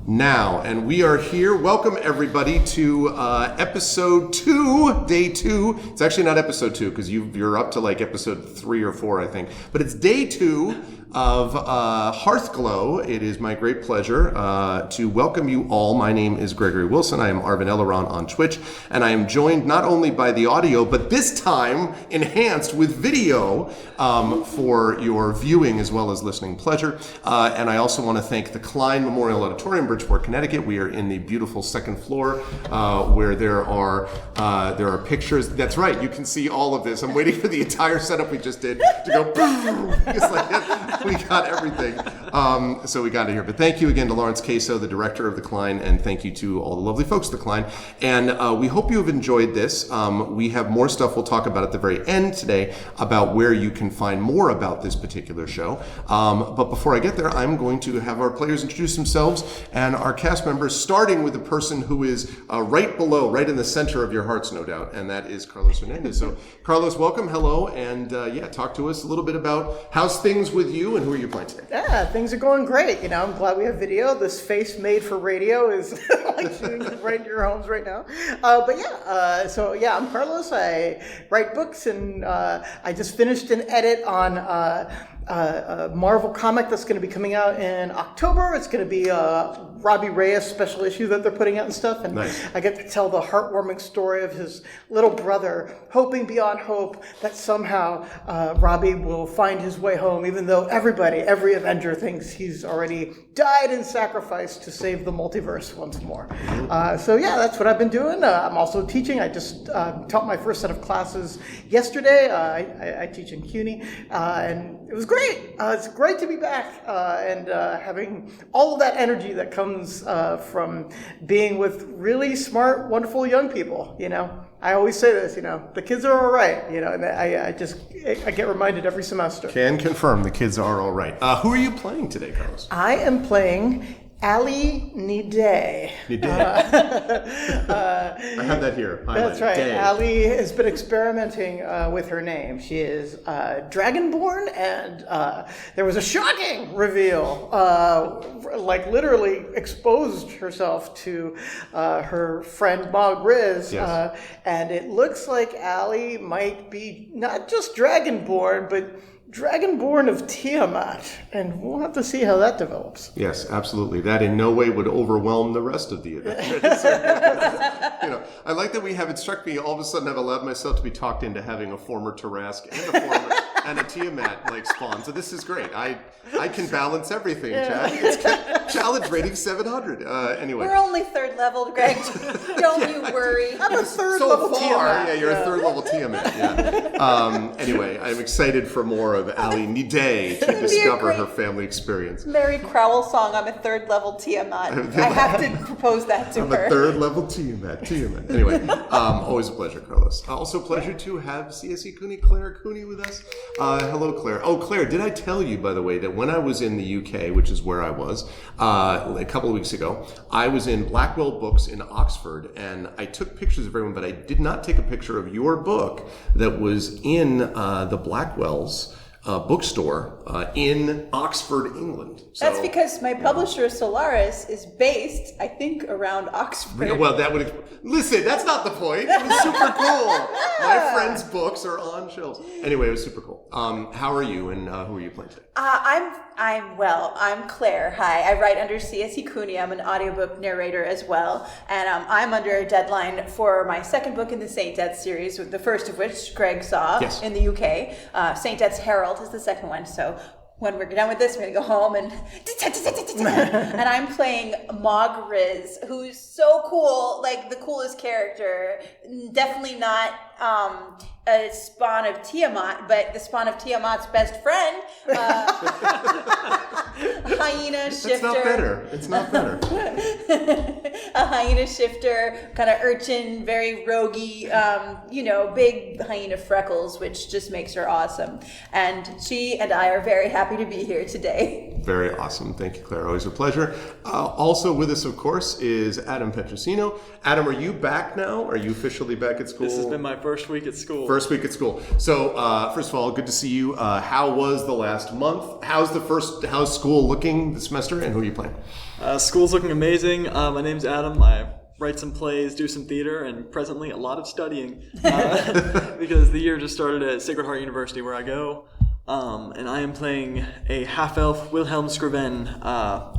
now. And we are here. Welcome, everybody, to episode 2, day 2. It's actually not episode 2 because you're up to like episode 3 or 4, I think. But it's day 2 of Hearthglow. It is my great pleasure to welcome you all. My name is Gregory Wilson. I am Arvin Eleron on Twitch, and I am joined not only by the audio, but this time enhanced with video for your viewing as well as listening pleasure. And I also want to thank the Klein Memorial Auditorium, Bridgeport, Connecticut. We are in the beautiful second floor where there are pictures. That's right. You can see all of this. I'm waiting for the entire setup we just did to go boom. It's like we got everything. So we got it here. But thank you again to Lawrence Queso, the director of the Klein, and thank you to all the lovely folks at the Klein. And we hope you have enjoyed this. We have more stuff we'll talk about at the very end today about where you can find more about this particular show. But before I get there, I'm going to have our players introduce themselves and our cast members, starting with the person who is right below, right in the center of your hearts, no doubt, and that is Carlos Hernandez. So, Carlos, welcome, hello, and talk to us a little bit about how's things with you and who are you playing today? Yeah, things are going great. You know, I'm glad we have video. This face made for radio is like shooting right into your homes right now. I'm Carlos. I write books, and I just finished an edit on a Marvel comic that's going to be coming out in October. It's going to be a Robbie Reyes special issue that they're putting out and stuff. And nice. I get to tell the heartwarming story of his little brother, hoping beyond hope that somehow Robbie will find his way home, even though every Avenger thinks he's already died and sacrificed to save the multiverse once more. That's what I've been doing. I'm also teaching. I just taught my first set of classes yesterday. I teach in CUNY, and it was great. It's great to be back and having all of that energy that comes from being with really smart, wonderful young people. You know, I always say this. You know, the kids are all right. You know, and I get reminded every semester. Can confirm the kids are all right. Who are you playing today, Carlos? I am playing Ali Nidé. I have that here. That's right. Day. Ali has been experimenting with her name. She is Dragonborn, and there was a shocking reveal. Literally exposed herself to her friend Mog Riz. Yes. And it looks like Ali might be not just Dragonborn, but Dragonborn of Tiamat, and we'll have to see how that develops. Yes, absolutely. That in no way would overwhelm the rest of the event. I like that we have, it struck me, all of a sudden I've allowed myself to be talked into having a former Tarask and a Tiamat spawn. So this is great. I can balance everything, Chad. It's challenge rating 700. Anyway. We're only third level, Greg. Don't you worry. I'm a third level Tiamat. Yeah, you're a third level Tiamat. Yeah. Anyway, I'm excited for more of Ali Nidé to discover her family experience. Mary Crowell song, I'm a third level Tiamat. I have to propose that to her. I'm a third level Tiamat. Anyway, always a pleasure, Carlos. Also a pleasure to have CSE Cooney, Claire Cooney with us. Hello, Claire. Oh, Claire, did I tell you, by the way, that when I was in the UK, which is where I was, a couple of weeks ago, I was in Blackwell Books in Oxford, and I took pictures of everyone, but I did not take a picture of your book that was in the Blackwell's bookstore in Oxford, England. So, that's because my publisher Solaris is based, I think, around Oxford. Well, that would listen. That's not the point. It was super cool. My friends' books are on shelves. Anyway, it was super cool. How are you, and who are you playing today? I'm well. I'm Claire. Hi. I write under CSE Cooney. I'm an audiobook narrator as well, and I'm under a deadline for my second book in the Saint Death series, the first of which Greg saw in the UK. Saint Death's Herald is the second one. So when we're done with this, we're going to go home and and I'm playing Mog Riz, who's so cool, like the coolest character. Definitely not a spawn of Tiamat, but the spawn of Tiamat's best friend, hyena shifter. It's not better. A hyena shifter, kind of urchin, very roguey, big hyena freckles, which just makes her awesome. And she and I are very happy to be here today. Very awesome. Thank you, Claire. Always a pleasure. Also with us, of course, is Adam Petrosino. Adam, are you back now? Are you officially back at school? This has been my first week at school. First week at school. So, first of all, good to see you. How was the last month? How's school looking this semester, and who are you playing? School's looking amazing. My name's Adam. I write some plays, do some theater, and presently a lot of studying because the year just started at Sacred Heart University where I go. And I am playing a half-elf Wilhelm Scriven,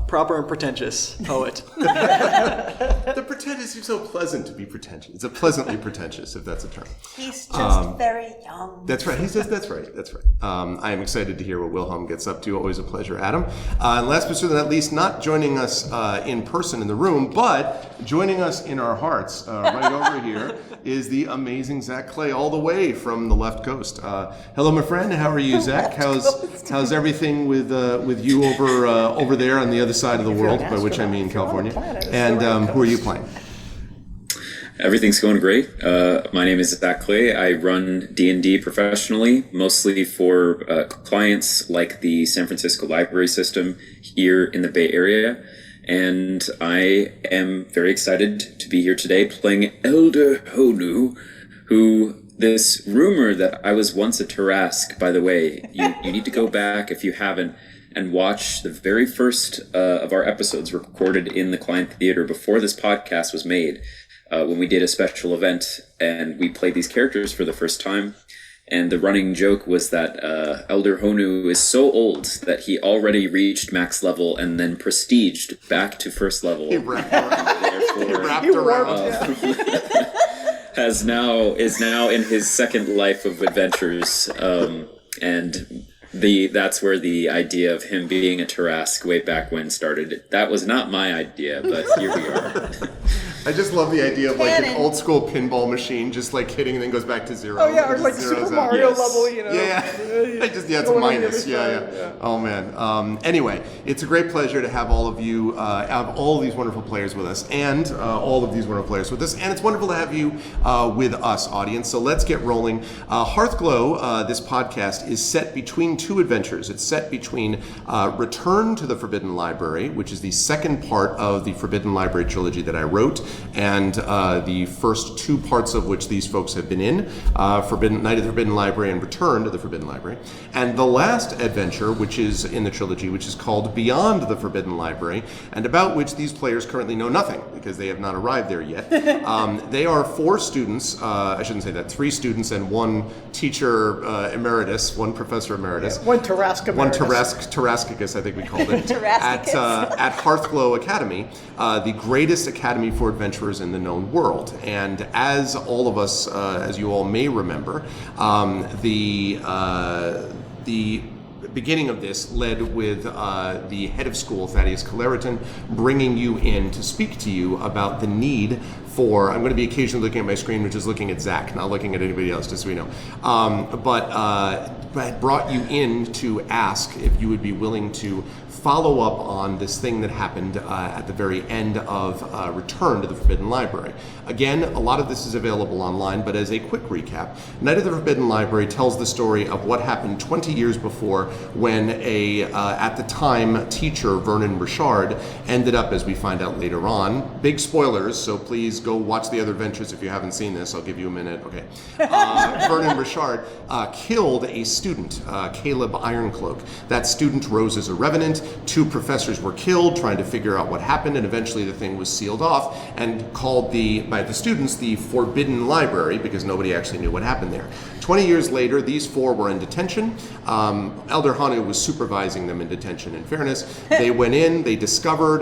proper and pretentious poet. The pretentious is so pleasant to be pretentious. It's a pleasantly pretentious, if that's a term. He's just very young. That's right. He says that's right. That's right. I am excited to hear what Wilhelm gets up to. Always a pleasure, Adam. And last but certainly not least, not joining us in person in the room, but joining us in our hearts right over here is the amazing Zach Clay, all the way from the left coast. Hello, my friend. How are you, Zach? How's everything with you over there on the other side of the world, by which I mean California? And who are you playing? Everything's going great. My name is Zach Clay. I run D&D professionally, mostly for clients like the San Francisco Library System here in the Bay Area. And I am very excited to be here today playing Elder Honu, who... This rumor that I was once a Tarask, by the way, you need to go back if you haven't and watch the very first of our episodes recorded in the Client Theater before this podcast was made, when we did a special event and we played these characters for the first time. And the running joke was that Elder Honu is so old that he already reached max level and then prestiged back to first level. He wrapped around. Is now in his second life of adventures, and that's where the idea of him being a Tarask way back when started. That was not my idea, but here we are. I just love the idea of like an old school pinball machine just like hitting and then goes back to zero. Oh yeah, or like Super Mario level, you know. Yeah. It's minus. Yeah. Oh man. Anyway, it's a great pleasure to have all of you, have all of these wonderful players with us, and all of these wonderful players with us, and it's wonderful to have you with us, audience. So let's get rolling. Hearthglow, this podcast, is set between two adventures. It's set between Return to the Forbidden Library, which is the second part of the Forbidden Library trilogy that I wrote, and the first two parts of which these folks have been in, Night of the Forbidden Library and Return to the Forbidden Library. And the last adventure, which is in the trilogy, which is called Beyond the Forbidden Library, and about which these players currently know nothing, because they have not arrived there yet. They are four students, I shouldn't say that, three students and one teacher emeritus, one professor emeritus. Yeah, one Tarask emeritus. One Taraskicus, I think we called it. at Hearthglow Academy, the greatest academy for adventurers in the known world. And as all of us, as you all may remember, the beginning of this led with the head of school, Thaddeus Caleriton, bringing you in to speak to you about the need for, I'm going to be occasionally looking at my screen, which is looking at Zach, not looking at anybody else, just so we know. But brought you in to ask if you would be willing to follow up on this thing that happened at the very end of Return to the Forbidden Library. Again, a lot of this is available online, but as a quick recap, Night of the Forbidden Library tells the story of what happened 20 years before when at the time, teacher Vernon Richard ended up, as we find out later on, big spoilers, so please go watch the other adventures if you haven't seen this. I'll give you a minute. Okay. Vernon Richard killed a student, Caleb Ironcloak. That student rose as a revenant. Two professors were killed trying to figure out what happened, and eventually the thing was sealed off and called by the students the Forbidden Library, because nobody actually knew what happened there. 20 years later, these four were in detention. Elder Hanu was supervising them in detention, in fairness. They went in, they discovered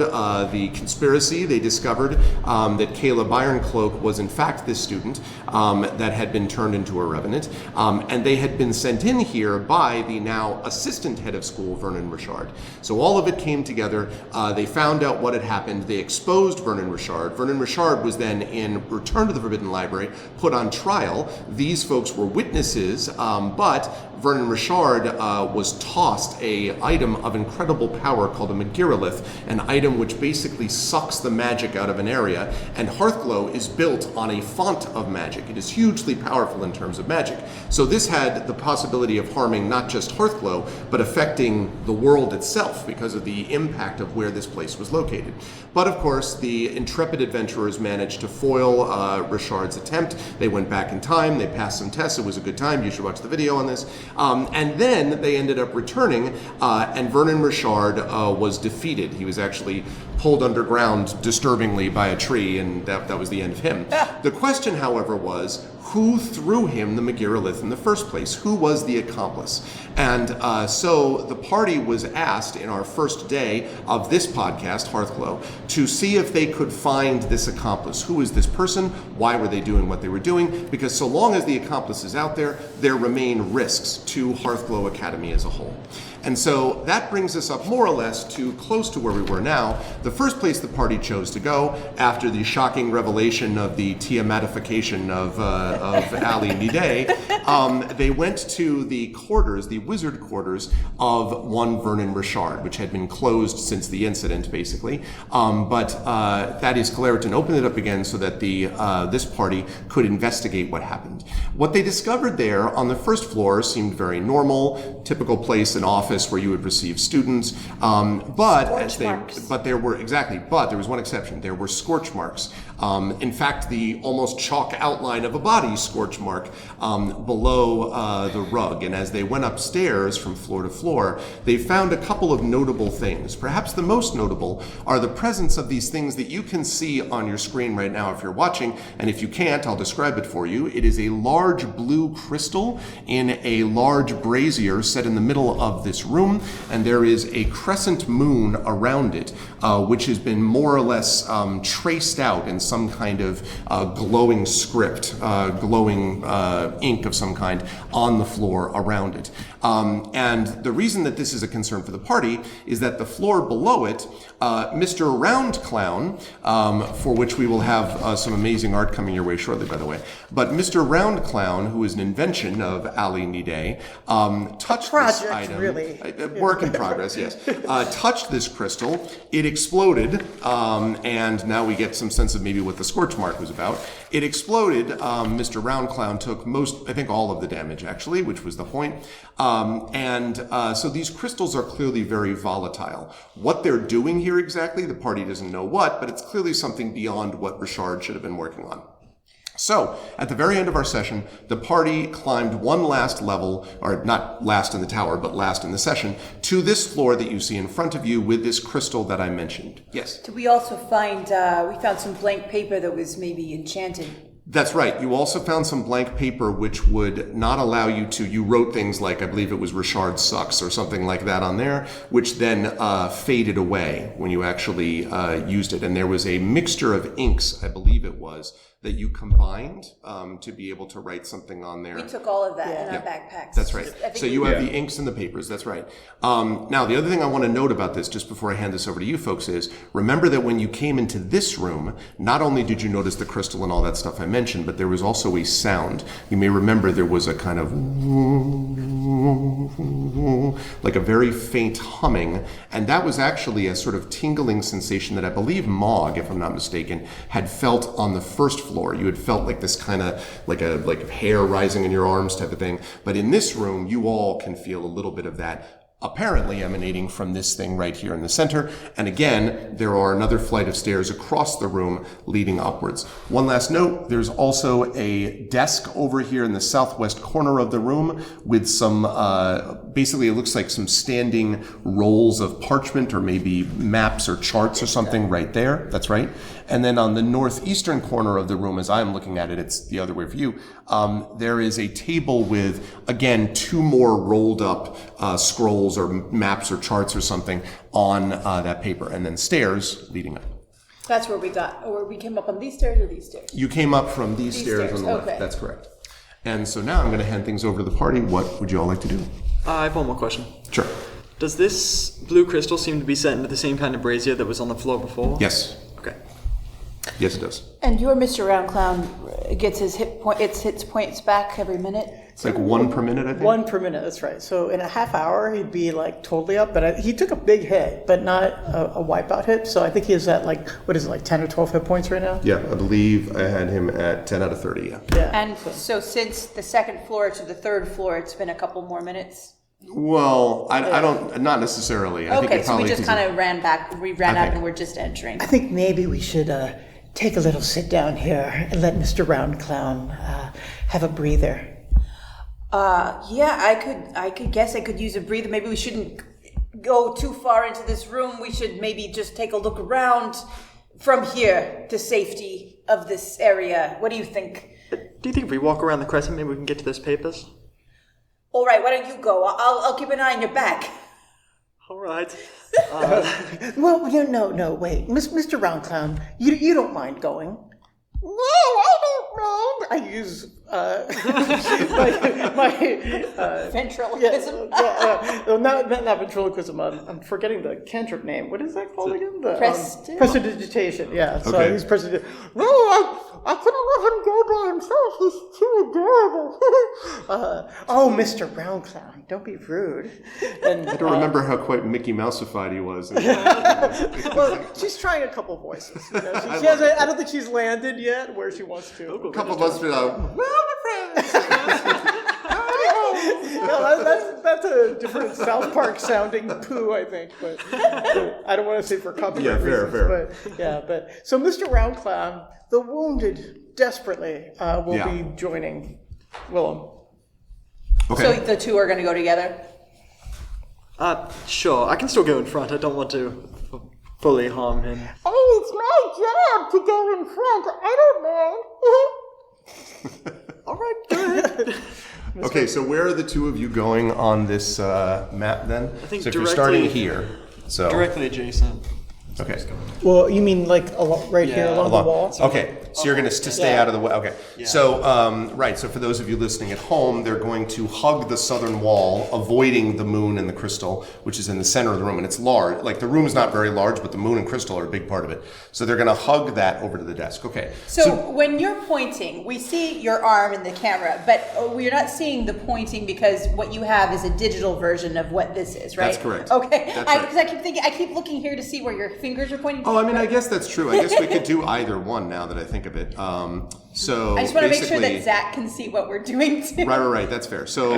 the conspiracy, they discovered that Caleb Ironcloak was in fact this student that had been turned into a revenant, and they had been sent in here by the now assistant head of school, Vernon Richard. So all of it came together. They found out what had happened. They exposed Vernon Richard. Vernon Richard was then, in Return to the Forbidden Library, put on trial. These folks were witnesses, but Vernon Richard was tossed a item of incredible power called a Megirolith, an item which basically sucks the magic out of an area, and Hearthglow is built on a font of magic. It is hugely powerful in terms of magic. So this had the possibility of harming not just Hearthglow, but affecting the world itself because of the impact of where this place was located. But of course, the intrepid adventurers managed to foil Richard's attempt. They went back in time, they passed some tests, it was a good time, you should watch the video on this. And then they ended up returning, and Vernon Richard was defeated. He was actually pulled underground disturbingly by a tree, and that was the end of him. The question, however, was, who threw him the Megirolith in the first place? Who was the accomplice? And so the party was asked in our first day of this podcast, Hearthglow, to see if they could find this accomplice. Who is this person? Why were they doing what they were doing? Because so long as the accomplice is out there, there remain risks to Hearthglow Academy as a whole. And so that brings us up more or less to close to where we were now. The first place the party chose to go after the shocking revelation of the Tiamatification of Ali Nidé, they went to the quarters, the wizard quarters of one Vernon Richard, which had been closed since the incident, basically. But Thaddeus Clariton opened it up again so that this party could investigate what happened. What they discovered there on the first floor seemed very normal, typical place, an office where you would receive students, but there was one exception. There were scorch marks. In fact, the almost chalk outline of a body scorch mark below the rug. And as they went upstairs from floor to floor, they found a couple of notable things. Perhaps the most notable are the presence of these things that you can see on your screen right now if you're watching. And if you can't, I'll describe it for you. It is a large blue crystal in a large brazier set in the middle of this room, and there is a crescent moon around it, which has been more or less traced out in some kind of glowing script, glowing ink of some kind on the floor around it. And the reason that this is a concern for the party is that the floor below it, Mr. Round Clown, for which we will have some amazing art coming your way shortly, by the way, but Mr. Round Clown, who is an invention of Ali Nidé, touched this item. Really. Work in progress, yes. Touched this crystal, it exploded, and now we get some sense of maybe what the scorch mark was about. It exploded. Mr. Round Clown took I think all of the damage, actually, which was the point. So these crystals are clearly very volatile. What they're doing here exactly, the party doesn't know what, but it's clearly something beyond what Richard should have been working on. So, at the very end of our session, the party climbed one last level, or not last in the tower, but last in the session, to this floor that you see in front of you with this crystal that I mentioned. Yes? Did we also find, we found some blank paper that was maybe enchanted? That's right. You also found some blank paper which would not allow you wrote things like, I believe it was Richard sucks or something like that on there, which then faded away when you actually used it. And there was a mixture of inks, I believe it was, that you combined to be able to write something on there. We took all of that in our backpacks. That's right. So you have the inks and the papers. That's right. Now, the other thing I want to note about this, just before I hand this over to you folks, is remember that when you came into this room, not only did you notice the crystal and all that stuff I mentioned, but there was also a sound. You may remember there was a kind of like a very faint humming, and that was actually a sort of tingling sensation that I believe Mog, if I'm not mistaken, had felt on the first floor. You had felt like this kind of like hair rising in your arms type of thing. But in this room, you all can feel a little bit of that apparently emanating from this thing right here in the center. And again, there are another flight of stairs across the room leading upwards. One last note, there's also a desk over here in the southwest corner of the room with some, basically it looks like some standing rolls of parchment or maybe maps or charts or something right there. That's right. And then on the northeastern corner of the room, as I'm looking at it, it's the other way for you, there is a table with, again, 2 more rolled up scrolls or maps or charts or something on that paper, and then stairs leading up. That's where we came up on these stairs or these stairs? You came up from these stairs on the left. That's correct. And so now I'm going to hand things over to the party. What would you all like to do? I have one more question. Sure. Does this blue crystal seem to be set into the same kind of brazier that was on the floor before? Yes. Okay. Yes, it does. And your Mr. Round Clown gets his hits points back every minute. It's like 1 per minute, I think. 1 per minute, that's right. So in a half hour, he'd be like totally up. But he took a big hit, but not a wipeout hit. So I think he is at like, what is it, like 10 or 12 hit points right now? Yeah, I believe I had him at 10 out of 30, yeah. Yeah. And so since the second floor to the third floor, it's been a couple more minutes. Well, I don't, not necessarily. I think Okay, it so we probably just kind of ran back. We ran out and we're just entering. I think maybe we should take a little sit down here and let Mr. Round Clown have a breather. Yeah, I could guess I could use a breather. Maybe we shouldn't go too far into this room. We should maybe just take a look around from here to safety of this area. What do you think? Do you think if we walk around the crescent, maybe we can get to those papers? All right, why don't you go? I'll keep an eye on your back. All right. Well, no, wait. Mr. Round Clown, you don't mind going? No, I don't mind. I use my Ventriloquism. well, not ventriloquism. I'm forgetting the cantrip name. What is that called again? The prestidigitation. Yeah. So Okay. I use prestidigitation. No, I couldn't let him go by himself. He's too adorable. Oh, Mr. Round Clown, don't be rude. And I don't remember how quite Mickey Mouseified he was. well, she's trying a couple voices. You know? She hasn't, I don't think she's landed yet where she wants to. A couple of us be like, well, my friends. No, that's a different South Park sounding poo, I think. But I don't want to say for copyright Yeah, fair, reasons. fair. But so Mr. Round Clown, the wounded desperately will be joining Willem. Okay. So the two are going to go together? Sure. I can still go in front. I don't want to fully harm him. Oh, it's my job to go in front. I don't mind. All right, go ahead. Okay, so where are the two of you going on this map then? I think so if you're directly- starting here, so Directly adjacent. okay, Well, you mean like right here along the wall? okay, so you're going to stay out of the way. Okay, so right, so for those of you listening at home, they're going to hug the southern wall, avoiding the moon and the crystal, which is in the center of the room, and it's large. Like the room is not very large, but the moon and crystal are a big part of it. So they're going to hug that over to the desk. Okay. So when you're pointing, we see your arm in the camera, but we're not seeing the pointing because what you have is a digital version of what this is, right? That's correct. Okay. That's right. Because I keep looking here to see where your fingers are pointing. Oh, I mean, I guess that's true. I guess we could do either one now that I think of it. So I just want to make sure basically- that Zach can see what we're doing too. Right. That's fair. So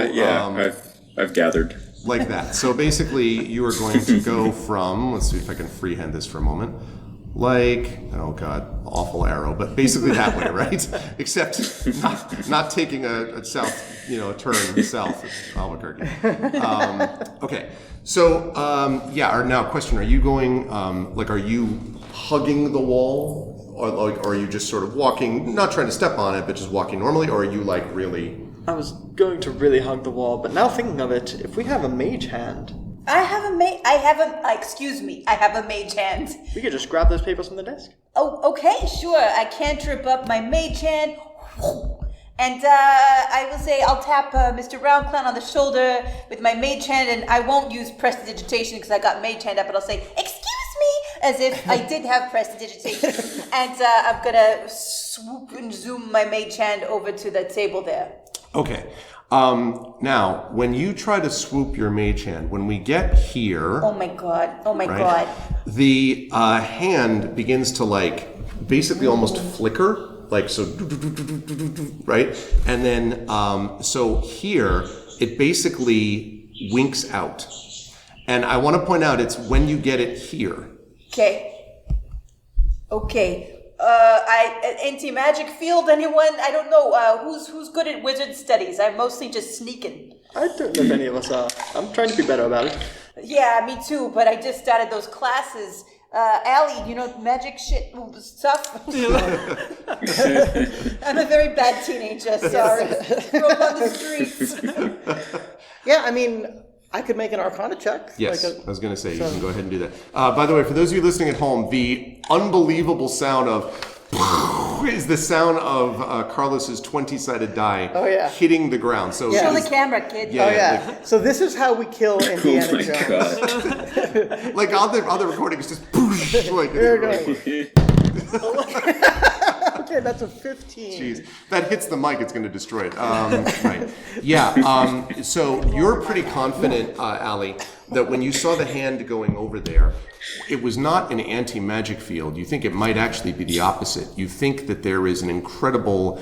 I've gathered. like that. So basically, you are going to go from. Let's see if I can freehand this for a moment. Like, oh god, awful arrow, but basically that way, right? Except not taking a south, a turn south of Albuquerque. Okay, so now question: are you going? Are you hugging the wall, or are you just sort of walking, not trying to step on it, but just walking normally, or are you like really? I was going to really hug the wall, but now thinking of it, if we have a mage hand, I have a mage hand. we could just grab those papers from the desk. Oh, okay, sure. I cantrip up my mage hand. And I will say I'll tap Mr. Round Clown on the shoulder with my mage hand, and I won't use prestidigitation because I got mage hand up, but I'll say, "Excuse me," as if I did have prestidigitation. And I'm going to swoop and zoom my mage hand over to the table there. Okay. Now, when you try to swoop your mage hand, when we get here, Oh my god. right, the hand begins to basically almost flicker, so, right? And then, so here, it basically winks out. And I want to point out, it's when you get it here. Okay. Anti-magic field, anyone? I don't know. Who's good at wizard studies? I'm mostly just sneaking. I don't know if any of us are. I'm trying to be better about it. Yeah, me too, but I just started those classes. Allie, magic shit stuff? I'm a very bad teenager, sorry. Grew up on the streets. Yeah, I mean, I could make an Arcana check. Yes, I was going to say, you can go ahead and do that. By the way, for those of you listening at home, the unbelievable sound of is the sound of Carlos's 20-sided die hitting the ground. So Show the camera, kid. Yeah. So this is how we kill Indiana Oh my Jones. god. Like on the recording, it's just There it goes. Okay, that's a 15. Jeez, that hits the mic, it's going to destroy it. Right. Yeah, so you're pretty confident, Allie, that when you saw the hand going over there, it was not an anti-magic field. You think it might actually be the opposite. You think that there is an incredible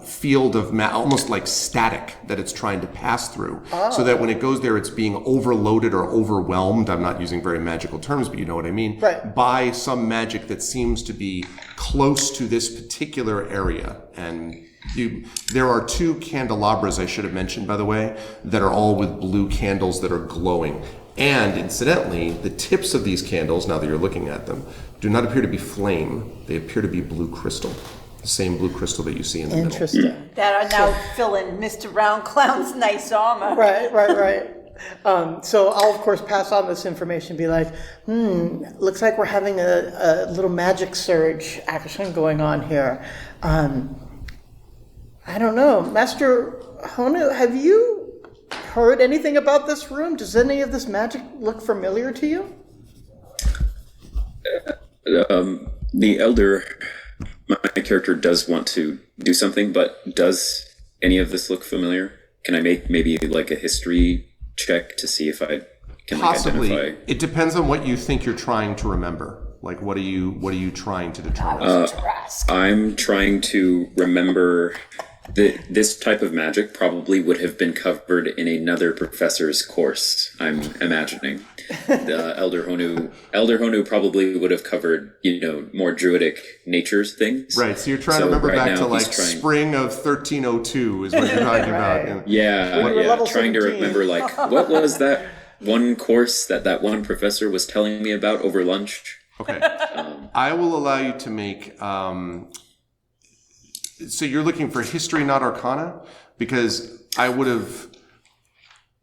field of almost like static that it's trying to pass through, so that when it goes there, it's being overloaded or overwhelmed. I'm not using very magical terms, but you know what I mean. Right. By some magic that seems to be close to this particular area. And there are 2 candelabras, I should have mentioned, by the way, that are all with blue candles that are glowing. And incidentally, the tips of these candles, now that you're looking at them, do not appear to be flame. They appear to be blue crystal. The same blue crystal that you see in the middle. Interesting. That are now filling Mr. Round Clown's nice armor. Right. So I'll, of course, pass on this information, be like, looks like we're having a little magic surge action going on here. I don't know. Master Honu, have you heard anything about this room? Does any of this magic look familiar to you? The elder, my character does want to do something, but does any of this look familiar? Can I make maybe like a history check to see if I can Possibly. identify? It depends on what you think you're trying to remember. Like, what are you trying to determine? I'm trying to remember that this type of magic probably would have been covered in another professor's course, I'm imagining. The Elder Honu probably would have covered, more druidic nature things. Right, so you're trying to remember back to like spring of 1302 is what you're talking about. Yeah, trying to 17. remember like, what was that one course that one professor was telling me about over lunch? Okay, I will allow you to make... So you're looking for history, not arcana? Because I would have...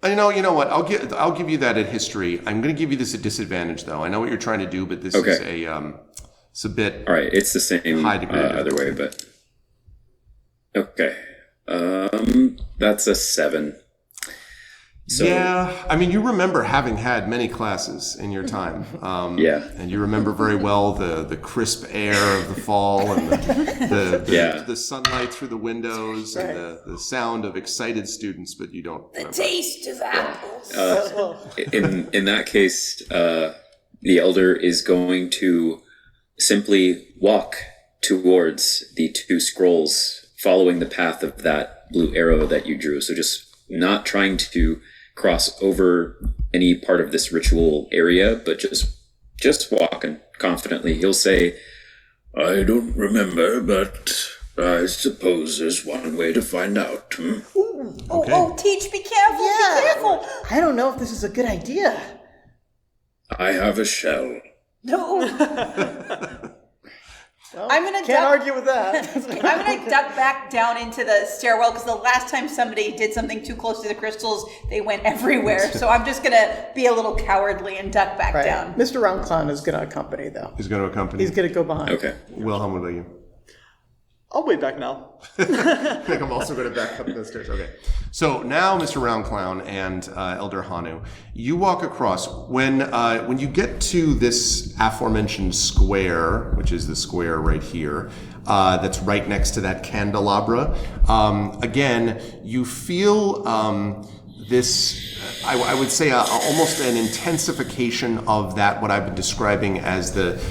You know what? I'll give you that at history. I'm going to give you this at disadvantage, though. I know what you're trying to do, but this is it's a bit... All right, it's the same high degree either way, but... Okay. That's a 7. So, yeah, I mean, you remember having had many classes in your time. And you remember very well the crisp air of the fall and the sunlight through the windows and the sound of excited students, but you don't remember. The taste of apples. In that case, the elder is going to simply walk towards the 2 scrolls, following the path of that blue arrow that you drew. So just not trying to cross over any part of this ritual area, but just walking confidently. He'll say, "I don't remember, but I suppose there's one way to find out." Teach, be careful, be careful. I don't know if this is a good idea. I have a shell. No. I'm gonna Can't argue with that. I'm gonna duck back down into the stairwell because the last time somebody did something too close to the crystals, they went everywhere. So I'm just gonna be a little cowardly and duck back down. Mr. Round Clown is going to accompany, though. He's going to accompany. He's going to go behind. Okay. Wilhelm, what about you? I'll wait back now. I think I'm also going to back up the stairs. Okay. So now, Mr. Round Clown and Elder Hanu, you walk across. When you get to this aforementioned square, which is the square right here, that's right next to that candelabra, again, you feel this, I would say, almost an intensification of that, what I've been describing as the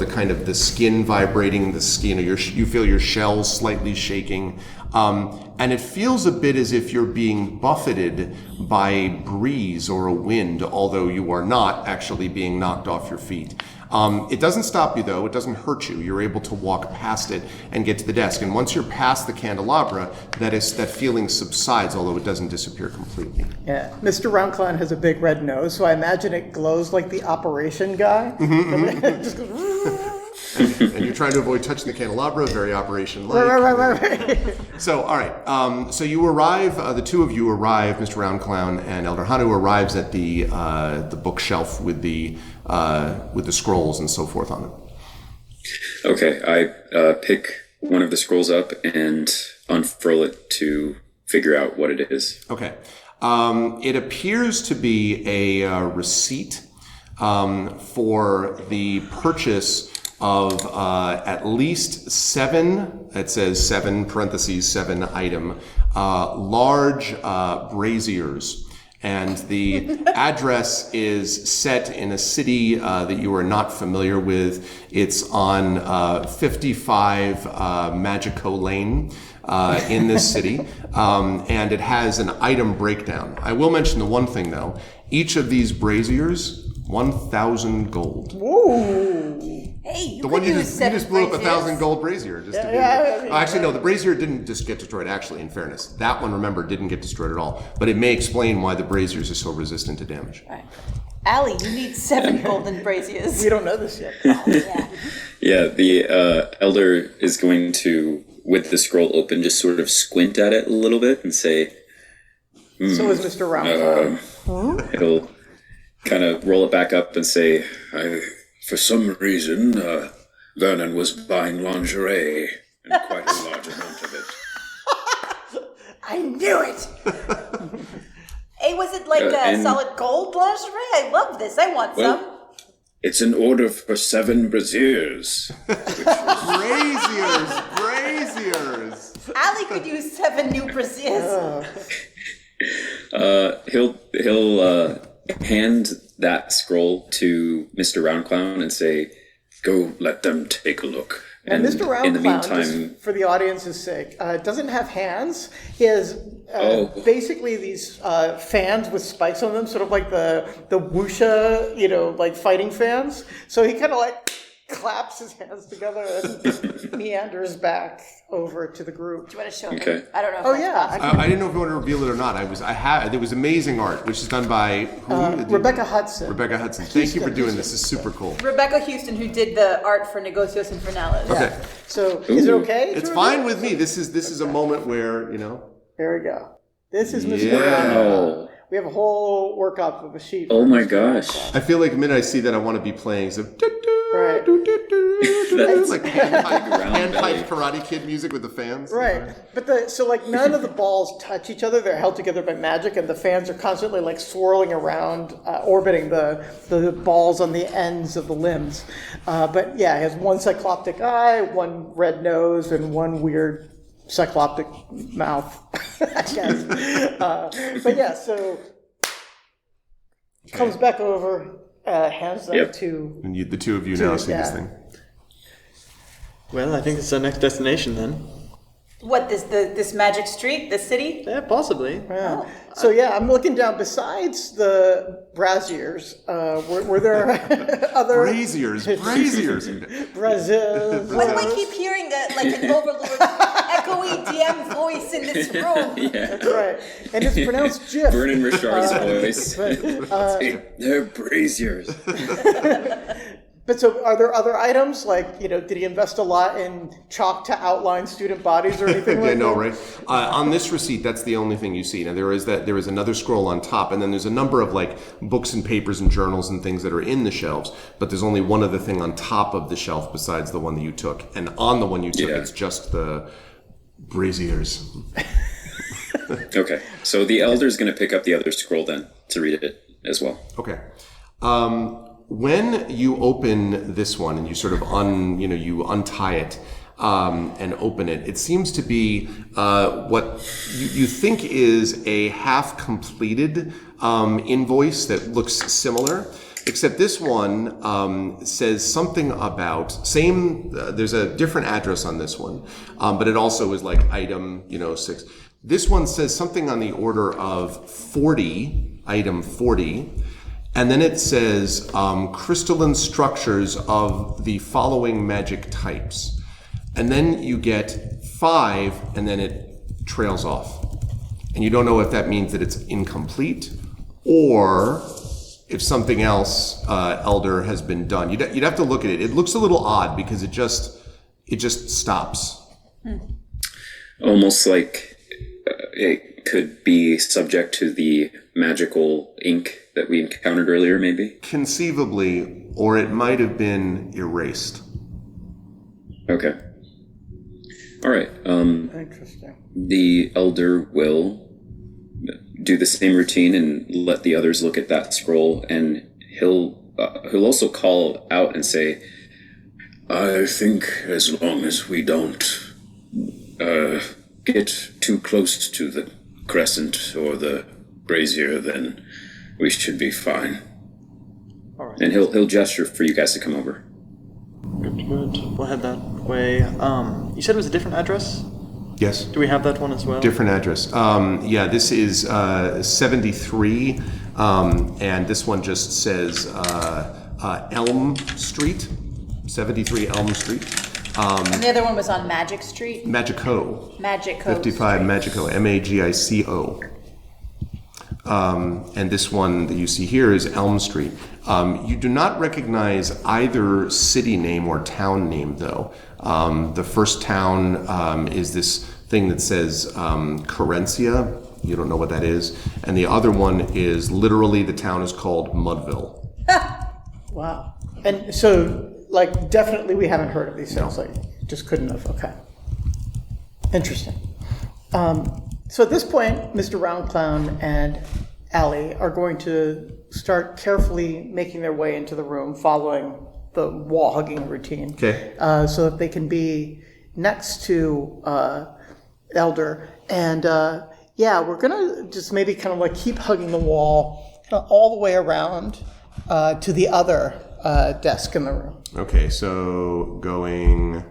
kind of the skin vibrating, the skin, you feel your shell slightly shaking. And it feels a bit as if you're being buffeted by a breeze or a wind, although you are not actually being knocked off your feet. It doesn't stop you, though. It doesn't hurt you. You're able to walk past it and get to the desk. And once you're past the candelabra, that feeling subsides, although it doesn't disappear completely. Yeah. Mr. Round Clown has a big red nose, so I imagine it glows like the operation guy. It just goes... And you're trying to avoid touching the candelabra, very operation-like. Right. So, all right. So you arrive, the 2 of you arrive, Mr. Round Clown and Elder Hanu arrives at the bookshelf with the scrolls and so forth on it. Okay, I pick one of the scrolls up and unfurl it to figure out what it is. Okay. It appears to be a receipt for the purchase of at least 7, it says 7, parentheses, 7 item, large braziers. And the address is set in a city that you are not familiar with. It's on 55 Magico Lane in this city. And it has an item breakdown. I will mention the one thing, though. Each of these braziers, 1,000 gold. Ooh. Hey, you The one you use just 7 blew up braziers. 1,000 gold brazier. Just to be, actually, no, the brazier didn't just get destroyed, actually, in fairness. That one, remember, didn't get destroyed at all. But it may explain why the braziers are so resistant to damage. Right. Allie, you need 7 golden braziers. We don't know this yet. Yeah. Yeah, the elder is going to, with the scroll open, just sort of squint at it a little bit and say, So is Mr. Roundcloud. he'll kind of roll it back up and say, For some reason, Vernon was buying lingerie, and quite a large amount of it. I knew it. Hey, was it like and- solid gold lingerie? I love this. I want some. It's an order for 7 braziers. Braziers! Allie could use 7 new braziers. he'll hand that scroll to Mr. Roundclown and say, Go let them take a look. And Mr. in the Roundclown, meantime, just for the audience's sake, doesn't have hands. He has basically these fans with spikes on them, sort of like the wuxia, like fighting fans. So he kind of like claps his hands together and meanders back over to the group. Do you want to show me? Okay. I don't know if Oh that's yeah, possible. I didn't know if you want to reveal it or not. There was amazing art, which is done by who? Rebecca Hudson. Rebecca Hudson. Thank you for doing this. This is super cool. Rebecca Houston, who did the art for Negocios Infernales. Okay. So is it okay? It's to fine reveal? with me. This is a moment where, There we go. This is Mr. Yeah. Roundcloud. We have a whole workup of a sheet. oh for my Mr. gosh. Roundcloud. I feel like the minute I see that, I want to be playing some Right. it's like panpipe belly. Karate Kid music with the fans. Right, but none of the balls touch each other. They're held together by magic, and the fans are constantly like swirling around, orbiting the balls on the ends of the limbs. But yeah, it has one cycloptic eye, one red nose, and one weird cycloptic mouth. I guess. But yeah, so comes back over, hands them Yep. to. And the two of you now see this yeah. thing. Well, I think it's our next destination then. What, this magic street, the city? Yeah, possibly. Yeah. So yeah, I'm looking down. Besides the braziers, were there other Braziers. braziers? Why do I keep hearing an overlord echoey DM voice in this room? That's right, and it's pronounced Jif. Vernon Richard's voice. They're braziers. But so, are there other items like did he invest a lot in chalk to outline student bodies or anything Yeah, like no, that? right. On this receipt, that's the only thing you see. Now there is another scroll on top, and then there's a number of like books and papers and journals and things that are in the shelves. But there's only one other thing on top of the shelf besides the one that you took, and on the one you took, Yeah. it's just the braziers. Okay, so the elder's going to pick up the other scroll then to read it as well. Okay. When you open this one and you sort of you untie it and open it, it seems to be what you think is a half-completed invoice that looks similar. Except this one says something about there's a different address on this one, but it also is like item 6. This one says something on the order of 40, item 40. And then it says crystalline structures of the following magic types. And then you get 5, and then it trails off. And you don't know if that means that it's incomplete or if something else, Elder, has been done. You'd have to look at it. It looks a little odd because it just stops. Almost like it could be subject to the magical ink that we encountered earlier, maybe? Conceivably, or it might have been erased. Okay. All right. Interesting. The elder will do the same routine and let the others look at that scroll, and he'll also call out and say, I think as long as we don't get too close to the crescent or the brazier, then we should be fine. All right. And he'll gesture for you guys to come over. Good. We'll head that way. You said it was a different address? Yes. Do we have that one as well? Different address. Yeah, this is 73, and this one just says Elm Street, 73 Elm Street. And the other one was on Magic Street. Magico. 55 55 Magico, Magico. And this one that you see here is Elm Street. You do not recognize either city name or town name, though. The first town is this thing that says Carencia. You don't know what that is. And the other one is literally the town is called Mudville. Wow. And so, like, definitely we haven't heard of these things. Like, just couldn't have. Okay. Interesting. So at this point, Mr. Round Clown and Allie are going to start carefully making their way into the room, following the wall-hugging routine. Okay. So that they can be next to Elder. And yeah, we're going to just maybe kind of like keep hugging the wall all the way around to the other desk in the room. Okay, so going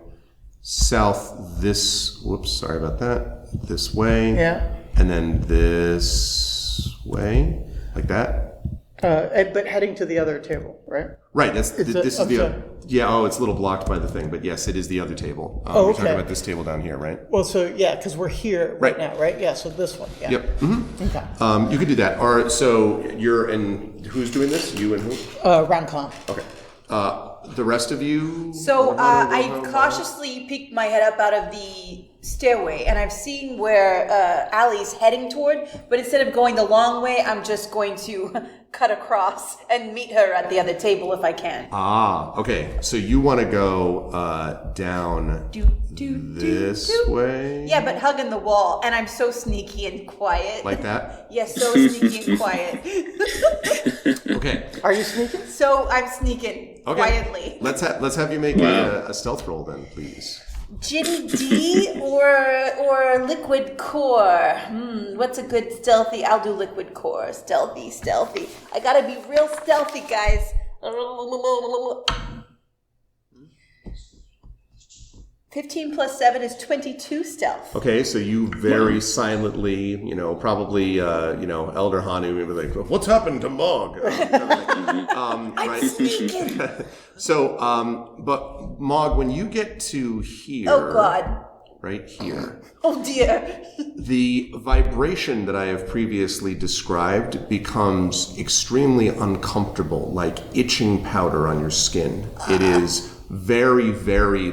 south this, whoops, sorry about that, this way. Yeah. And then this way, like that. But heading to the other table, right? Right, this is okay. the, yeah, oh, it's a little blocked by the thing, but yes, it is the other table. Oh, We're okay. talking about this table down here, right? Well, so yeah, because we're here right now, right? Yeah, so this one, yeah. Yep. Mm-hmm. Okay. You could do that. Or so you're in. Who's doing this? You and who? Round Clown. Okay. The rest of you. So I cautiously peeked my head up out of the stairway, and I've seen where Allie's heading toward, but instead of going the long way, I'm just going to cut across and meet her at the other table if I can. Ah, okay. So you want to go down this way? Yeah, but hugging the wall, and I'm so sneaky and quiet. Like that? Yes, so sneaky and quiet. Okay. Are you sneaking? So I'm sneaking quietly. Let's have you make a stealth roll then, please. Jitty D or liquid core? What's a good stealthy? I'll do liquid core. Stealthy. I gotta be real stealthy, guys. 15 plus 7 is 22 stealth. Okay, so you very silently, probably, Elder Hanu would be like, "What's happened to Mog?" I'm sneaking. So, but Mog, when you get to here, Oh God. right here, Oh dear. the vibration that I have previously described becomes extremely uncomfortable, like itching powder on your skin. It is very, very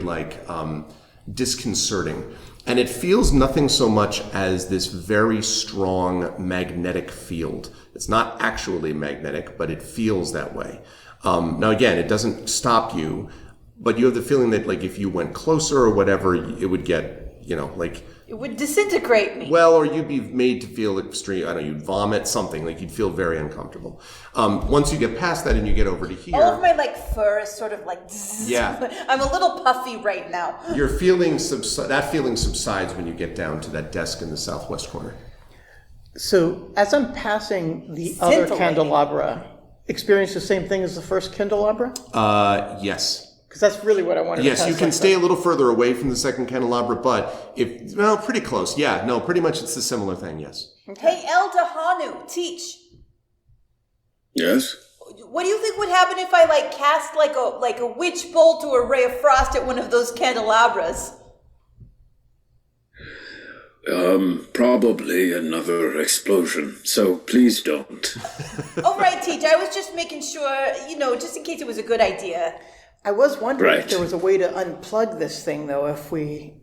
disconcerting. And it feels nothing so much as this very strong magnetic field. It's not actually magnetic, but it feels that way. Now again, it doesn't stop you, but you have the feeling that if you went closer or whatever, it would get, It would disintegrate me. well, or you'd be made to feel extreme. I don't know, you'd vomit something, you'd feel very uncomfortable. Once you get past that and you get over to here, All of my fur is sort of zzz. Yeah. I'm a little puffy right now. your feeling that feeling subsides when you get down to that desk in the southwest corner. So as I'm passing the other Scintillating. candelabra, experience the same thing as the first candelabra? Yes. Because that's really what I wanted to Yes, pass you can like stay that. a little further away from the second candelabra, but pretty close. Yeah, no, pretty much it's a similar thing, yes. Hey, Elder Hanu, teach. Yes? What do you think would happen if I cast a witch bolt or a ray of frost at one of those candelabras? Probably another explosion, so please don't. All right, teach. I was just making sure, just in case it was a good idea. I was wondering if Right. there was a way to unplug this thing, though, if we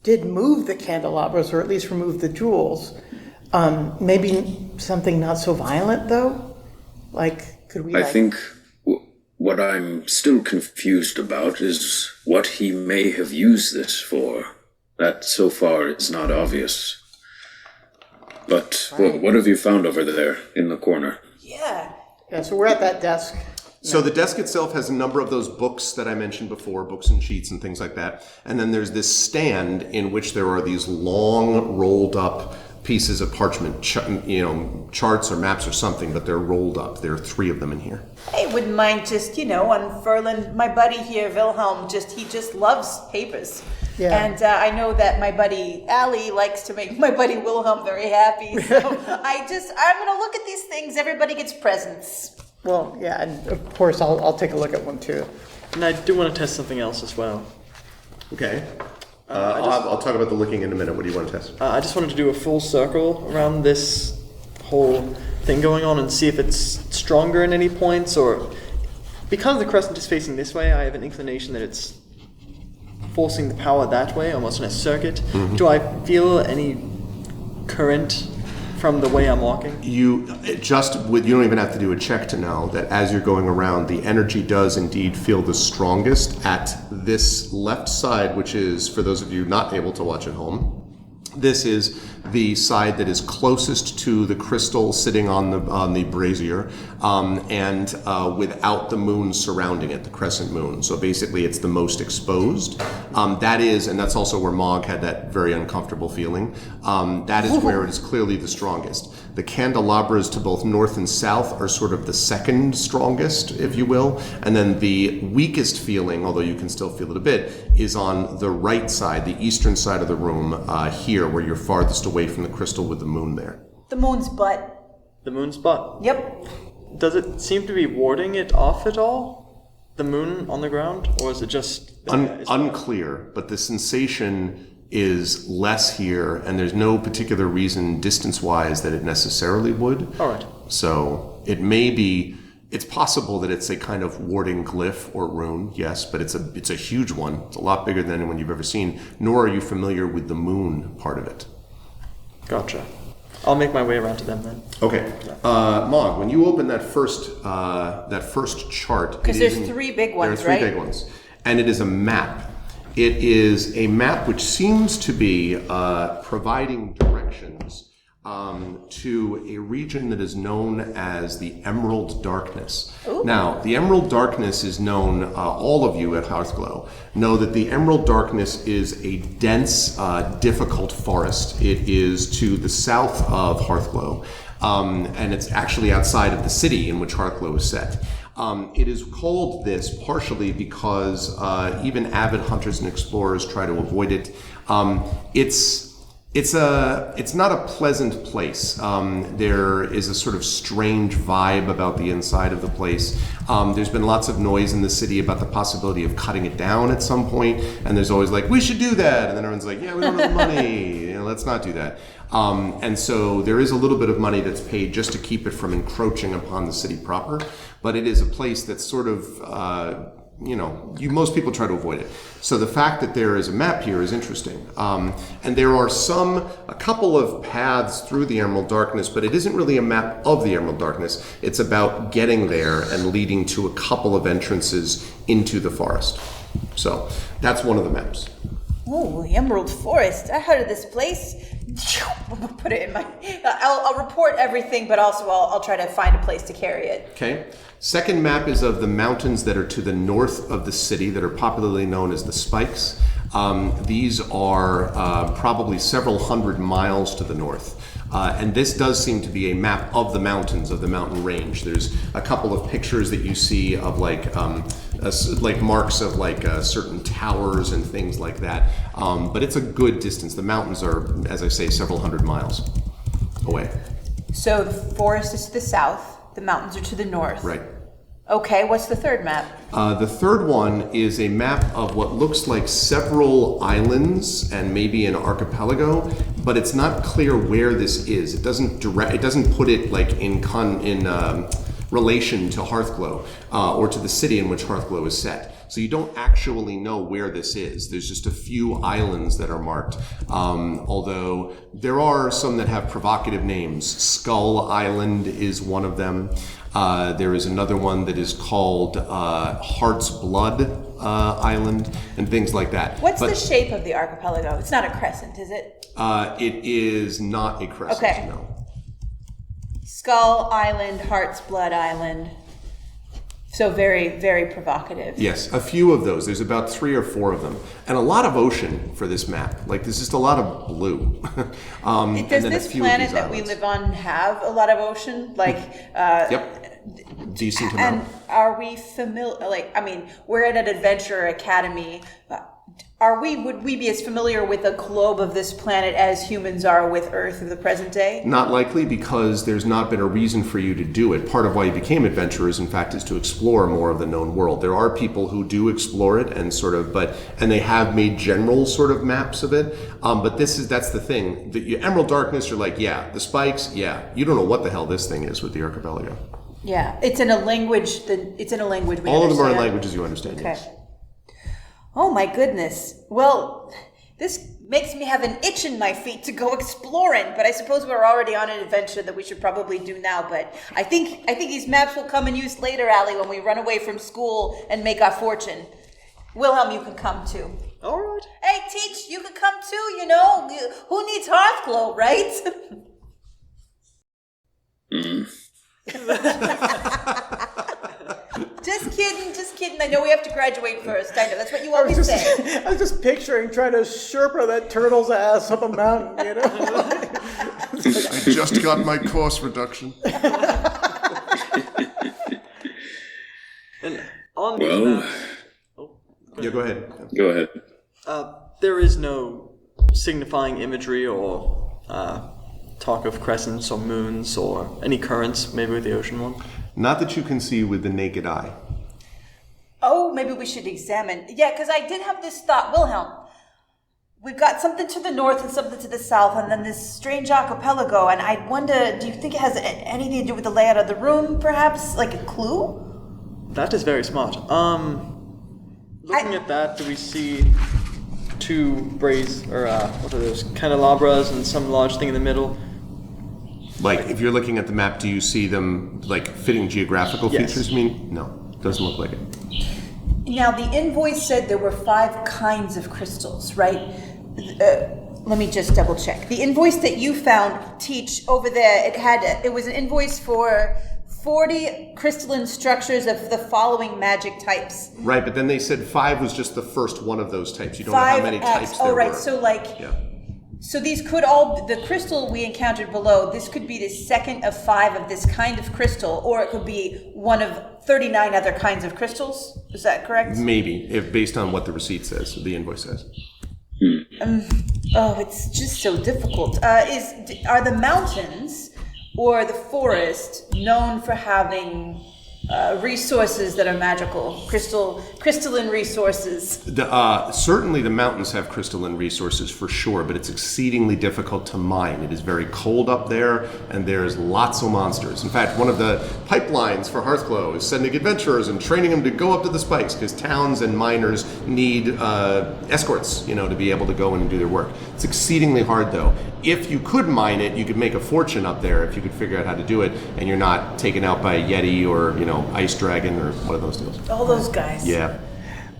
did move the candelabras, or at least remove the jewels. Maybe something not so violent, though? Could we I think what I'm still confused about is what he may have used this for. That so far is not obvious. But what have you found over there in the corner? Yeah. Yeah, so we're at that desk. So the desk itself has a number of those books that I mentioned before, books and sheets and things like that. And then there's this stand in which there are these long rolled up pieces of parchment, charts or maps or something, but they're rolled up. There are 3 of them in here. I wouldn't mind just, unfurling my buddy here, Wilhelm. He just loves papers. Yeah. And I know that my buddy Ali likes to make my buddy Wilhelm very happy. So I'm going to look at these things. Everybody gets presents. Well, yeah, and of course I'll take a look at one too. And I do want to test something else as well. Okay. I'll talk about the looking in a minute. What do you want to test? I just wanted to do a full circle around this whole thing going on and see if it's stronger in any points, or because the crescent is facing this way, I have an inclination that it's forcing the power that way, almost in a circuit. Mm-hmm. Do I feel any current from the way I'm walking? You don't even have to do a check to know that as you're going around, the energy does indeed feel the strongest at this left side, which is, for those of you not able to watch at home, this is the side that is closest to the crystal sitting on the brazier, and without the moon surrounding it, the crescent moon. So basically, it's the most exposed. That's also where Mog had that very uncomfortable feeling. That is where it is clearly the strongest. The candelabras to both north and south are sort of the second strongest, if you will, and then the weakest feeling, although you can still feel it a bit, is on the right side, the eastern side of the room, here, where you're farthest away from the crystal with the moon there. The moon's butt. The moon's butt? Yep. Does it seem to be warding it off at all? The moon on the ground? Or is it just... Unclear, but the sensation is less here, and there's no particular reason distance-wise that it necessarily would. All right. So it may be... It's possible that it's a kind of warding glyph or rune, yes, but it's a huge one. It's a lot bigger than anyone you've ever seen, nor are you familiar with the moon part of it. Gotcha. I'll make my way around to them then. Okay. Mog, when you open that first chart... Because there's 3 big ones, right? There are 3 big ones. And it is a map. It is a map which seems to be providing directions to a region that is known as the Emerald Darkness. Ooh. Now, the Emerald Darkness is known, all of you at Hearthglow know that the Emerald Darkness is a dense, difficult forest. It is to the south of Hearthglow, and it's actually outside of the city in which Hearthglow is set. It is called this partially because even avid hunters and explorers try to avoid it. It's not a pleasant place. There is a sort of strange vibe about the inside of the place. There's been lots of noise in the city about the possibility of cutting it down at some point, and there's always like, we should do that, and then everyone's like, yeah, we don't have the money, let's not do that. And so there is a little bit of money that's paid just to keep it from encroaching upon the city proper, but it is a place that's sort of, most people try to avoid it. So the fact that there is a map here is interesting. And there are a couple of paths through the Emerald Darkness, but it isn't really a map of the Emerald Darkness. It's about getting there and leading to a couple of entrances into the forest. So that's one of the maps. Oh, the Emerald Forest. I heard of this place. Put it in my... I'll report everything, but also I'll try to find a place to carry it. Okay. Second map is of the mountains that are to the north of the city that are popularly known as the Spikes. These are probably several hundred miles to the north. And this does seem to be a map of the mountains, of the mountain range. There's a couple of pictures that you see of like marks of certain towers and things like that. But it's a good distance. The mountains are, as I say, several hundred miles away. So the forest is to the south, the mountains are to the north. Right. Okay, what's the third map? The third one is a map of what looks like several islands and maybe an archipelago, but it's not clear where this is. It doesn't put it like in relation to Hearthglow or to the city in which Hearthglow is set. So you don't actually know where this is. There's just a few islands that are marked, although there are some that have provocative names. Skull Island is one of them. There is another one that is called Heart's Blood Island, and things like that. What's the shape of the archipelago? It's not a crescent, is it? It is not a crescent, okay. No. Skull Island, Heart's Blood Island. So very, very provocative. Yes, a few of those. There's about 3 or 4 of them. And a lot of ocean for this map. Like, there's just a lot of blue. Does this planet that we live on have a lot of ocean? Like, Yep. Decent amount. and are we familiar, like, I mean, we're at an adventure academy. Would we be as familiar with the globe of this planet as humans are with Earth of the present day? Not likely, because there's not been a reason for you to do it. Part of why you became adventurers, in fact, is to explore more of the known world. There are people who do explore it and and they have made general sort of maps of it. But that's the thing. The Emerald Darkness, you're like, yeah. The spikes, yeah. You don't know what the hell this thing is with the archipelago. Yeah, it's in a language. We All of them are in understand. languages you understand. Okay. Yes. Oh my goodness. Well, this makes me have an itch in my feet to go exploring, but I suppose we're already on an adventure that we should probably do now. But I think these maps will come in use later, Allie, when we run away from school and make our fortune. Wilhelm, you can come too. All right. Hey, Teach, you can come too, you know. Who needs Hearthglow, right? Just kidding. I know we have to graduate first. I know, that's what you always say. I was just picturing trying to Sherpa that turtle's ass up a mountain, you know? I just got my course reduction. And on these Well, maps, Yeah, go ahead. go ahead. there is no signifying imagery or talk of crescents or moons or any currents, maybe with the ocean one. Not that you can see with the naked eye. Oh, maybe we should examine. Yeah, because I did have this thought. Wilhelm, we've got something to the north and something to the south, and then this strange archipelago, and I wonder, do you think it has anything to do with the layout of the room, perhaps? Like a clue? That is very smart. Looking at that, do we see 2 what are those, candelabras and some large thing in the middle? Like, if you're looking at the map, do you see them, like, fitting geographical Yes. features? I mean, no. Doesn't look like it. Now, the invoice said there were 5 kinds of crystals, right? Let me just double check. The invoice that you found, Teach, over there, it was an invoice for 40 crystalline structures of the following magic types. Right, but then they said 5 was just the first one of those types. You don't know how many 5x. types there Oh, right. were. So, like, Yeah. so these could all, the crystal we encountered below, this could be the second of 5 of this kind of crystal, or it could be one of 39 other kinds of crystals. Is that correct? Maybe, if based on what the receipt says, the invoice says. Oh, it's just so difficult. Are the mountains or the forest known for having resources that are magical, crystalline resources? Certainly the mountains have crystalline resources for sure, but it's exceedingly difficult to mine. It is very cold up there, and there's lots of monsters. In fact, one of the pipelines for Hearthglow is sending adventurers and training them to go up to the spikes, because towns and miners need escorts, to be able to go in and do their work. It's exceedingly hard, though. If you could mine it, you could make a fortune up there if you could figure out how to do it, and you're not taken out by a Yeti or, Ice Dragon or one of those deals. All those guys. Yeah.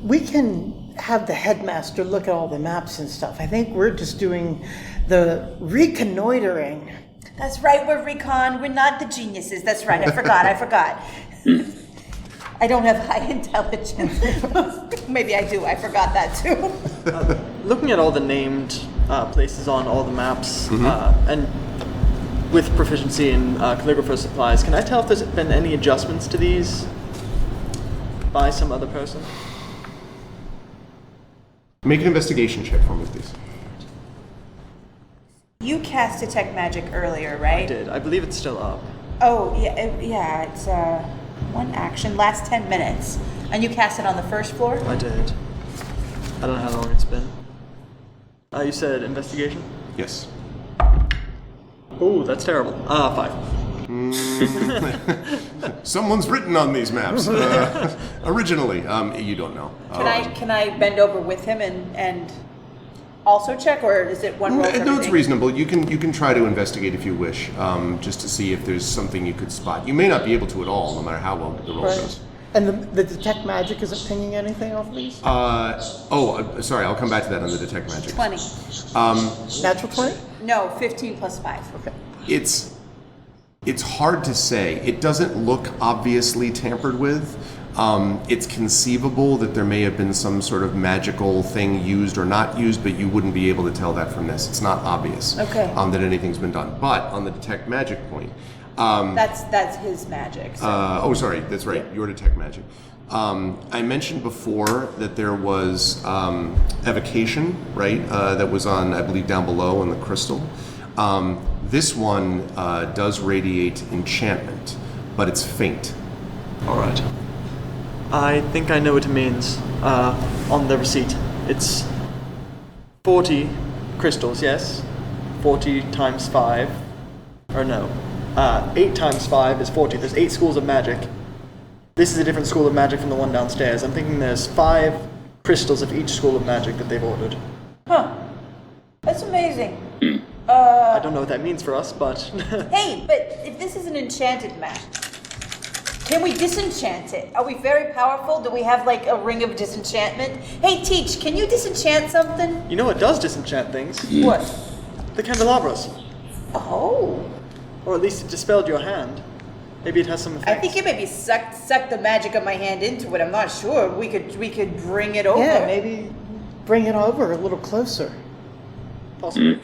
We can have the headmaster look at all the maps and stuff. I think we're just doing the reconnoitering. That's right, we're recon. We're not the geniuses. That's right, I forgot. I don't have high intelligence. Maybe I do. I forgot that too. Looking at all the named places on all the maps, and with proficiency in calligrapher supplies, can I tell if there's been any adjustments to these by some other person? Make an investigation check for me, please. You cast Detect Magic earlier, right? I did. I believe it's still up. Oh, yeah, it's one action, lasts 10 minutes. And you cast it on the first floor? I did. I don't know how long it's been. You said investigation? Yes. Oh, that's terrible. 5. Someone's written on these maps. Originally, you don't know. Can I bend over with him and also check, or is it one roll for No, it's everything? reasonable. You can try to investigate if you wish, just to see if there's something you could spot. You may not be able to at all, no matter how well the roll goes. And the detect magic isn't pinging anything off of these? Sorry, I'll come back to that on the detect magic. 20. Natural 20? No, 15 plus 5. Okay. It's hard to say. It doesn't look obviously tampered with. It's conceivable that there may have been some sort of magical thing used or not used, but you wouldn't be able to tell that from this. It's not obvious that anything's been done. But on the detect magic point, that's his magic. So. sorry, that's right. Your detect magic. I mentioned before that there was evocation, right? That was on, I believe, down below in the crystal. This one does radiate enchantment, but it's faint. All right. I think I know what it means. On the receipt, it's 40 crystals. Yes, 40 times 5, or no, 8 times 5 is 40. There's 8 schools of magic. This is a different school of magic from the one downstairs. I'm thinking there's 5 crystals of each school of magic that they've ordered. Huh. That's amazing. I don't know what that means for us, but... Hey, but if this is an enchanted map, can we disenchant it? Are we very powerful? Do we have like a ring of disenchantment? Hey, Teach, can you disenchant something? You know what does disenchant things? What? The candelabras. Oh. Or at least it dispelled your hand. Maybe it has some effect. I think it maybe sucked the magic of my hand into it. I'm not sure. We could bring it over. Yeah, maybe bring it over a little closer. Possibly.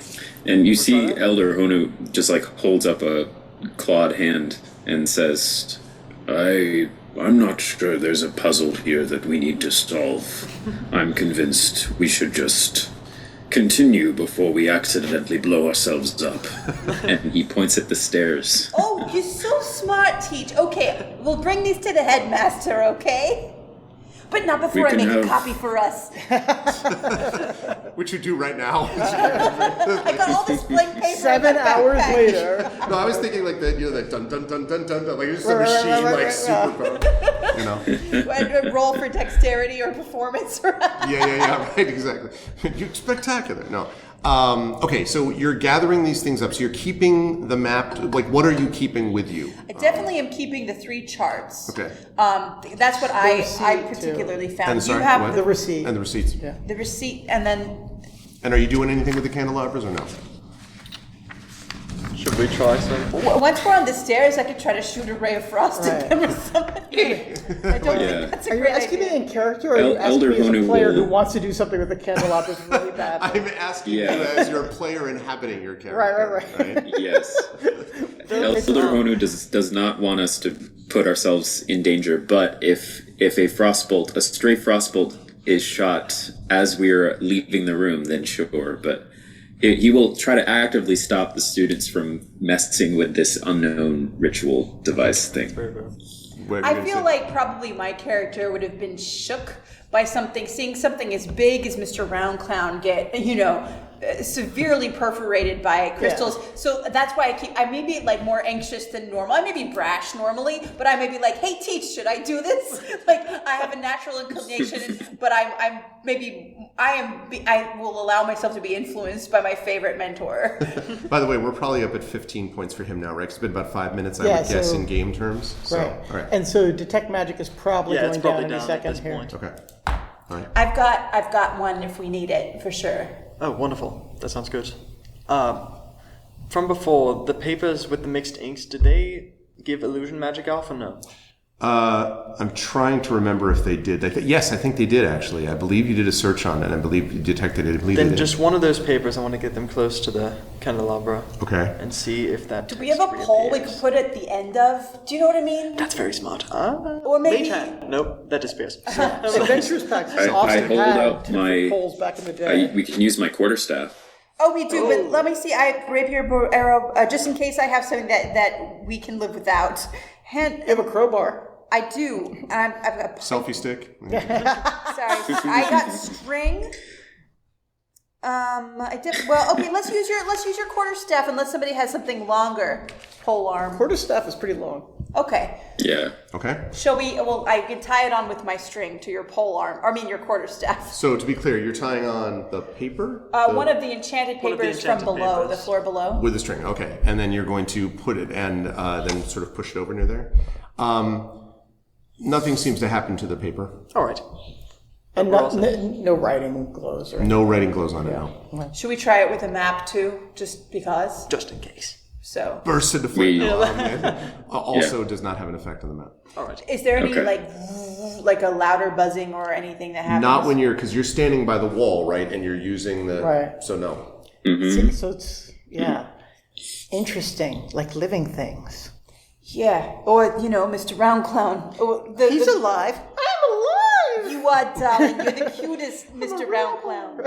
And you see Elder Honu just like holds up a clawed hand and says, I'm not sure there's a puzzle here that we need to solve. I'm convinced we should just continue before we accidentally blow ourselves up. And he points at the stairs. Oh, you're so smart, Teach. Okay, we'll bring these to the headmaster, okay? But not before I make a copy for us. Which you do right now. I got all this blank paper. 7 hours later. No, I was thinking like that, that dun dun dun dun dun dun, like it's just a machine, like super, And roll for dexterity or performance. Yeah, right, exactly. You're spectacular. No. Okay, so you're gathering these things up. So you're keeping the map. Like, what are you keeping with you? I definitely am keeping the 3 charts. Okay. That's what I receipt, particularly found. And sorry, you have what? The receipt. And the receipts. Yeah. the receipt, and then And are you doing anything with the candelabras or no? Should we try some? once we're on the stairs, I could try to shoot a ray of frost at them or something. I don't think that's a Are you great asking idea. me in character, or are you asking Elder me as a Honu player who will- wants to do something with the candelabras really badly? I'm asking you as your player inhabiting your character. Right. Yes. Elder Honu does not want us to put ourselves in danger, but if a stray frostbolt is shot as we're leaving the room, then sure, but he will try to actively stop the students from messing with this unknown ritual device thing. What are you I gonna feel say? like probably my character would have been shook by seeing something as big as Mr. Round Clown get, severely perforated by crystals. Yeah. So that's why I may be like more anxious than normal. I may be brash normally, but I may be like, hey, Teach, should I do this? Like, I have a natural inclination, but I will allow myself to be influenced by my favorite mentor. By the way, we're probably up at 15 points for him now, right? It's been about 5 minutes, I Yeah, would guess, so- in game terms. So, Right. all right. And so detect magic is probably Yeah, it's going probably down any down second at this here. point. Okay. All right. I've got one if we need it for sure. Oh, wonderful. That sounds good. From before, the papers with the mixed inks, did they give illusion magic off or no? I'm trying to remember if they did. Yes, I think they did, actually. I believe you did a search on it, and I believe you detected it. I believe they Then did. just one of those papers, I want to get them close to the candelabra. Okay. And see if that. Do we have a pole we could put at the end of? Do you know what I mean? That's very smart. Or maybe- Mage hand. Nope, that disappears. Adventures Packs I often hold had out different my- poles back in the day. We can use my quarterstaff. Oh, we do, but let me see. I have rapier bow arrow, just in case I have something that we can live without. You have a crowbar. I do. I've got Selfie stick. sorry. I got string. I did. Well, okay. Let's use your quarterstaff unless somebody has something longer. Pole arm. Quarterstaff is pretty long. Okay. Yeah. Okay. Shall we? Well, I can tie it on with my string to your pole arm. I mean, your quarterstaff. So to be clear, you're tying on the paper? One of the enchanted One of the papers enchanted from below, papers. the floor below. With the string, okay. And then you're going to put it and then sort of push it over near there. Nothing seems to happen to the paper. All right. And We're no, all set. no writing glows or No writing glows on it now. Should we try it with a map too, just because? Just in case. So, Burst into flame. Also does not have an effect on the map. All right. is there any like a louder buzzing or anything that happens? Not when because you're standing by the wall, right? And you're using the Right. So no. So it's interesting, like living things. Yeah, or Mr. Round Clown. He's alive. I'm alive. You are, darling. You're the cutest, Mr. Round Clown.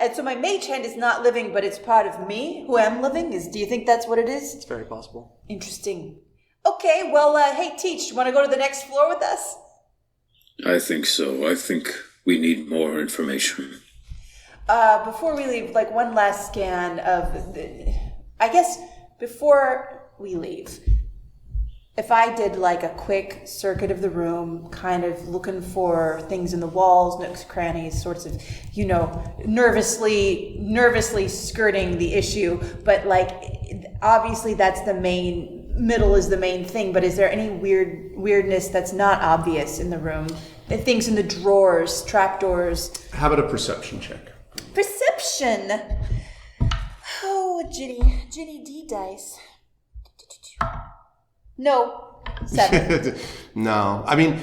And so my mage hand is not living, but it's part of me who am living. Do you think that's what it is? It's very possible. Interesting. Okay, well, hey, Teach, you want to go to the next floor with us? I think so. I think we need more information. Before we leave, like one last scan of I guess before we leave, if I did like a quick circuit of the room, kind of looking for things in the walls, nooks, crannies, sorts of, nervously skirting the issue, but like obviously that's middle is the main thing, but is there any weirdness that's not obvious in the room? Things in the drawers, trapdoors. How about a perception check? Perception. Oh, Ginny D dice. No, 7. No, I mean,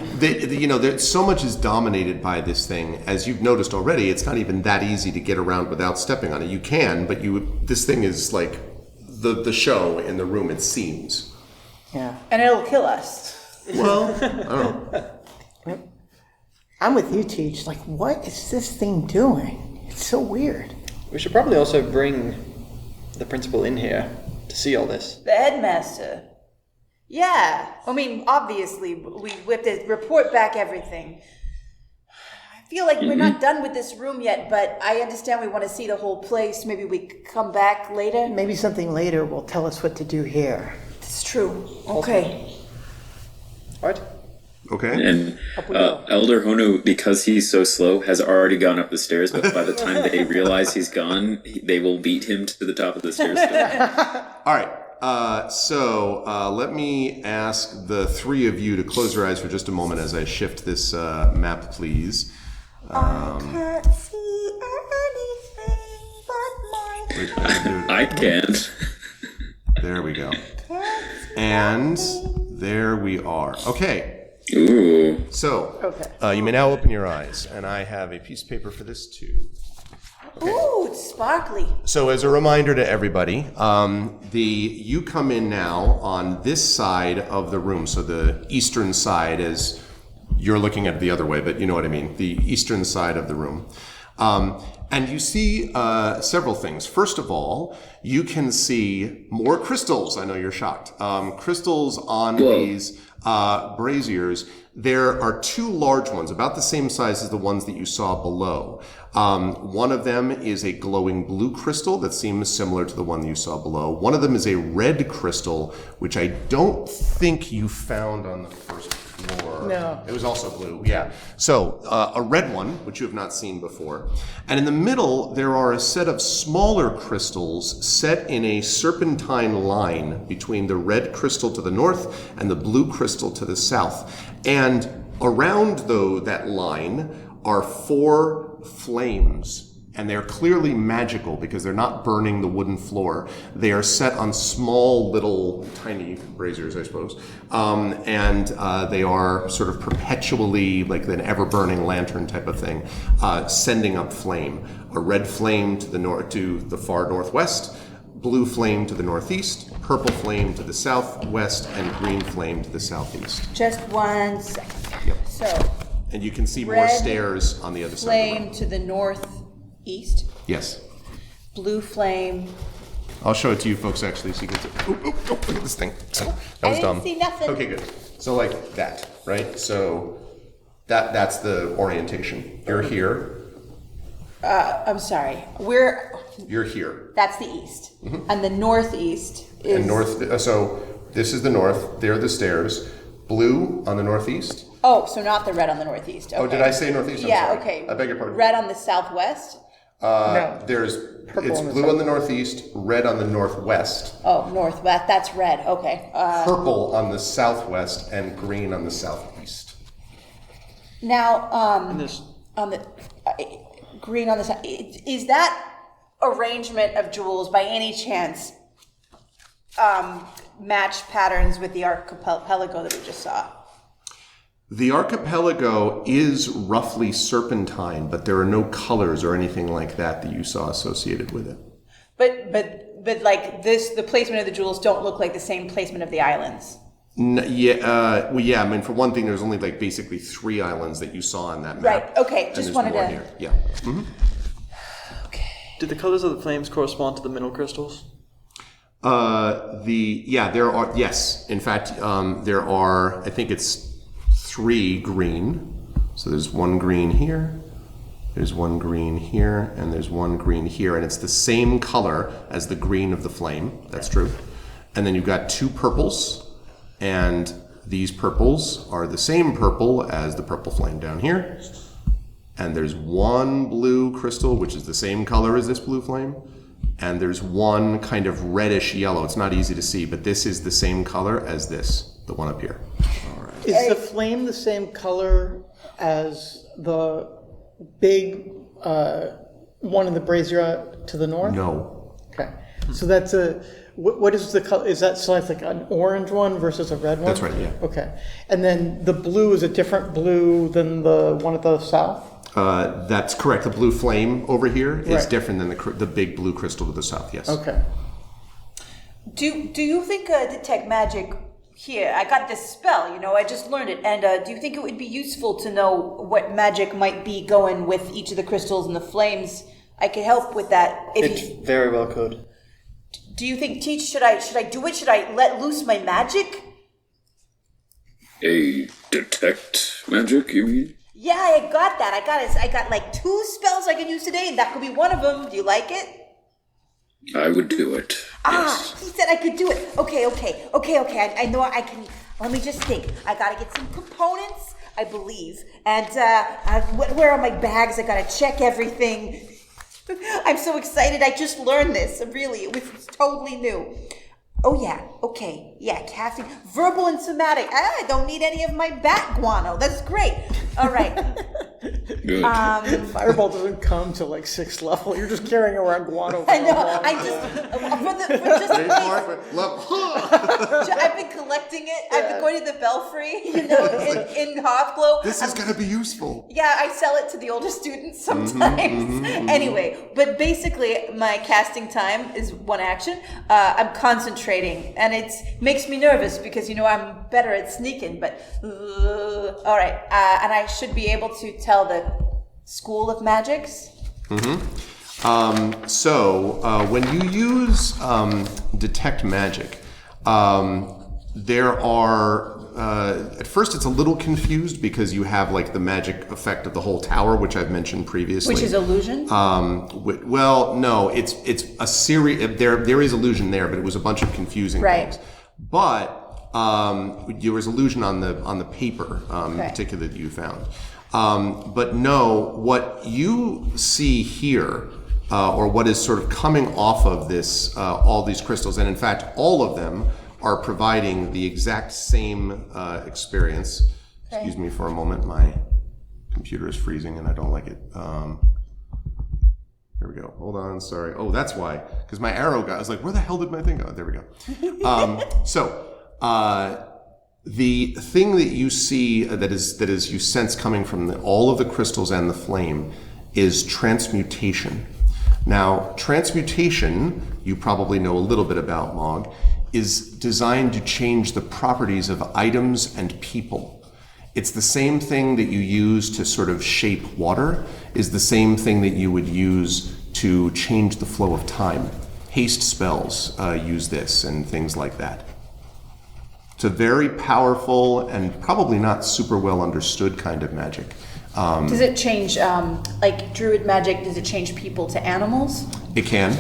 so much is dominated by this thing. As you've noticed already, it's not even that easy to get around without stepping on it. You can, but this thing is like the show in the room. It seems. Yeah. And it'll kill us. Well, I don't know. I'm with you, Teach. Like, what is this thing doing? It's so weird. We should probably also bring the principal in here to see all this. The headmaster. Yeah. I mean, obviously, we have to report back everything. I feel like we're not done with this room yet, but I understand we want to see the whole place. Maybe we come back later. Maybe something later will tell us what to do here. It's true. Okay. All right. Okay. And Elder Honu, because he's so slow, has already gone up the stairs, but by the time they realize he's gone, they will beat him to the top of the stairs. All right. So let me ask the three of you to close your eyes for just a moment as I shift this map, please. I can't see anything but my... I can't. There we go. And there we are. Okay. Ooh. So, you may now open your eyes, and I have a piece of paper for this too. Okay. Ooh, it's sparkly. So, as a reminder to everybody, you come in now on this side of the room. So, the eastern side, as you're looking at it the other way, but you know what I mean. The eastern side of the room. And you see several things. First of all, you can see more crystals. I know you're shocked. Crystals on these braziers. There are two large ones, about the same size as the ones that you saw below. One of them is a glowing blue crystal that seems similar to the one you saw below. One of them is a red crystal, which I don't think you found on the first floor. No. It was also blue, yeah. So, a red one, which you have not seen before. And in the middle, there are a set of smaller crystals set in a serpentine line between the red crystal to the north and the blue crystal to the south. And around, though, that line are 4 flames. And they're clearly magical because they're not burning the wooden floor. They are set on small, little, tiny braziers, I suppose. And they are sort of perpetually, like an ever-burning lantern type of thing, sending up flame. A red flame to the far northwest, blue flame to the northeast, purple flame to the southwest, and green flame to the southeast. Just 1 second. Yep. So, And you can see more Red stairs on the other side of the flame room. to the northeast, Yes. blue flame. I'll show it to you folks actually so you can see. Look at this thing. That was I dumb. didn't see nothing. Okay, good. So like that, right? So that's the orientation. You're here. I'm sorry. You're here. That's the east. And the northeast is... And north. So this is the north. There are the stairs. Blue on the northeast. Oh, so not the red on the northeast. Okay. Oh, did I say northeast? I'm Yeah, sorry. okay. I beg your pardon. Red on the southwest? No. It's blue on the northeast, red on the northwest, Oh, northwest. That's red. Okay. purple on the southwest, and green on the southeast. Now, And this, on the green on the side, is that arrangement of jewels by any chance match patterns with the archipelago that we just saw? The archipelago is roughly serpentine, but there are no colors or anything like that you saw associated with it. But like this, the placement of the jewels don't look like the same placement of the islands. Yeah. I mean, for one thing, there's only like basically 3 islands that you saw on that map. Right. Okay. And Just there's wanted more to. here. Yeah. Mm-hmm. Okay. Did the colors of the flames correspond to the middle crystals? There are, yes. In fact, there are, I think it's 3 green. So there's 1 green here, there's 1 green here, and there's 1 green here. And it's the same color as the green of the flame. That's true. And then you've got 2 purples, and these purples are the same purple as the purple flame down here. And there's 1 blue crystal, which is the same color as this blue flame. And there's 1 kind of reddish yellow. It's not easy to see, but this is the same color as this, the one up here. All right. Is the flame the same color as the big one in the brazier to the north? No. Okay. So that's what is the color? Is that like an orange one versus a red one? That's right, yeah. Okay. And then the blue is a different blue than the one at the south? That's correct. The blue flame over here is Right. different than the big blue crystal to the south, yes. Okay. Do you think detect magic? Here, I got this spell, I just learned it. And do you think it would be useful to know what magic might be going with each of the crystals and the flames? I could help with that. It very well could. Do you think, Teach, should I do it? Should I let loose my magic? A detect magic, you mean? Yeah, I got that. I got like 2 spells I can use today, and that could be one of them. Do you like it? I would do it. Yes. He said I could do it. Okay. I know I can. Let me just think. I gotta get some components, I believe. And where are my bags? I gotta check everything. I'm so excited. I just learned this. Really, it was totally new. Oh yeah. Okay. Yeah, casting verbal and somatic. I don't need any of my bat guano. That's great. All right. Good. Fireball doesn't come to like 6th level. You're just carrying around guano. I know. I just I've been collecting it. I've been going to the belfry, in Hearthglow. This is going to be useful. Yeah, I sell it to the older students sometimes. Anyway, but basically my casting time is 1 action. I'm concentrating, and it makes me nervous because, I'm better at sneaking, but all right. And I should be able to tell the School of Magics. When you use detect magic, there are at first it's a little confused because you have like the magic effect of the whole tower, which I've mentioned previously, Which is illusion? Well, no, it's a series. There is illusion there, but it was a bunch of confusing things. But there was illusion on the paper, in particular that you found. But no, what you see here, or what is sort of coming off of this, all these crystals, and in fact, all of them are providing the exact same experience. Okay. Excuse me for a moment, my computer is freezing and I don't like it. There we go. Hold on, sorry. Oh, that's why, because my arrow I was like, where the hell did my thing go? There we go. The thing that you see that is you sense coming from all of the crystals and the flame is transmutation. Now, transmutation, you probably know a little bit about, Mog, is designed to change the properties of items and people. It's the same thing that you use to sort of shape water, is the same thing that you would use to change the flow of time. Haste spells use this and things like that. It's a very powerful and probably not super well understood kind of magic. Does it change, like druid magic, does it change people to animals? It can.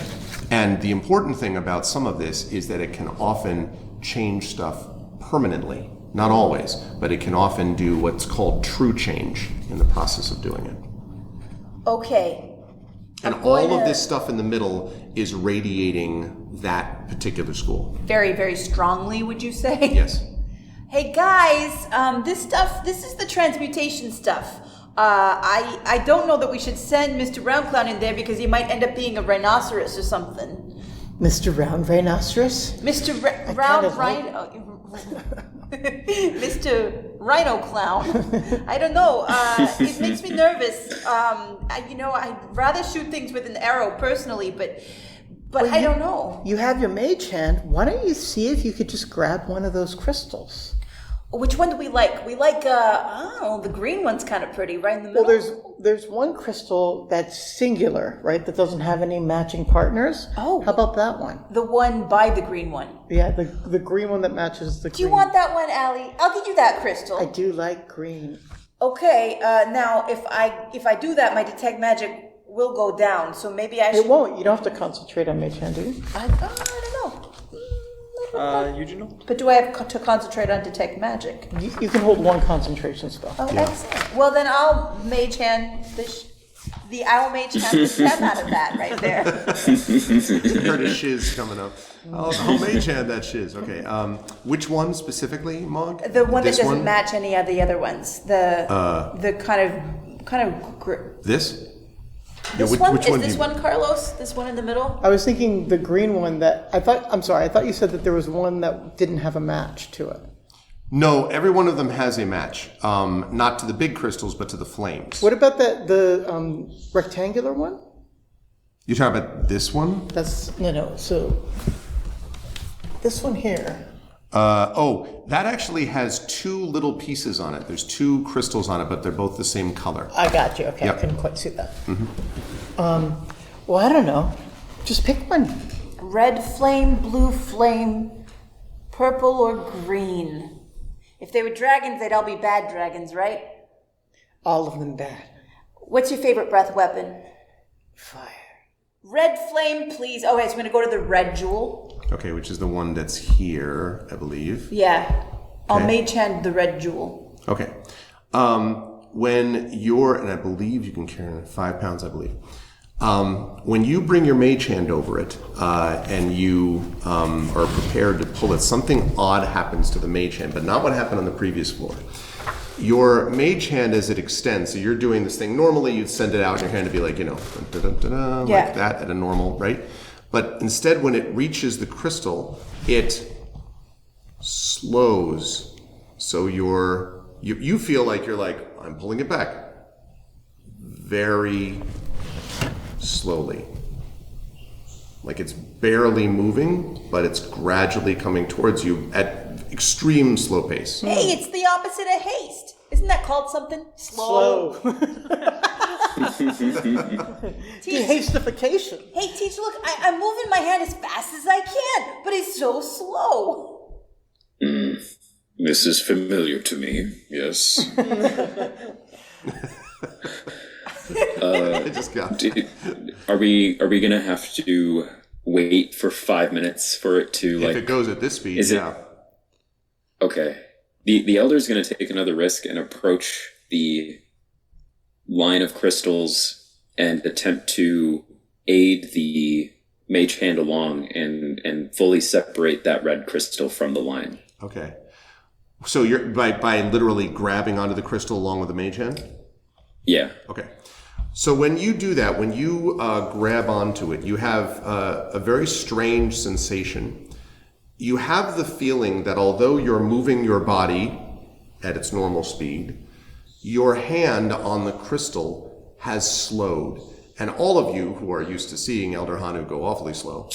And the important thing about some of this is that it can often change stuff permanently. Not always, but it can often do what's called true change in the process of doing it. Okay. And all of this stuff in the middle is radiating that particular school. Very, very strongly, would you say? Yes. Hey guys, this is the transmutation stuff. I don't know that we should send Mr. Roundcloud in there because he might end up being a rhinoceros or something. Mr. Round Rhinoceros? Mr. kind Round of Rhino. Mr. Rhino Clown. I don't know. It makes me nervous. I'd rather shoot things with an arrow personally, but I don't know. You have your mage hand. Why don't you see if you could just grab one of those crystals? Which one do we like? We like, the green one's kind of pretty, right in the middle. Well, there's one crystal that's singular, right, that doesn't have any matching partners. Oh. How about that one? The one by the green one. Yeah, the green one that matches the green. Do you want that one, Allie? I'll give you that crystal. I do like green. Okay, now if I do that, my detect magic will go down, so maybe I should... It won't. You don't have to concentrate on mage hand, do you? I don't know. Eugenio? But do I have to concentrate on detect magic? You can hold one concentration spell. Oh, excellent. Well, then I'll mage hand I'll mage hand the crap out of that right there. Heard a shiz coming up. I'll mage hand that shiz. Okay. Which one specifically, Mog? The one This that doesn't match any of the other ones. The kind of. This? This which one? do Is this you- one Carlos? This one in the middle? I was thinking the green one that I thought you said that there was one that didn't have a match to it. No, every one of them has a match. Not to the big crystals, but to the flames. What about the rectangular one? You talking about this one? That's no. So this one here. That actually has two little pieces on it. There's two crystals on it, but they're both the same color. I got you. Okay, Yep. I couldn't quite see that. Well, I don't know. Just pick one. Red flame, blue flame, purple or green. If they were dragons, they'd all be bad dragons, right? All of them bad. What's your favorite breath weapon? Fire. Red flame, please. Oh, okay, so I'm going to go to the red jewel. Okay, which is the one that's here, I believe. Yeah. I'll Okay. mage hand the red jewel. Okay. When you're, and I believe you can carry 5 pounds, I believe. When you bring your mage hand over it, and you are prepared to pull it, something odd happens to the mage hand, but not what happened on the previous floor. Your mage hand, as it extends, so you're doing this thing. Normally, you'd send it out in your hand to be like, Yeah. like that at a normal, right? But instead, when it reaches the crystal, it slows. So you feel like you're like, I'm pulling it back very slowly. Like it's barely moving, but it's gradually coming towards you at extreme slow pace. Hey, it's the opposite of haste. Isn't that called something? Slow. Teach, Hastification. hey, teacher, look, I'm moving my hand as fast as I can, but it's so slow. This is familiar to me, yes. I just got Are we gonna have to wait for 5 minutes for it to if it goes at this speed, is it- yeah. Okay. The elder's gonna take another risk and approach the line of crystals and attempt to aid the mage hand along and fully separate that red crystal from the line. Okay. So you're by literally grabbing onto the crystal along with the mage hand? Yeah. Okay. So when you do that, when you grab onto it, you have a very strange sensation. You have the feeling that although you're moving your body at its normal speed, your hand on the crystal has slowed. And all of you who are used to seeing Elder Hanu go awfully slow,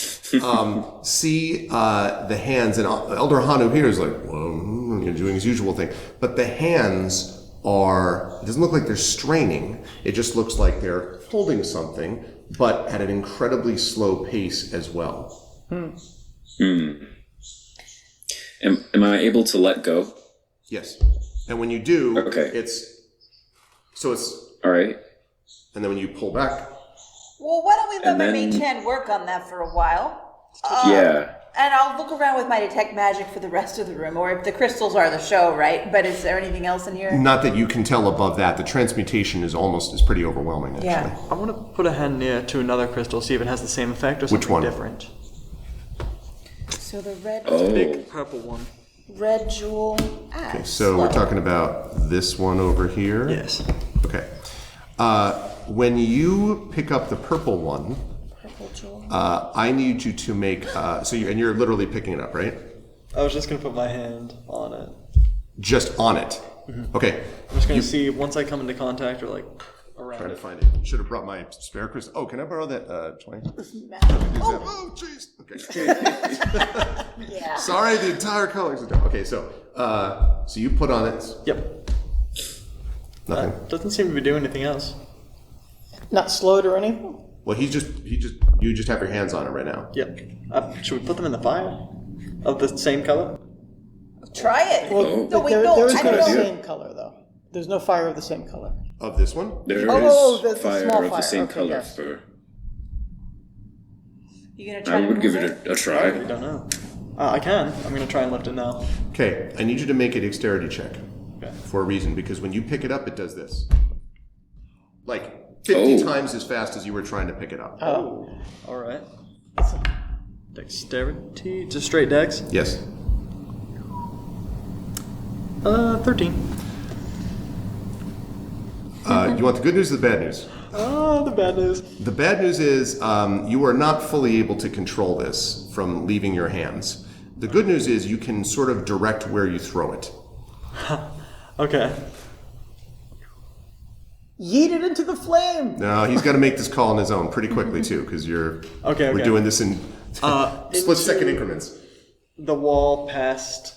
see the hands. And Elder Hanu here is like, whoa, you're doing his usual thing. But the hands it doesn't look like they're straining. It just looks like they're holding something, but at an incredibly slow pace as well. Am I able to let go? Yes. And when you do, Okay. it's, All right. and then when you pull back, Well, why don't we let And my then- mage hand work on that for a while? Yeah. And I'll look around with my detect magic for the rest of the room, or if the crystals are the show, right? But is there anything else in here? not that you can tell above that, the transmutation is pretty overwhelming, actually. Yeah. I want to put a hand near to another crystal, see if it has the same effect or Which something one? different. So the red Oh. Big purple one. red jewel. Okay, so we're talking about this one over here? Yes. Okay. When you pick up the purple one, Purple jewel. I need you to make and you're literally picking it up, right? I was just gonna put my hand on it. Just on it. Okay. I'm just gonna see once I come into contact or like around Trying to it. find it. Should have brought my spare crystal. Oh, can I borrow that 20? Oh, jeez. Okay. Yeah. Sorry, the entire colors. Okay, so you put on it. Yep. Nothing. Doesn't seem to be doing anything else. Not slowed or anything? Well, you just have your hands on it right now. Yep. Should we put them in the fire? Of the same color? Try it. Well, no, wait, there no. is I no don't know. same color, though. There's no fire of the same color. Of this one? There is the fire small of the fire. same Okay, color yes. for. You gonna try I to would give move it a I try. don't know. I can. I'm gonna try and lift it now. Okay, I need you to make a dexterity check. Okay. For a reason, because when you pick it up, it does this. Like 50 Oh. times as fast as you were trying to pick it up. Oh. All right. Dexterity. Just straight dex. Yes. 13. You want the good news or the bad news? Oh, the bad news. The bad news is you are not fully able to control this from leaving your hands. The good news is you can sort of direct where you throw it. Okay. Yeet it into the flame! No, he's got to make this call on his own pretty quickly too, because we're Okay. doing this in split-second into- increments. The wall past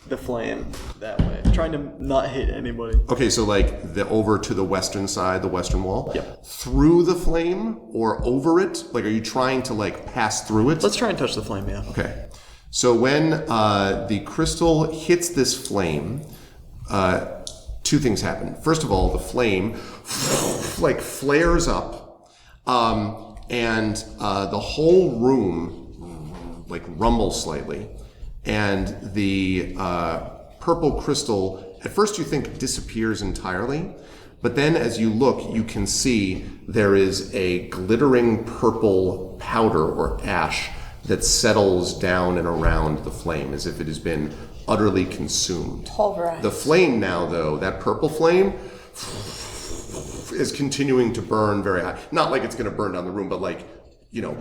the flame that way. Trying to not hit anybody. Okay, so like over to the western side, the western wall. Yep. Through the flame or over it. Like, are you trying to like pass through it? Let's try and touch the flame, yeah. Okay. So when the crystal hits this flame, two things happen. First of all, the flame like flares up, and the whole room like rumbles slightly, and the purple crystal at first you think disappears entirely, but then as you look, you can see there is a glittering purple powder or ash that settles down and around the flame as if it has been utterly consumed. Pulverized. The flame now, though, that purple flame, is continuing to burn very high. Not like it's going to burn down the room, but like, you know,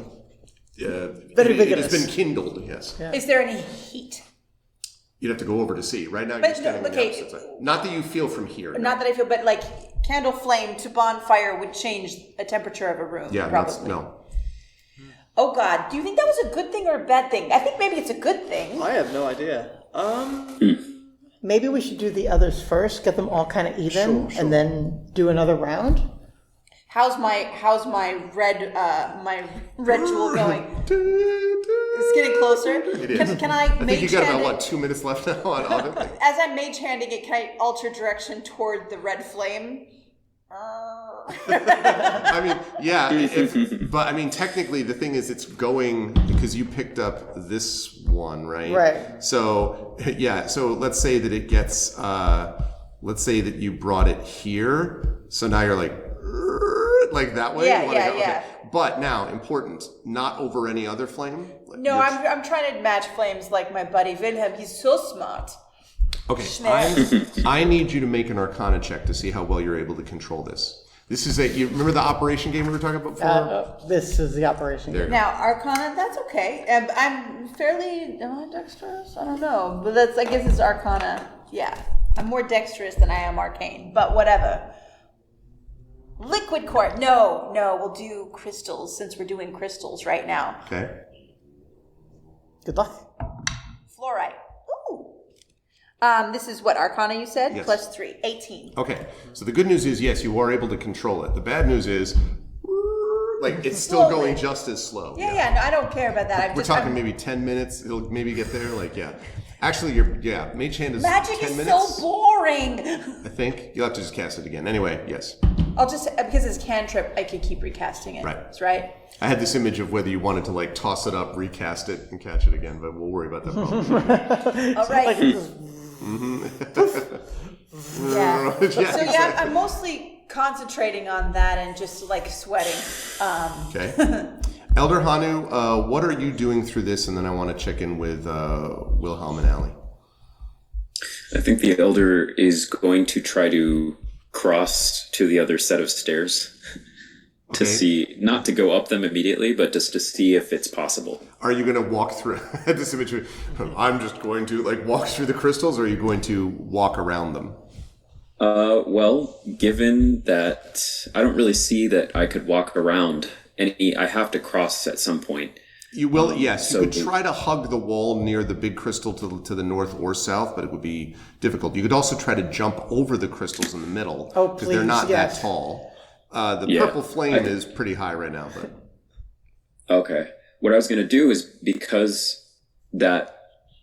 Very it has vigorous. been kindled, yes. Yeah. Is there any heat? You'd have to go over to see. Right now, But you're standing no, on the okay. opposite side. Not that you feel from here. no. Not that I feel, but like candle flame to bonfire would change a temperature of a room. Yeah, probably. no. Oh God, do you think that was a good thing or a bad thing? I think maybe it's a good thing. I have no idea. Maybe we should do the others first, get them all kind of even, Sure. and then do another round. How's my red jewel going? It's getting closer. It is. Can I I think mage you got hand about, it? what, 2 minutes left now on it? As I'm mage handing it, can I alter direction toward the red flame? I mean, yeah, but I mean, technically, the thing is, it's going because you picked up this one, right? Right. So, yeah. So let's say that it gets. Let's say that you brought it here. So now you're like that way. Yeah, You wanna yeah, go? yeah. Okay. But now, important, not over any other flame. Like, No, you're- I'm trying to match flames like my buddy Wilhelm. He's so smart. Okay, Schnell. I need you to make an Arcana check to see how well you're able to control this. This is you remember the operation game we were talking about before? This is the operation. There you go. Now, Arcana, that's okay. I'm fairly dexterous. I don't know, but I guess it's Arcana. Yeah, I'm more dexterous than I am arcane, but whatever. Liquid quartz. No, we'll do crystals since we're doing crystals right now. Okay. Good luck. Fluorite. Ooh. This is what Arcana you said? Yes. Plus 3, 18. Okay, so the good news is, yes, you are able to control it. The bad news is, like, it's still Slowly. going just as slow. Yeah, no, I don't care about that. We're talking maybe 10 minutes. It'll maybe get there. Like, yeah. Actually, Mage Hand is Magic 10 is minutes. so boring. I think. You'll have to just cast it again. Anyway, yes. I'll just, because it's cantrip, I could keep recasting it. Right. That's right. I had this image of whether you wanted to, like, toss it up, recast it, and catch it again, but we'll worry about that problem. All right. Yeah. Yeah, So yeah, exactly. I'm mostly concentrating on that and just like sweating. Okay. Elder Hanu, what are you doing through this? And then I want to check in with Wilhelm and Allie. I think the elder is going to try to cross to the other set of stairs. to see, not to go up them immediately, but just to see if it's possible. Are you going to walk through this imagery? I'm just going to walk through the crystals, or are you going to walk around them? Well, given that I don't really see that I could walk around any, I have to cross at some point. You will, yes. You could try to hug the wall near the big crystal to the north or south, but it would be difficult. You could also try to jump over the crystals in the middle, because they're not that tall. The purple flame is pretty high right now. But okay. What I was going to do is, because that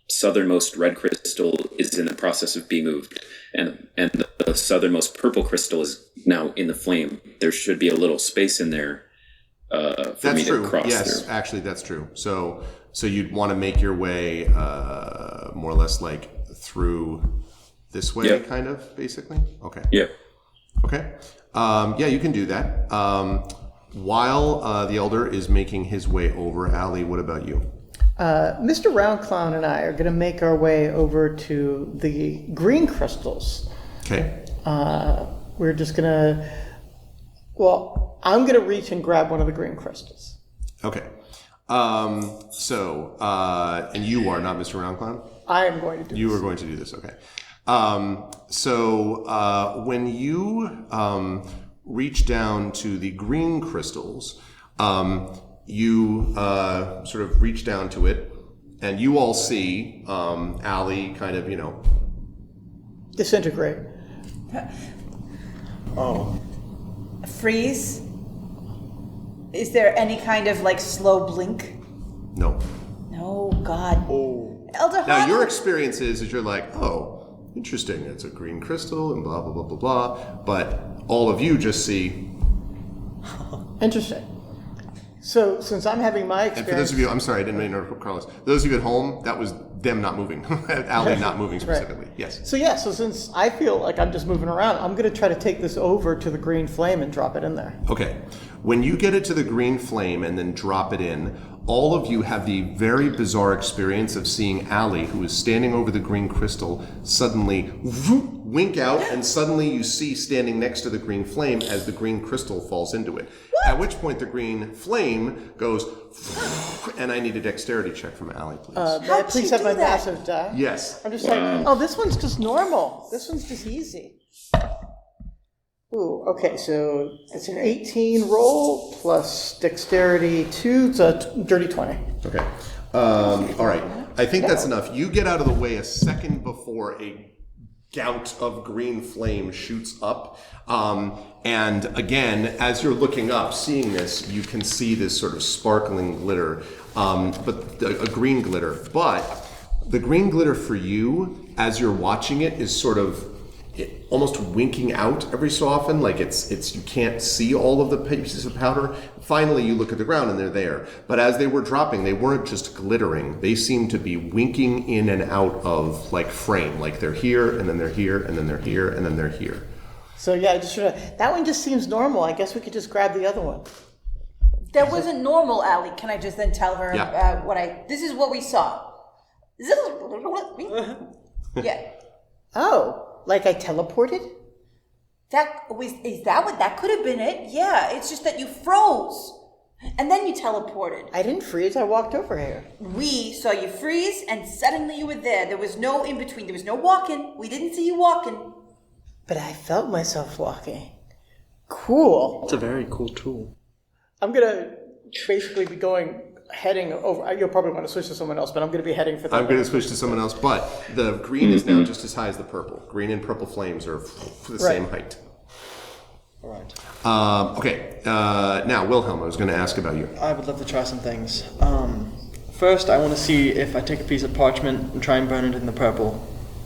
southernmost red crystal is in the process of being moved, and the southernmost purple crystal is now in the flame, there should be a little space in there for me to cross yes, through. Actually, that's true. So you'd want to make your way more or less through this way, kind of, basically? Okay. Yeah. Okay. Yeah, you can do that. While the Elder is making his way over, Allie, what about you? Mr. Round Clown and I are going to make our way over to the green crystals. Okay. We're just going to... Well, I'm going to reach and grab one of the green crystals. Okay. And you are not Mr. Round Clown? I am going to do this. You are going to do this, okay. When you reach down to the green crystals, you sort of reach down to it, and you all see Allie kind of, disintegrate. Oh. Freeze? Is there any kind of slow blink? No. No, God. Oh. Elder Now, Hahn- your experience is you're like, oh, interesting, it's a green crystal and blah, blah, blah, blah, blah. But all of you just see. Interesting. So, since I'm having my experience... And for those of you, I'm sorry, I didn't mean to interrupt Carlos. Those of you at home, that was them not moving. Allie not moving specifically. Right. Yes. So since I feel like I'm just moving around, I'm going to try to take this over to the green flame and drop it in there. Okay. When you get it to the green flame and then drop it in, all of you have the very bizarre experience of seeing Allie, who is standing over the green crystal, suddenly wink out, and suddenly you see standing next to the green flame as the green crystal falls into it. What? At which point the green flame goes, and I need a dexterity check from Allie, please. May I please have my massive die? Yes. I'm just like, oh, this one's just normal. This one's just easy. Ooh, okay, so it's an 18 roll plus dexterity 2, so a dirty 20. Okay. All right. I think that's enough. You get out of the way a second before a gout of green flame shoots up. And again, as you're looking up, seeing this, you can see this sort of sparkling glitter, but a green glitter. But the green glitter for you, as you're watching it, is sort of almost winking out every so often, like it's you can't see all of the pieces of powder. Finally, you look at the ground and they're there. But as they were dropping, they weren't just glittering. They seemed to be winking in and out of frame, like they're here and then they're here and then they're here and then they're here. So yeah, that one just seems normal. I guess we could just grab the other one. That wasn't normal, Allie. Can I just then tell her this is what we saw? Yeah. Oh. Like I teleported? Is that what that could have been it? Yeah, it's just that you froze. And then you teleported. I didn't freeze, I walked over here. We saw you freeze and suddenly you were there. There was no in between. There was no walking. We didn't see you walking. But I felt myself walking. Cool. It's a very cool tool. I'm gonna basically be heading over. You'll probably want to switch to someone else, but I'm going to be heading for the... I'm going to switch to someone else, but the green is now just as high as the purple. Green and purple flames are the same height. All right. Okay. Now, Wilhelm, I was going to ask about you. I would love to try some things. First, I want to see if I take a piece of parchment and try and burn it in the purple,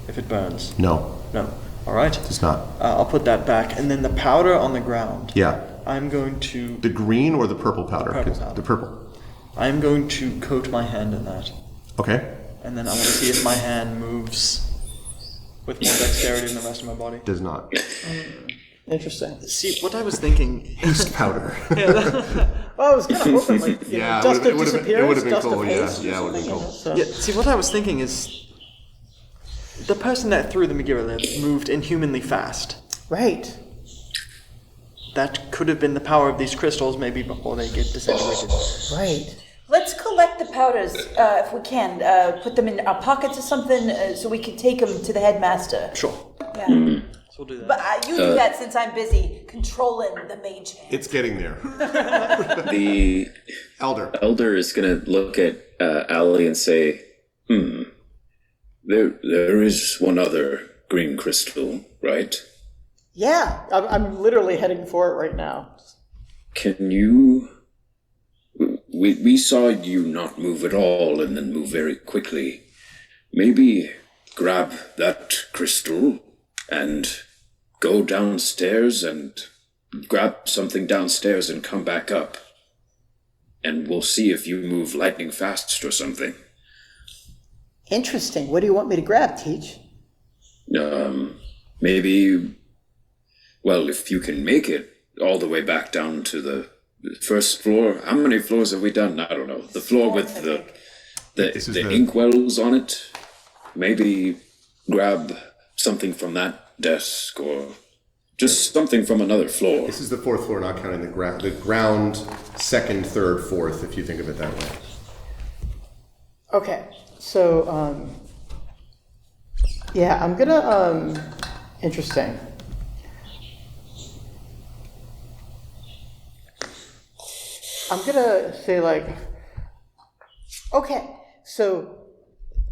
if it burns. No. No. All right. It's not. I'll put that back. And then the powder on the ground. Yeah. I'm going to... The green or the purple powder? Purple powder. The purple. I'm going to coat my hand in that. Okay. And then I want to see if my hand moves with more dexterity than the rest of my body. Does not. Interesting. See, what I was thinking... Haste powder. Well, I was kind of hoping, dust of disappearance, it would have been dust cool, of haste. Yeah, it would have been cool. So. Yeah, see, what I was thinking is... The person that threw the Megillolith moved inhumanly fast. Right. that could have been the power of these crystals maybe before they get disintegrated. Right. Let's collect the powders if we can. Put them in our pockets or something so we can take them to the headmaster. Sure. Yeah. So we'll do that. But you do that since I'm busy controlling the mage hand. It's getting there. The elder is going to look at Ali and say, there is one other green crystal, right? Yeah, I'm literally heading for it right now. Can you... We saw you not move at all and then move very quickly. Maybe grab that crystal and go downstairs and grab something downstairs and come back up. And we'll see if you move lightning fast or something. Interesting. What do you want me to grab, Teach? Maybe... Well, if you can make it all the way back down to the first floor. How many floors have we done? I don't know. The floor with the inkwells on it. Maybe grab something from that desk or just something from another floor. This is the fourth floor, not counting the ground. The ground, second, third, fourth, if you think of it that way. Okay, so, yeah, I'm gonna, interesting. I'm gonna say like, okay, so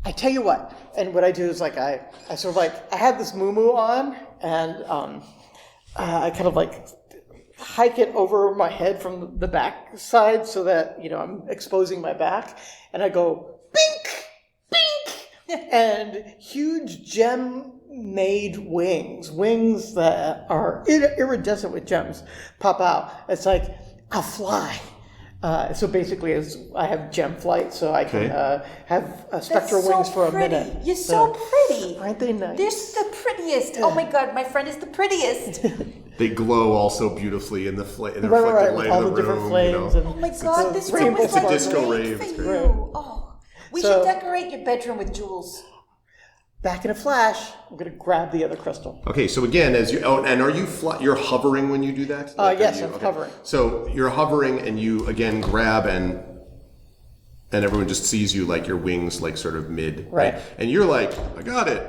I tell you what, and what I do is like I sort of like I have this muumuu on, and I kind of like hike it over my head from the back side so that I'm exposing my back, and I go bink, bink, and huge gem-made wings that are iridescent with gems pop out. It's like I'll fly. So basically, I have gem flight, so I can have spectral wings for a minute. You're so pretty. Aren't they nice? They're the prettiest. Oh my god, my friend is the prettiest. They glow also beautifully in the reflected right, light all of the the different room. flames. Oh my god, this room rainbow is like sparkles. Disco made rave, for it's you. great. Oh, we So- should decorate your bedroom with jewels. Back in a flash, I'm going to grab the other crystal. Okay, so again, as you and are you you're hovering when you do that? Yes, I'm hovering. So you're hovering, and you again grab, and everyone just sees you like your wings, like sort of mid, Right. And you're like, I got it,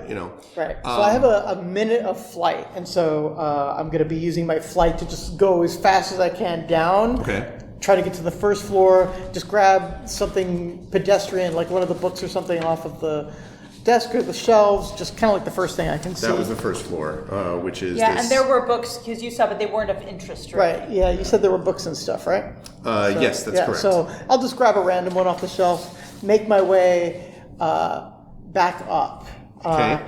Right. So I have a minute of flight, and so I'm going to be using my flight to just go as fast as I can down. Okay. Try to get to the first floor, just grab something pedestrian, like one of the books or something off of the desk or the shelves, just kind of like the first thing I can see. That was the first floor, which is Yeah, this. and there were books because you saw, but they weren't of interest, Right, yeah, you said there were books and stuff, right? Yes, that's correct. So I'll just grab a random one off the shelf, make my way back up. Okay.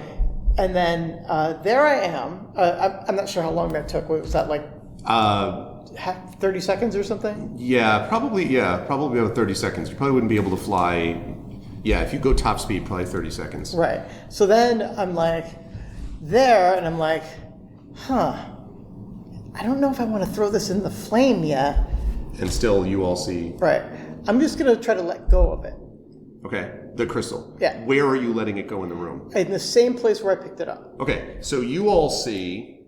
And then there I am. I'm not sure how long that took. Was that like 30 seconds or something? Yeah, probably about 30 seconds. You probably wouldn't be able to fly. Yeah, if you go top speed, probably 30 seconds. Right. So then I'm like there, and I'm like, I don't know if I want to throw this in the flame yet. And still, you all see. Right. I'm just going to try to let go of it. Okay, the crystal. Yeah. Where are you letting it go in the room? In the same place where I picked it up. Okay, so you all see,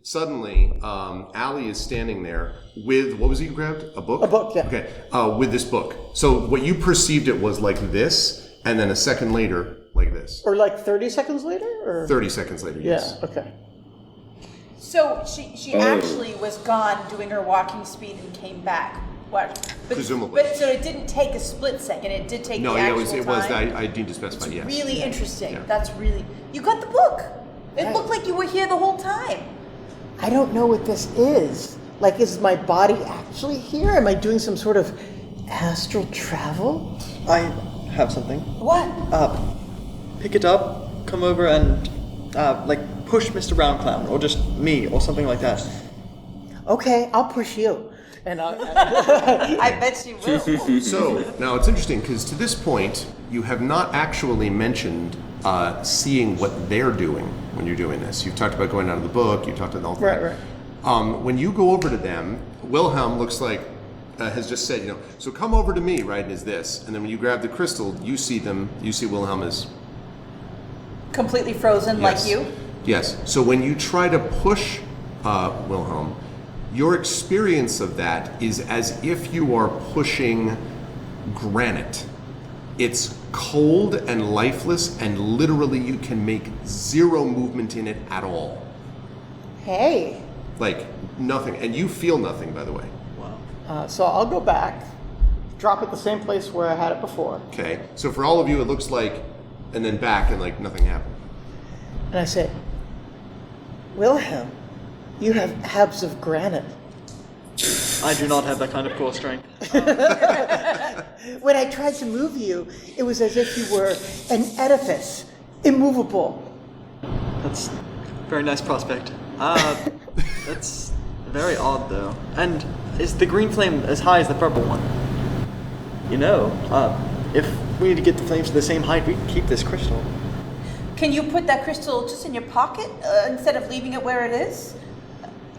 suddenly, Allie is standing there with, what was it you grabbed? A book? A book, yeah. Okay, with this book. So what you perceived it was like this, and then a second later, like this. Or like 30 seconds later? Or 30 seconds later, yes. Yeah, okay. So she actually was gone doing her walking speed and came back. What? Presumably. But so it didn't take a split second. It did take No, the yeah, actual it was. time. I need to specify, yes. Really interesting. Yeah. That's really. You got the book. It Right. looked like you were here the whole time. I don't know what this is. Like, is my body actually here? Am I doing some sort of astral travel? I have something. What? Pick it up, come over and push Mr. Brown Clown, or just me, or something like that. Okay, I'll push you. And I bet you will. So, now it's interesting, because to this point, you have not actually mentioned seeing what they're doing when you're doing this. You've talked about going out of the book, you talked about all that. Right. When you go over to them, Wilhelm looks like, has just said, so come over to me, right, is this. And then when you grab the crystal, you see Wilhelm as... Completely frozen Yes. like you? Yes. So when you try to push Wilhelm, your experience of that is as if you are pushing granite. It's cold and lifeless, and literally you can make zero movement in it at all. Hey. Like nothing. And you feel nothing, by the way. Wow. So I'll go back, drop it the same place where I had it before. Okay. So for all of you, it looks like, and then back, and like nothing happened. And I say, Wilhelm, you have abs of granite. I do not have that kind of core strength. When I tried to move you, it was as if you were an edifice, immovable. That's a very nice prospect. That's very odd, though. And is the green flame as high as the purple one? You know, if we need to get the flames to the same height, we can keep this crystal. Can you put that crystal just in your pocket instead of leaving it where it is?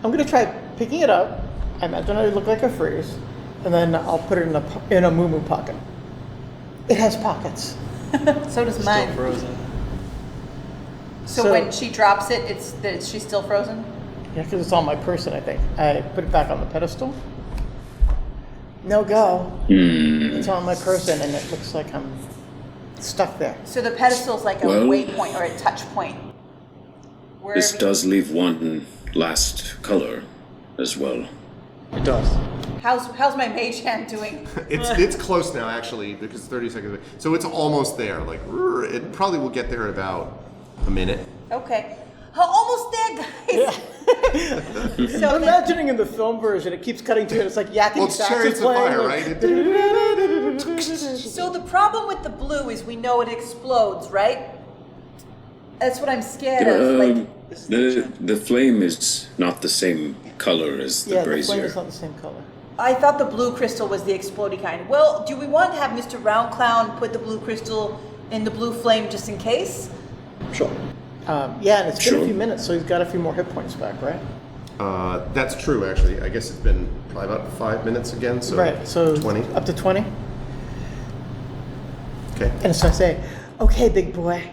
I'm going to try picking it up. I imagine it would look like a freeze. And then I'll put it in a moo-moo pocket. It has pockets. So does Still mine. frozen. So when she drops it, she's still frozen? Yeah, because it's on my person, I think. I put it back on the pedestal. No go. It's on my person, and it looks like I'm stuck there. So the pedestal's like a Well- waypoint or a touch point. This does leave one last color as well. It does. How's my mage hand doing? It's close now, actually, because 30 seconds. So it's almost there. Like, it probably will get there in about a minute. Okay. Almost there, guys. So I'm imagining in the film version, it keeps cutting to it. It's like yakking Well, it's saxophone Chariots of playing, Fire, like- right? So the problem with the blue is we know it explodes, right? That's what I'm scared of. Like, The flame is not the same color as the Yeah, the flame brazier. is not the same color. I thought the blue crystal was the explodey kind. Well, do we want to have Mr. Round Clown put the blue crystal in the blue flame just in case? Sure. Yeah, and it's been a Sure. few minutes, so he's got a few more hit points back, right? That's true, actually. I guess it's been probably about 5 minutes again, so, Right, so 20. up to 20. Okay. And so I say, okay, big boy,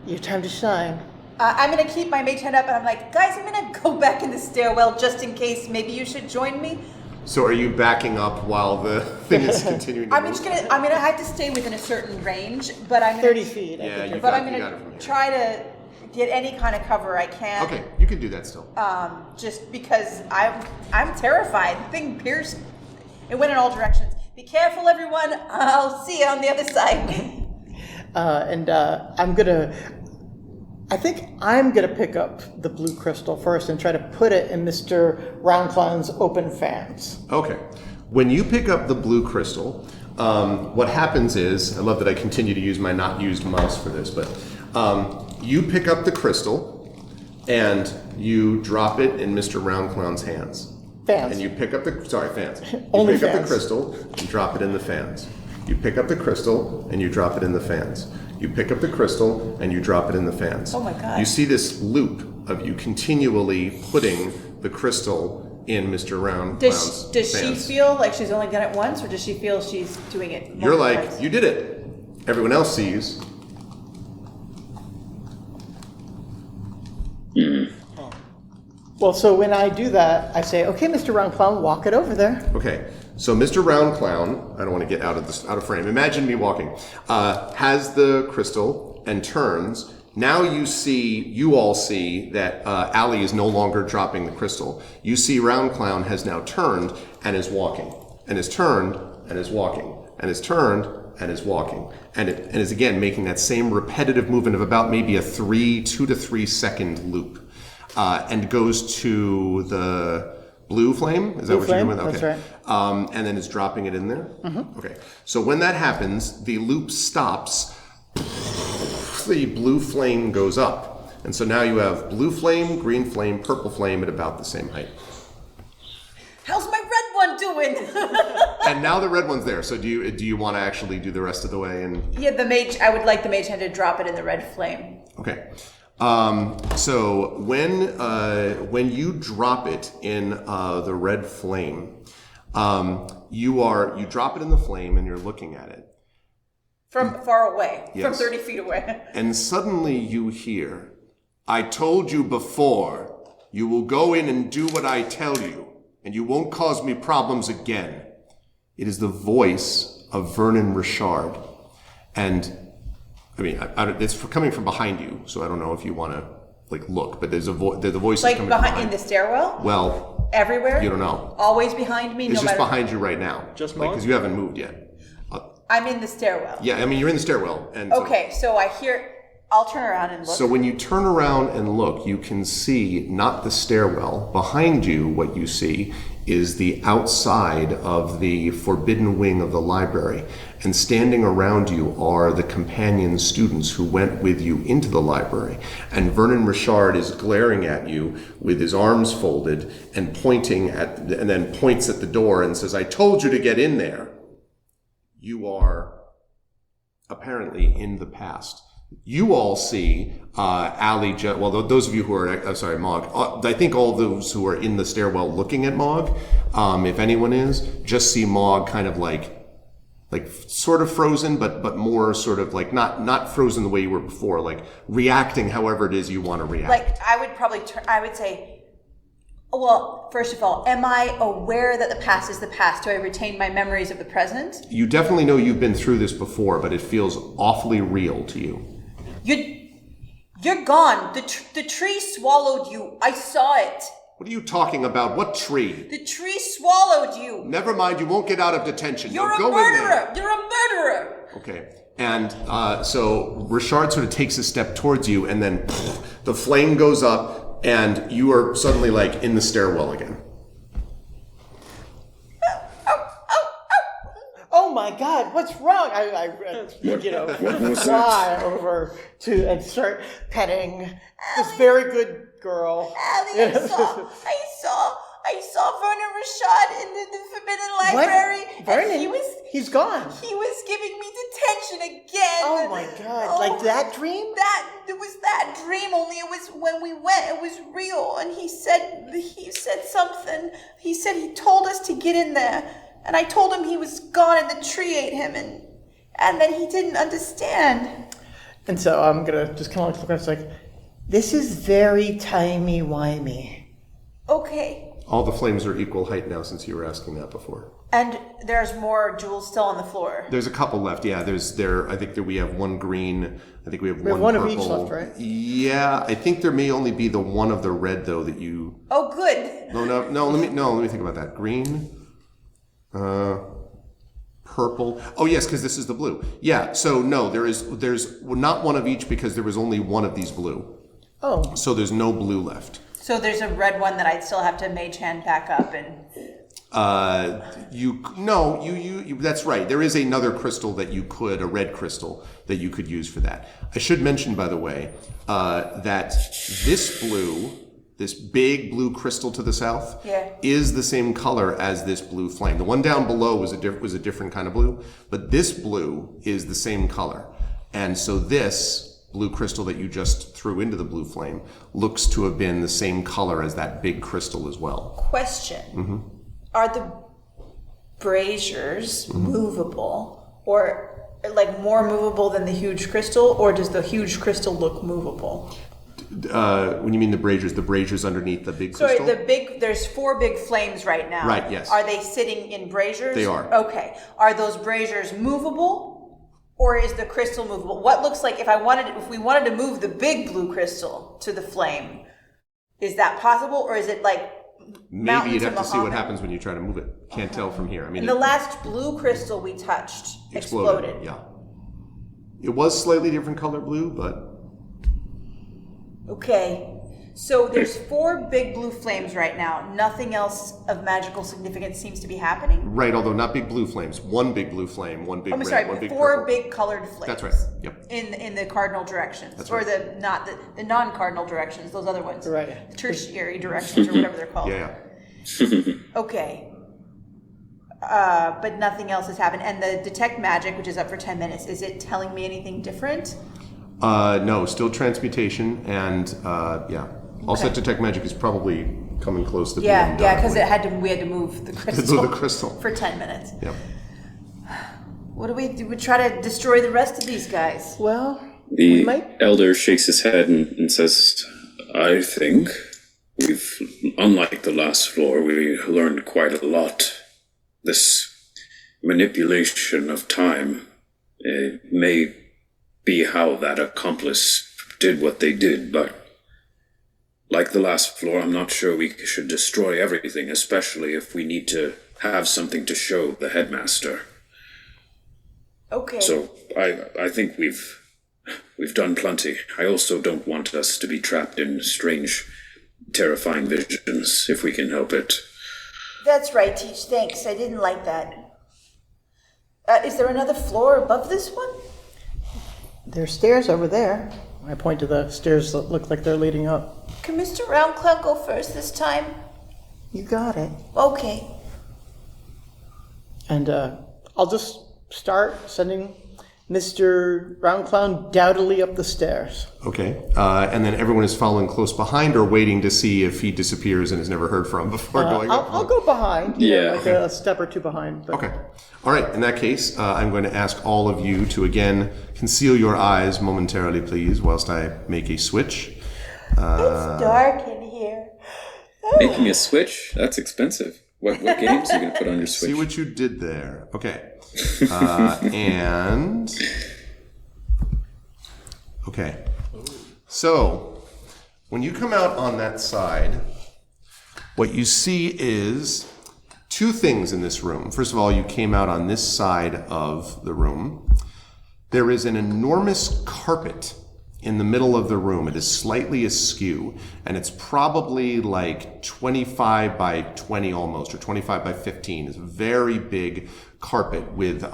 your time to shine. I'm going to keep my mage hand up and I'm like, guys, I'm going to go back in the stairwell just in case. Maybe you should join me. So are you backing up while the thing is continuing to I'm move? just going to, have to stay within a certain range, but I'm 30 going feet. I Yeah, think you you're- but got- I'm you going got it from here. to try to get any kind of cover I can. Okay, you can do that still. Just because I'm terrified. The thing pierced. It went in all directions. Be careful, everyone. I'll see you on the other side. I think I'm gonna pick up the blue crystal first and try to put it in Mr. Roundclown's open fans. Okay. When you pick up the blue crystal, what happens is, I love that I continue to use my not used mouse for this, but you pick up the crystal and you drop it in Mr. Roundclown's hands. Fans. And you pick up the, fans. You Only pick up the fans. crystal and drop it in the fans. You pick up the crystal and you drop it in the fans. You pick up the crystal and you drop it in the fans. Oh my God. You see this loop of you continually putting the crystal in Mr. Roundclown's Does she fans. feel like she's only done it once, or does she feel she's doing it? You're like, multiple times? you did it. Everyone else sees. Well, so when I do that, I say, okay, Mr. Roundclown, walk it over there. Okay, so Mr. Roundclown, I don't want to get out of frame. Imagine me walking. Has the crystal and turns. Now you all see that Allie is no longer dropping the crystal. You see Roundclown has now turned and is walking, and is turned and is walking, and is turned and is walking, and is again making that same repetitive movement of about maybe a 2 to 3 second loop, and goes to the blue flame. Is that what flame, you're doing? Okay. that's right. And then is dropping it in there. Okay. So when that happens, the loop stops. The blue flame goes up, and so now you have blue flame, green flame, purple flame at about the same height. How's my red one doing? And now the red one's there. So do you want to actually do the rest of the way? And Yeah, the mage. I would like the mage hand to drop it in the red flame. okay. So when you drop it in the red flame, you drop it in the flame and you're looking at it. From far away, from Yes. 30 feet away. And suddenly you hear, "I told you before, you will go in and do what I tell you." and you won't cause me problems again. It is the voice of Vernon Richard. And, I mean, it's coming from behind you, so I don't know if you want to, like, look, but there's the voice is Like coming behind from in the stairwell? Well, Everywhere? you don't know. Always behind me? It's no just matter. behind you right now. Just like, Mog? because you haven't moved yet. I'm in the stairwell. Yeah, I mean, you're in the stairwell. And Okay, so I hear. I'll turn around and look. So when you turn around and look, you can see not the stairwell. Behind you, what you see is the outside of the forbidden wing of the library. And standing around you are the companion students who went with you into the library. And Vernon Richard is glaring at you with his arms folded and and then points at the door and says, "I told you to get in there." You are apparently in the past. You all see Allie, those of you who are, Mog, I think all those who are in the stairwell looking at Mog, if anyone is, just see Mog kind of like sort of frozen, but more sort of like not frozen the way you were before, like reacting however it is you want to react. Like, I would say, well, first of all, am I aware that the past is the past? Do I retain my memories of the present? You definitely know you've been through this before, but it feels awfully real to you. You're gone. The tree swallowed you. I saw it. What are you talking about? What tree? The tree swallowed you. Never mind, you won't get out of detention. You're Go a in there. murderer. You're a murderer. Okay. And so Richard sort of takes a step towards you, and then the flame goes up, and you are suddenly like in the stairwell again. Oh my God, what's wrong? I fly over and start petting this very good girl. Allie, I saw Vernon Richard in the Forbidden Library. What? Vernon? He's gone. He was giving me detention again. Oh my God! Like that dream? It was that dream. Only it was when we went. It was real. And he said something. He said he told us to get in there, and I told him he was gone, and the tree ate him, and then he didn't understand. And so I'm gonna just kind of look at it, like, this is very timey-wimey. Okay. All the flames are equal height now since you were asking that before. And there's more jewels still on the floor. There's a couple left. Yeah, I think that we have one green. I think we have one one purple. of each left, right? Yeah, I think there may only be the one of the red though that you. Oh, good. No. Let me think about that. Green, purple. Oh yes, because this is the blue. Yeah. So no, there's not one of each because there was only one of these blue. Oh. So there's no blue left. So there's a red one that I'd still have to mage hand back up and. That's right. There is another crystal that you could, a red crystal that you could use for that. I should mention, by the way, that this big blue crystal to the south, is the same color as this blue flame. The one down below was a different kind of blue, but this blue is the same color, and so this blue crystal that you just threw into the blue flame looks to have been the same color as that big crystal as well. Question. Mm-hmm. Are the braziers movable, or like more movable than the huge crystal, or does the huge crystal look movable? When you mean the braziers underneath the big crystal? Sorry, there's 4 big flames right now. Right, yes. Are they sitting in braziers? They are. Okay. Are those braziers movable? Or is the crystal movable? What looks like if we wanted to move the big blue crystal to the flame, is that possible, or is it like maybe you'd have to see what happens when you try to move it? Can't tell from here. I mean, and the last blue crystal we touched exploded. Yeah, it was slightly different color blue, but okay. So there's 4 big blue flames right now. Nothing else of magical significance seems to be happening. Right, although not big blue flames. One big blue flame, one big red, one big 4 purple. big colored flames. That's right. Yep. In the cardinal directions, That's or right. the non-cardinal directions. Those other ones. Right. The tertiary directions, or whatever they're called. Yeah. Okay. But nothing else has happened. And the detect magic, which is up for 10 minutes, is it telling me anything different? No, still transmutation, and Also, detect magic is probably coming close to being done. Yeah, because we had to move the crystal. The crystal for 10 minutes. Yep. What do we do? We try to destroy the rest of these guys. Well, The elder shakes his head and says, I think Unlike the last floor, we learned quite a lot. This manipulation of time may be how that accomplice did what they did, but like the last floor, I'm not sure we should destroy everything, especially if we need to have something to show the headmaster. Okay. So I think we've done plenty. I also don't want us to be trapped in strange, terrifying visions, if we can help it. That's right, Teach. Thanks. I didn't like that. Is there another floor above this one? There's stairs over there. I point to the stairs that look like they're leading up. Can Mr. Roundcloud go first this time? You got it. Okay. And I'll just start sending Mr. Roundclown doughtily up the stairs. Okay. And then everyone is following close behind or waiting to see if he disappears and is never heard from before going up. I'll go behind. Yeah. Like a step or two behind. But. Okay. All right. In that case, I'm going to ask all of you to again conceal your eyes momentarily, please, whilst I make a switch. It's dark in here. Making a switch? That's expensive. What games are you going to put on your switch? See what you did there. Okay. And okay. So when you come out on that side, what you see is two things in this room. First of all, you came out on this side of the room. There is an enormous carpet in the middle of the room. It is slightly askew, and it's probably like 25 by 20 almost, or 25 by 15. It's a very big carpet with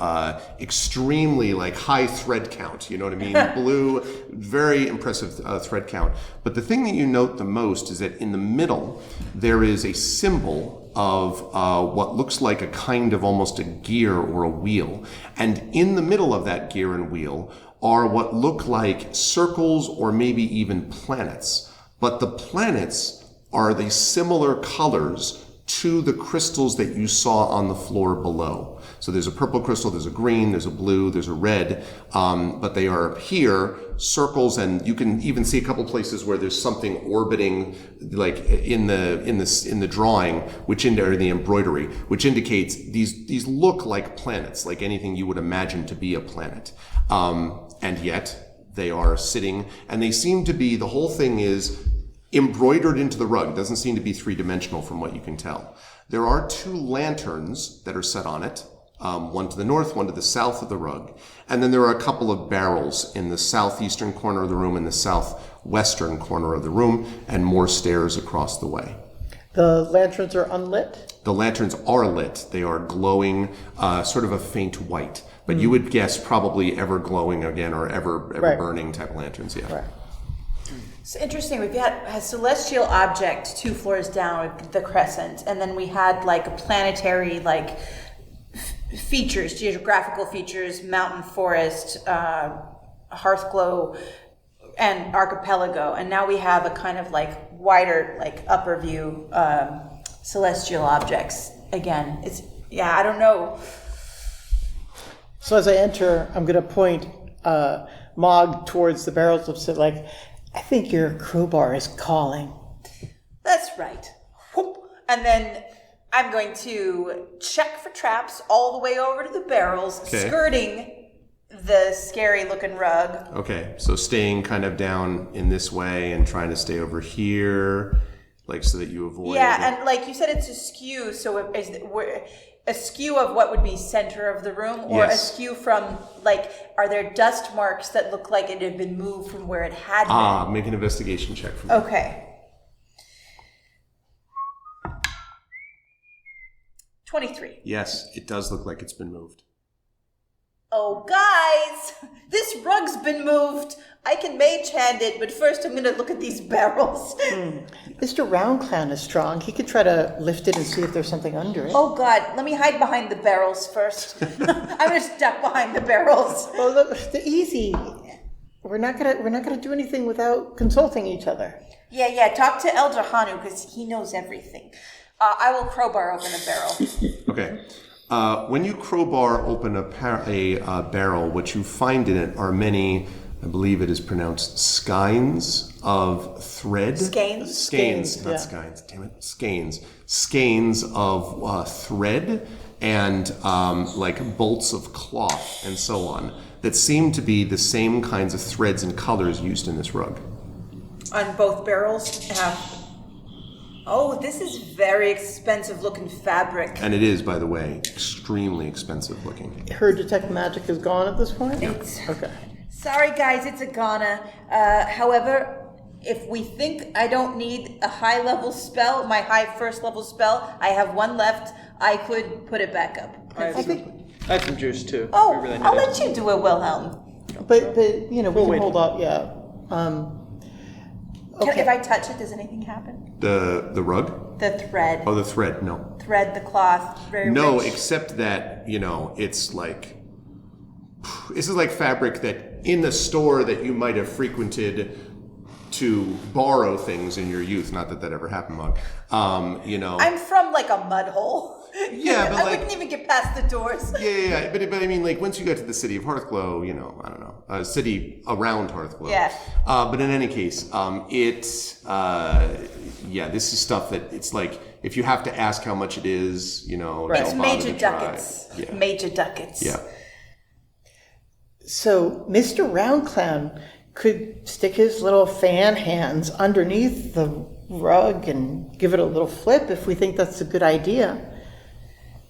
extremely like high thread count. You know what I mean? Blue, very impressive thread count. But the thing that you note the most is that in the middle, there is a symbol of what looks like a kind of almost a gear or a wheel. And in the middle of that gear and wheel are what look like circles or maybe even planets. But the planets are the similar colors to the crystals that you saw on the floor below. So there's a purple crystal, there's a green, there's a blue, there's a red, but they are here, circles, and you can even see a couple places where there's something orbiting, like in the drawing, or the embroidery, which indicates these look like planets, like anything you would imagine to be a planet. And yet they are sitting, and they seem to be, the whole thing is embroidered into the rug. It doesn't seem to be three-dimensional from what you can tell. There are two lanterns that are set on it, one to the north, one to the south of the rug. And then there are a couple of barrels in the southeastern corner of the room and the southwestern corner of the room, and more stairs across the way. The lanterns are unlit? The lanterns are lit. They are glowing sort of a faint white. But you would guess probably ever glowing again or ever Right. burning type of lanterns, yeah. Right. It's interesting. We've had a celestial object 2 floors down with the crescent, and then we had like a planetary like features, geographical features, mountain, forest, Hearthglow, and archipelago, and now we have a kind of like wider, like upper view celestial objects again. I don't know. So as I enter, I'm going to point Mog towards the barrels of sit, like, I think your crowbar is calling. That's right. Whoop. And then I'm going to check for traps all the way over to the barrels, skirting the scary looking rug. Okay, so staying kind of down in this way and trying to stay over here, like so that you avoid. Yeah, and like you said, it's askew. So we're askew of what would be center of the room, or Yes. askew from like, are there dust marks that look like it had been moved from where it had been? Make an investigation check for me. Okay. 23. Yes, it does look like it's been moved. Oh, guys, this rug's been moved. I can mage hand it, but first I'm going to look at these barrels. Mr. Roundclown is strong. He could try to lift it and see if there's something under it. Oh, God, let me hide behind the barrels first. I'm going to duck behind the barrels. Well, the easy. We're not gonna do anything without consulting each other. Yeah, talk to Elder Hanu, because he knows everything. I will crowbar open a barrel. Okay. When you crowbar open a barrel, what you find in it are many I believe it is pronounced skeins of thread. Skeins? Skeins, not yeah. skeins. Damn it, skeins. Skeins of thread and like bolts of cloth and so on that seem to be the same kinds of threads and colors used in this rug. On both barrels have... Oh, this is very expensive looking fabric. And it is, by the way, extremely expensive looking. Her detect magic is gone at this point? It's... Okay. Sorry guys, it's a Ghana. However, if we think I don't need a high level spell, my high first level spell, I have one left, I could put it back up. I have some juice too. Oh, We really need I'll it. let you do it, Wilhelm. But you know, we can wait. hold up, yeah. Okay. If I touch it, does anything happen? The rug? The thread. Oh, the thread, no. Thread, the cloth, very No, rich. except that, it's like, this is like fabric that in the store that you might have frequented to borrow things in your youth. Not that ever happened, Mog. I'm from like a mud hole. Yeah, but I like- wouldn't even get past the doors. Yeah. But I mean, like, once you got to the city of Hearthglow, I don't know, city around Hearthglow. Yeah. But in any case, this is stuff that it's like, if you have to ask how much it is, It's don't bother major to try. ducats. Yeah. Major ducats. Yeah. So Mr. Round Clown could stick his little fan hands underneath the rug and give it a little flip if we think that's a good idea.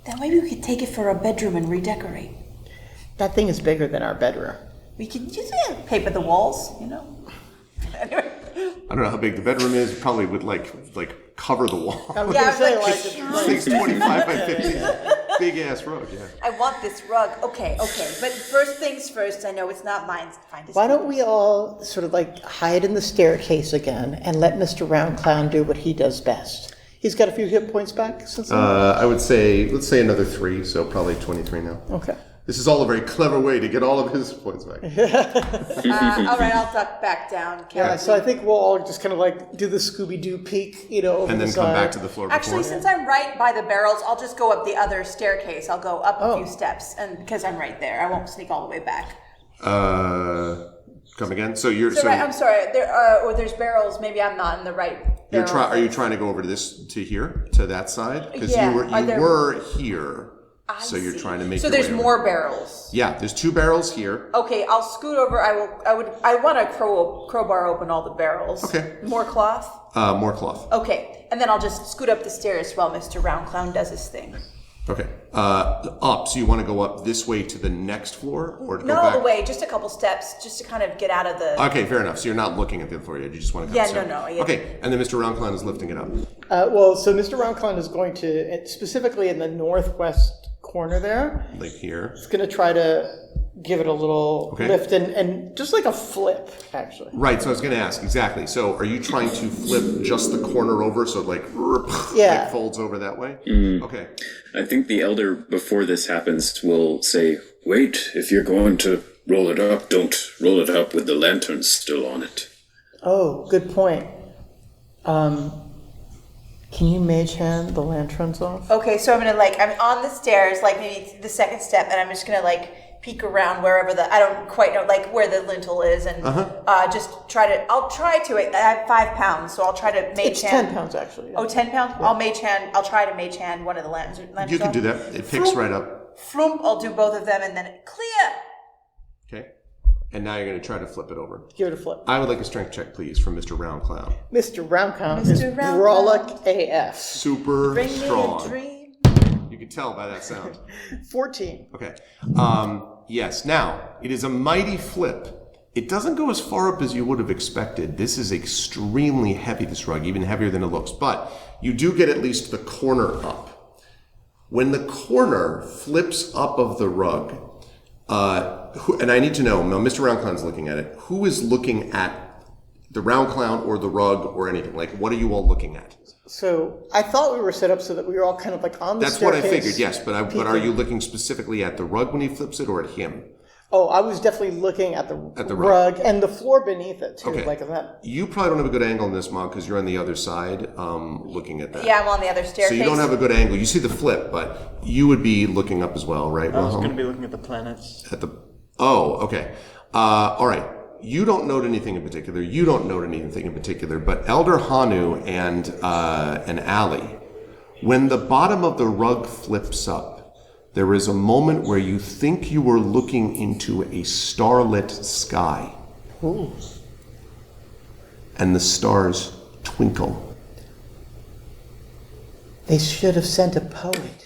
Then maybe we could take it for a bedroom and redecorate. That thing is bigger than our bedroom. We could just paper the walls, Anyway. I don't know how big the bedroom is. Probably would like cover the wall. I was Yeah, gonna say, like- like, This thing's 25 by 50. Big ass rug, yeah. I want this rug. Okay. But first things first, I know it's not mine. Find why don't we all sort of like hide in the staircase again and let Mr. Round Clown do what he does best? He's got a few hit points back since then? I would say, let's say another 3, so probably 23 now. Okay. This is all a very clever way to get all of his points back. All right, I'll duck back down. Yeah, so I think we'll all just kind of like do the Scooby-Doo peek, over And the then side. come back to the floor Actually, before. since I'm right by the barrels, I'll just go up the other staircase. I'll go up a few steps, and because I'm right there, I won't sneak all the way back. Come again? So you're So right, I'm sorry. There's barrels. Maybe I'm not in the right. are you trying to go over to here, to that side? Because Yeah, you are there- were here, so I you're see. trying to make. So your there's way over. more barrels. Yeah, there's 2 barrels here. Okay, I'll scoot over. I want to crowbar open all the barrels. Okay. More cloth. More cloth. Okay, and then I'll just scoot up the stairs while Mr. Round Clown does his thing. Okay. Up. So you want to go up this way to the next floor, or to Not go all back? the way, just a couple steps, just to kind of get out of the. Okay, fair enough. So you're not looking at the floor yet. You just want to. Yeah, no. Yeah. Okay, and then Mr. Round Clown is lifting it up. So Mr. Round Clown is going to, specifically in the northwest corner there, Like here. it's going to try to give it a little Okay. lift and just like a flip, actually. Right, so I was going to ask, exactly. So are you trying to flip just the corner over so it like Yeah. folds over that way? Okay. I think the elder, before this happens, will say, "Wait, if you're going to roll it up, don't roll it up with the lantern still on it." Oh, good point. Can you mage hand the lanterns off? Okay, so I'm on the stairs, like maybe the second step, and I'm just gonna peek around wherever I don't quite know, like where the lintel is, and just I'll try to, I have 5 pounds, so I'll try to mage It's hand. 10 pounds, actually. Oh, 10 pounds? Yeah. I'll try to mage hand one of the lanterns. You can do that. It picks right up. Floomp, I'll do both of them, and then clear! Okay. And now you're going to try to flip it over. Give it a flip. I would like a strength check, please, from Mr. Round Clown. Mr. Round Clown is Mr. Round brolic AF. Super Bring strong. me a dream. You can tell by that sound. 14. Okay. Yes. Now, it is a mighty flip. It doesn't go as far up as you would have expected. This is extremely heavy, this rug, even heavier than it looks. But you do get at least the corner up. When the corner flips up of the rug, and I need to know, now Mr. Round Clown's looking at it, who is looking at the Round Clown or the rug or anything? Like, what are you all looking at? So I thought we were set up so that we were all kind of like on the That's staircase. what I figured, yes. But are peeking. you looking specifically at the rug when he flips it or at him? Oh, I was definitely looking at the rug. rug and the floor beneath it, too. Okay. Like that. You probably don't have a good angle in this, Mog, because you're on the other side looking at that. Yeah, I'm on the other staircase. So you don't have a good angle. You see the flip, but you would be looking up as well, right? I was Wilhelm? going to be looking at the planets. Oh, okay. All right. you don't note anything in particular. You don't note anything in particular. But Elder Hanu and Ali, when the bottom of the rug flips up, there is a moment where you think you are looking into a starlit sky. Ooh. And the stars twinkle. They should have sent a poet.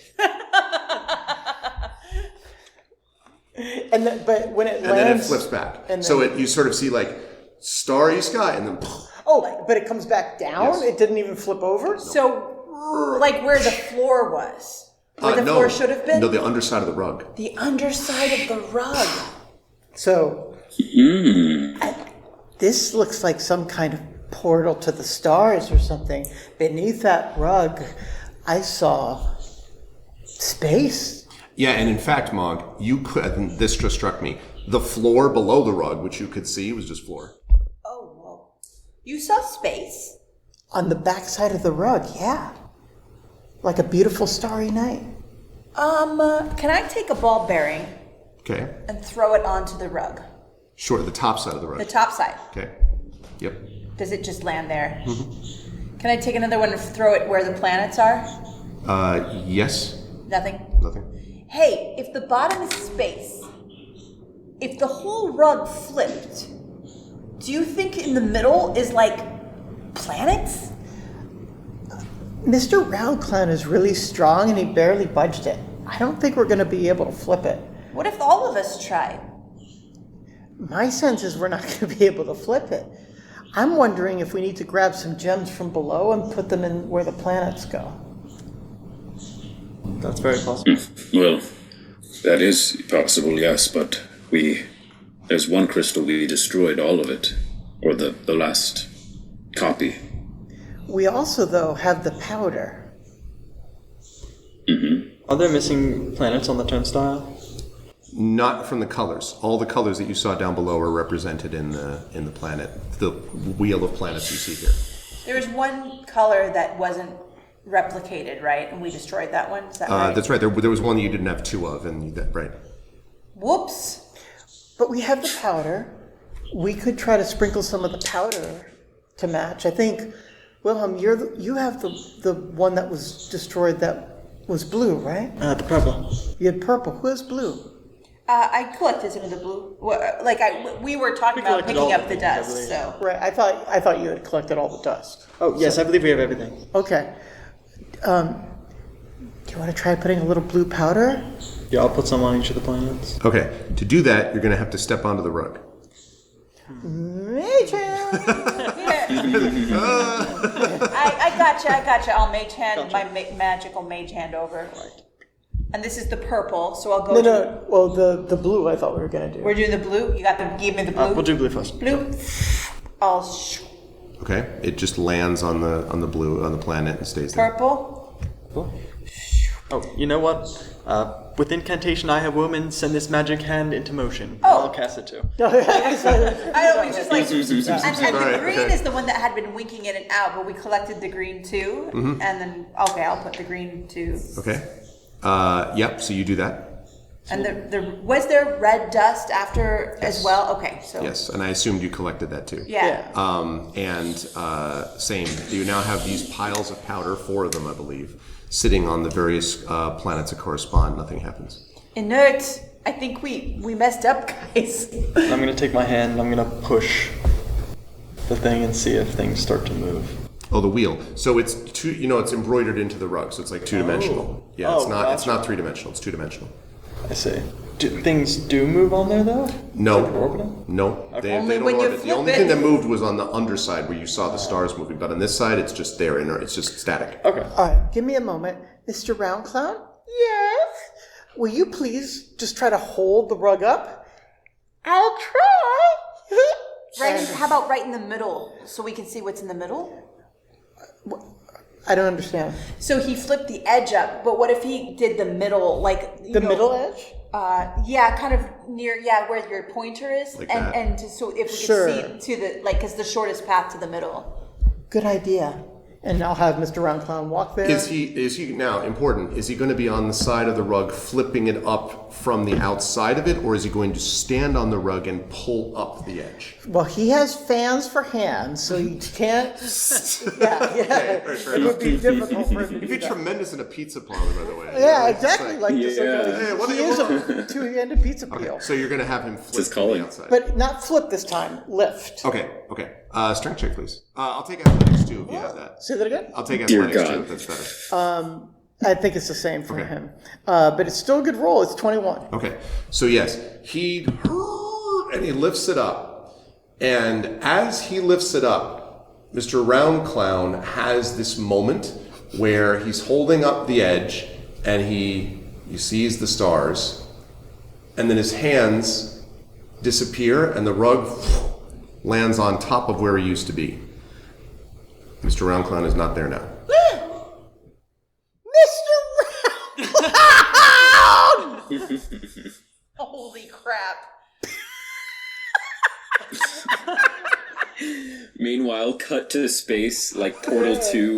But when it lands, And then it flips back. And So then- you sort of see like starry sky and then Oh, but it comes back down? Yes. It didn't even flip over? So, like where the floor was, where the floor should have been. No, the underside of the rug. The underside of the rug. So, this looks like some kind of portal to the stars or something. Beneath that rug, I saw space. Yeah, and in fact, Mog, you could, and this just struck me, the floor below the rug, which you could see, was just floor. Oh, whoa. You saw space? On the backside of the rug, yeah. Like a beautiful starry night. Can I take a ball bearing Okay. and throw it onto the rug? Sure, the top side of the rug. The top side. Okay. Yep. Does it just land there? Can I take another one and throw it where the planets are? Yes. Nothing? Nothing. Hey, if the bottom is space, if the whole rug flipped, do you think in the middle is like planets? Mr. Round Clown is really strong and he barely budged it. I don't think we're going to be able to flip it. What if all of us tried? My sense is we're not going to be able to flip it. I'm wondering if we need to grab some gems from below and put them in where the planets go. That's very possible. Well, that is possible, yes, but there's one crystal we destroyed all of it, or the last copy. We also, though, have the powder. Are there missing planets on the turnstile? Not from the colors. All the colors that you saw down below are represented in the planet, the wheel of planets you see here. There was one color that wasn't replicated, right? And we destroyed that one. Is that right? That's right. There was one that you didn't have two of, and right. Whoops. But we have the powder. We could try to sprinkle some of the powder to match. I think, Wilhelm, you have the one that was destroyed that was blue, right? The purple. You had purple. Who has blue? I collected some of the blue. We were talking about collected all picking up the the things, I dust, believe. so. Right. I thought you had collected all the dust. Oh, yes, I believe we have everything. Okay. Do you want to try putting a little blue powder? Yeah, I'll put some on each of the planets. Okay. To do that, you're going to have to step onto the rug. Major. I gotcha. I'll mage hand my magical mage hand over. And this is the purple, so I'll go No. Well, the blue I thought we were gonna do. We're doing the blue? Give me the blue? We'll do blue first. Blue. I'll Okay. It just lands on the blue on the planet and stays there. purple. Oh, you know what? With incantation I have woman, send this magic hand into motion. Oh. I'll cast it too. I always just like, and the Right, green okay. is the one that had been winking in and out, but we collected the green too, and then I'll put the green too. Okay. Yep. So you do that. And was there red dust after as well? Okay, so Yes, and I assumed you collected that too. yeah. Same. You now have these piles of powder, 4 of them, I believe, sitting on the various planets that correspond. Nothing happens. Inert. I think we messed up, guys. I'm gonna take my hand and I'm gonna push the thing and see if things start to move. Oh, the wheel. So it's two. It's embroidered into the rug, so it's like 2-dimensional. Yeah, it's Oh, not. It's gotcha. not 3-dimensional. It's 2-dimensional. I see. Things do move on there though? No. Like orbiting? No, they Only don't when you orbit. The flip only it. thing that moved was on the underside where you saw the stars moving. But on this side, it's just there. It's just static. Okay. All right, give me a moment, Mr. Round Clown. Yes. Will you please just try to hold the rug up? I'll try. Right. How about right in the middle, so we can see what's in the middle? I don't understand. So he flipped the edge up, but what if he did the middle, like you The know, middle edge? Yeah, kind of near, where your pointer is, Like that. and so if we Sure. could see to the because the shortest path to the middle. Good idea. And I'll have Mr. Round Clown walk there. Is he now important? Is he going to be on the side of the rug, flipping it up from the outside of it, or is he going to stand on the rug and pull up the edge? Well, he has fans for hands, so he can't. Yeah. Right, It would be difficult for him to He'd do be that. tremendous in a pizza parlor, by the way. Yeah, exactly. Like just Yeah. like Hey, what do he you is want? a two-handed pizza peel, So you're going to have him flip his to calling. the outside. but not flip this time. Lift. Okay. Strength check, please. I'll take athletics too if you have that. Say that again. I'll take Dear athletics God. too if that's better. I think it's the same for him, but it's still a good roll. It's 21. Okay. So yes, he lifts it up, and as he lifts it up, Mr. Round Clown has this moment where he's holding up the edge, and he sees the stars, and then his hands disappear, and the rug lands on top of where he used to be. Mr. Round Clown is not there now. Mr. Round! Holy crap. Meanwhile, cut to space, like Portal 2,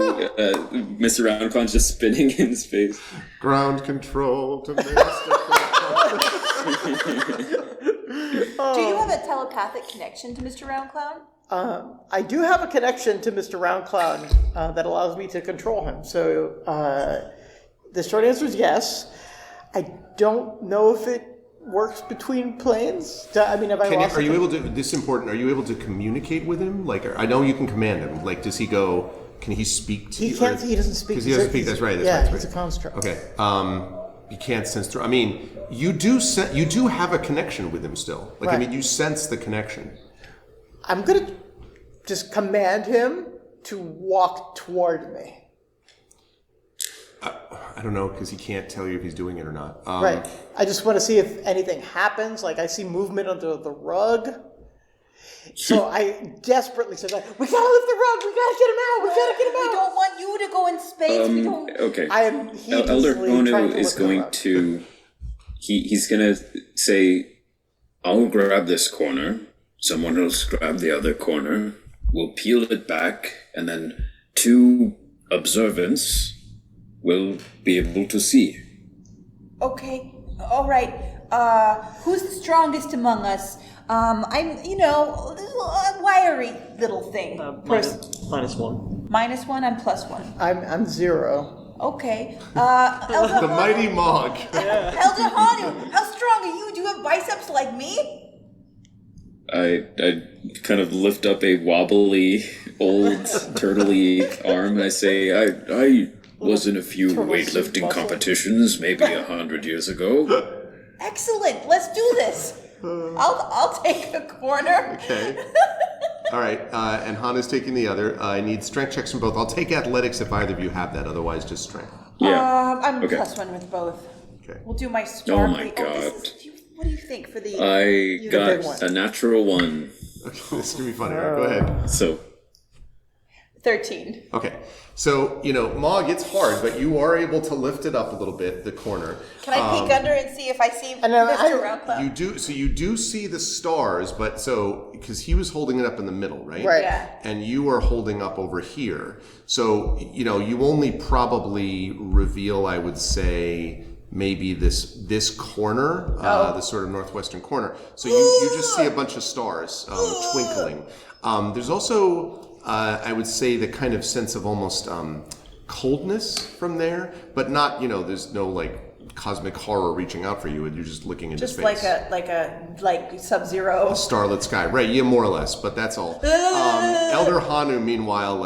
Mr. Roundclown's just spinning in space. Ground control to Mr. Clown. Do you have a telepathic connection to Mr. Round Clown? I do have a connection to Mr. Round Clown that allows me to control him. So the short answer is yes. I don't know if it works between planes. I mean, have I lost? Are you able to? This is important. Are you able to communicate with him? Like, I know you can command him. Like, does he go? Can he speak to you? He can't. He doesn't speak. Because he doesn't speak. That's right. That's right. He's a construct. Okay. You can't sense through. I mean, you do have a connection with him still. Like, I Right. mean, you sense the connection. I'm gonna just command him to walk toward me. I don't know because he can't tell you if he's doing it or not. Right. I just want to see if anything happens. Like I see movement under the rug. So I desperately said, "We gotta lift the rug. We gotta get him out. We gotta get him We out." don't want you to go in space. We don't. Okay. I am Elder heedlessly Ono trying to is lift the going rug. to. He's gonna say, "I'll grab this corner. Someone else grab the other corner. We'll peel it back, and then two observants will be able to see." Okay. All right. Who's the strongest among us? I'm, a wiry little thing. -1. -1, I'm +1. I'm 0. Okay. Elder The mighty Mog. Elder Hanu, how strong are you? Do you have biceps like me? I kind of lift up a wobbly, old, turtley arm, and I say, I was in a few weightlifting muscle. competitions maybe 100 years ago. Excellent. Let's do this. I'll take a corner. Okay. All right. And Hana's taking the other. I need strength checks from both. I'll take athletics if either of you have that. Otherwise, just strength. Yeah. I'm Okay. +1 with both. Okay. We'll do my Oh sparkly. my God. What do you think for the? I big got one. a natural 1. This is gonna be funny. All right, go ahead. So 13. Okay. So, Mog, it's hard, but you are able to lift it up a little bit, the corner. Can I peek under and see if I see know, Mr. Roundclown? You do. So you do see the stars, but because he was holding it up in the middle, right? Right. Yeah. And you are holding up over here. So, you only probably reveal, I would say, maybe this corner, the sort of northwestern corner. So you just see a bunch of stars twinkling. There's also, I would say, the kind of sense of almost coldness from there, but not, there's no like cosmic horror reaching out for you. You're just looking into Just space. like Sub-Zero. Starlit sky, right? Yeah, more or less, but that's all. Elder Hanu, meanwhile,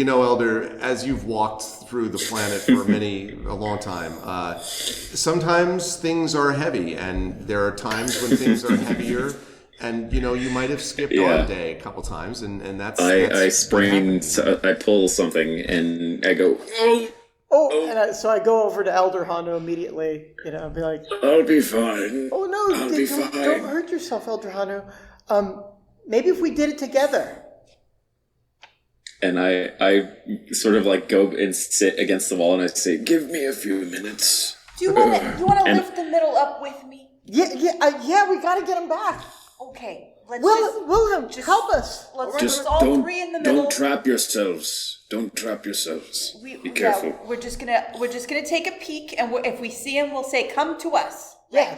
Elder, as you've walked through the planet for a long time, sometimes things are heavy, and there are times when things are heavier, and you might have skipped on a day a couple times, and that's. I sprain, I pull something, and I go, So I go over to Elder Hanu immediately. And be like, I'll be fine. "Oh no! I'll be Don't fine." hurt yourself, Elder Hanu. Maybe if we did it together." And I sort of like go and sit against the wall, and I say, "Give me a few minutes." Do you want to And- lift the middle up with me? Yeah, we gotta get him back. Okay, let's Wilhelm, just help us. Let's Just all don't, three in the middle. don't trap yourselves. Don't trap yourselves. Be careful. Yeah, we're just gonna take a peek, and if we see him, we'll say, "Come to us." Yeah.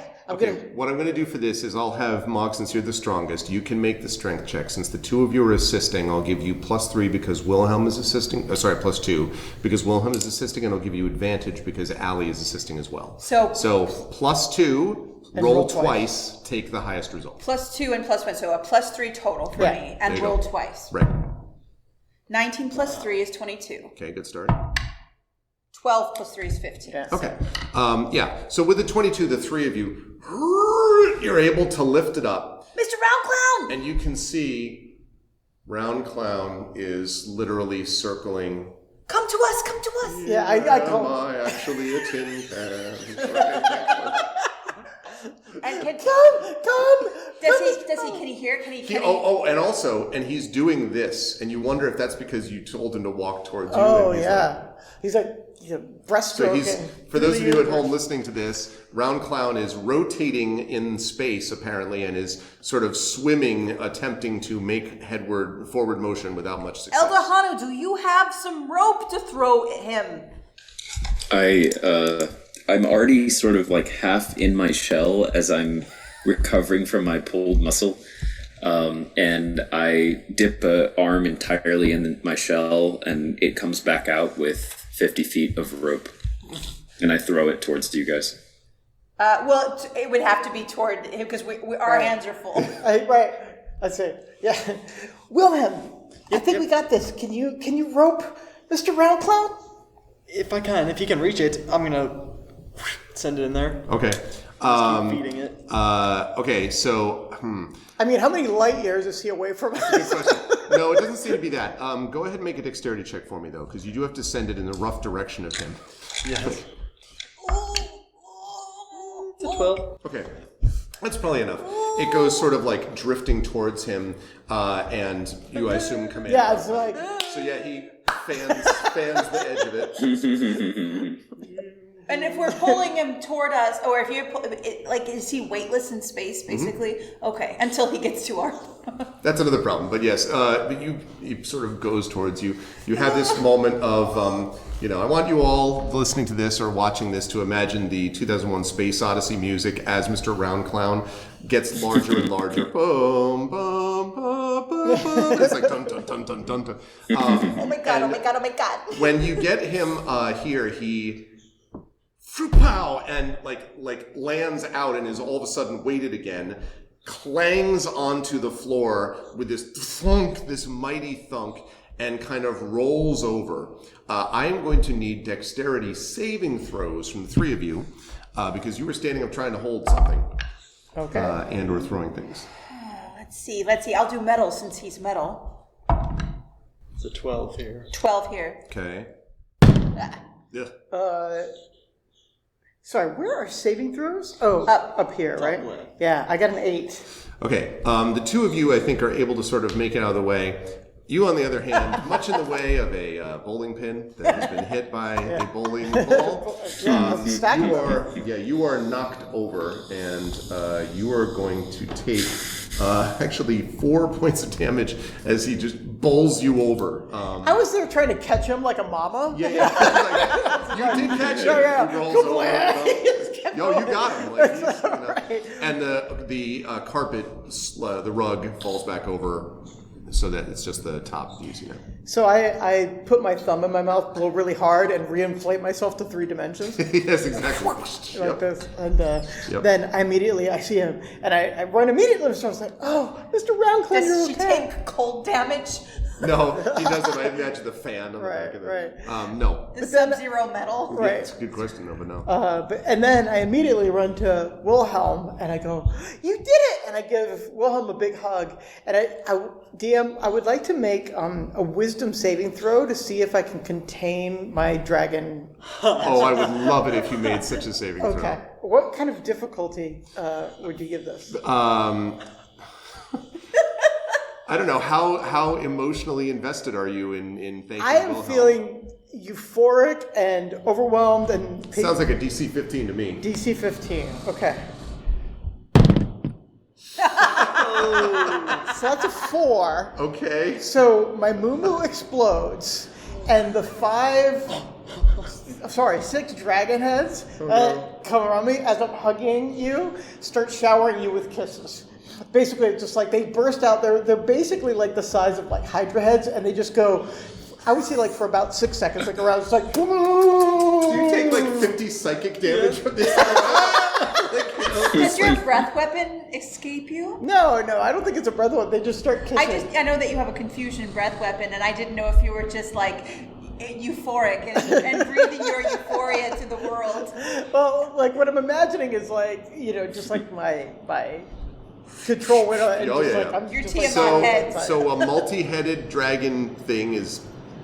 What I'm going to do for this is I'll have Mog, since you're the strongest, you can make the strength check. Since the two of you are assisting, I'll give you +3 because Wilhelm is assisting. +2 because Wilhelm is assisting, and I'll give you advantage because Allie is assisting as well. So +2, And roll roll twice, take the highest result. +2 and +1, so a +3 total for Yeah. me, and There you roll go. twice. Right. 19 + 3 is 22. Okay, good start. 12 + 3 is 15. Yes. Okay. So with the 22, the three of you, you're able to lift it up. Mr. Round Clown! And you can see Round Clown is literally circling. Come to us, come to us! Yeah, I Am call. I actually a tin can? And can Come! can he hear? Can he? And he's doing this, and you wonder if that's because you told him to walk towards you. Oh, and he's yeah. He's like So breaststroking. for those of you at home listening to this, Round Clown is rotating in space apparently, and is sort of swimming, attempting to make forward motion without much success. Elder Hanu, do you have some rope to throw at him? I'm already sort of like half in my shell as I'm recovering from my pulled muscle. And I dip an arm entirely in my shell, and it comes back out with 50 feet of rope. And I throw it towards you guys. Well, it would have to be toward him because our hands are full. Right. I say, yeah. Wilhelm, I think we got this. Can you rope Mr. Round Clown? If he can reach it, I'm gonna send it in there. Okay. Keep feeding it. Okay, so... I mean, how many light years is he away from us? Good question. No, it doesn't seem to be that. Go ahead and make a dexterity check for me, though, because you do have to send it in the rough direction of him. Yes. It's a 12. Okay. That's probably enough. It goes sort of like drifting towards him, and you, I assume, command. Yeah, it's like... So yeah, he fans the edge of it. And if we're pulling him toward us, or if you're is he weightless in space, basically? Mm-hmm. Okay, until he gets to our. That's another problem, but yes, he sort of goes towards you. You have this moment of, I want you all listening to this or watching this to imagine the 2001 Space Odyssey music as Mr. Round Clown gets larger and larger. Boom, boom, boom, boom, boom. It's like dun dun dun dun dun dun. Oh my god! Oh my god! Oh my god! When you get him here, he. Pow, and like lands out and is all of a sudden weighted again, clangs onto the floor with this thunk, this mighty thunk, and kind of rolls over. I am going to need dexterity saving throws from the three of you because you were standing up trying to hold something. Okay. And or throwing things. Let's see. I'll do metal since he's metal. It's a 12 here. 12 here. Okay. Yeah. Sorry, where are saving throws? Oh, up here, right? left. Yeah, I got an 8. Okay. The two of you, I think, are able to sort of make it out of the way. You, on the other hand, much in the way of a bowling pin that has been hit by a bowling ball, you are knocked over, and you are going to take actually 4 points of damage as he just bowls you over. I was there trying to catch him like a mama. Yeah. Like, you did catch him. Yeah. He rolls over. Yo, you got him. Like, Right. And the carpet, the rug falls back over. So that it's just the top views, So I put my thumb in my mouth, blow really hard, and re-inflate myself to 3 dimensions. Yes, exactly. Like this. And then I see him, and I run immediately. So I was like, oh, Mr. Roundclown, you're Does she okay. take cold damage? No, he doesn't. I imagine the fan on the back of it. Right. No. The Sub-Zero metal? Right. It's a good question, though, but no. And then I immediately run to Wilhelm, and I go, you did it! And I give Wilhelm a big hug. And DM, I would like to make a wisdom saving throw to see if I can contain my dragon. Oh, I would love it if you made such a saving throw. Okay. What kind of difficulty would you give this? I don't know. How emotionally invested are you in thanking I am Wilhelm? feeling euphoric and overwhelmed and... Sounds like a DC 15 to me. DC 15. Okay. So that's a 4. Okay. So my moo explodes, and the 6 dragon heads come around me as I'm hugging you, start showering you with kisses. Basically, it's just like they burst out. They're basically like the size of like Hydra heads, and they just go. I would say like for about 6 seconds, like around. It's like. Do you take like 50 psychic damage from this? Does your breath weapon escape you? No, I don't think it's a breath weapon. They just start kissing. I know that you have a confusion breath weapon, and I didn't know if you were just like euphoric and breathing your euphoria to the world. Well, like what I'm imagining is like just like my control window. And Oh, just yeah. like, I'm Your just Tiamat heads. So a multi-headed dragon thing is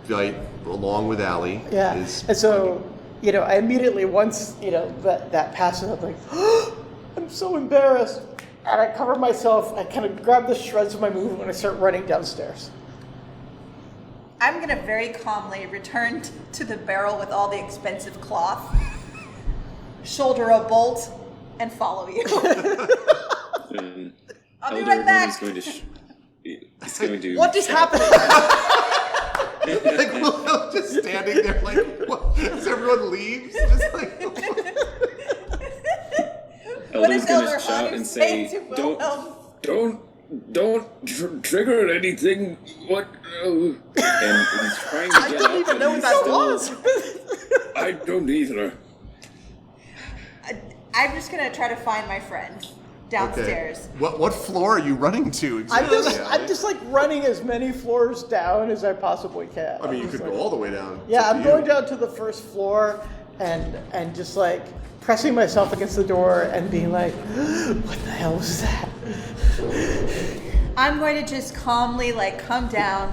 right along with Allie. Yeah, Is and so I immediately once that passes, I'm like, I'm so embarrassed, and I cover myself. I kind of grab the shreds of my movement and I start running downstairs. I'm gonna very calmly return to the barrel with all the expensive cloth, shoulder a bolt, and follow you. I'll be right back. He's going to. What is happening? like Wilhelm just standing there, like what? As everyone leaves, just like. What Elder's does going Elder to shout Hagen and say say, to Wilhelm? don't trigger anything. What? And he's trying to get I didn't up, even and know what he's that still- was. I don't either. I'm just gonna try to find my friend downstairs. What floor are you running to? I'm exactly? just like running as many floors down as I possibly can. I mean, you could go all the way down. It's Yeah, up to I'm you. going down to the first floor and just like pressing myself against the door and being like, what the hell was that? I'm going to just calmly come down,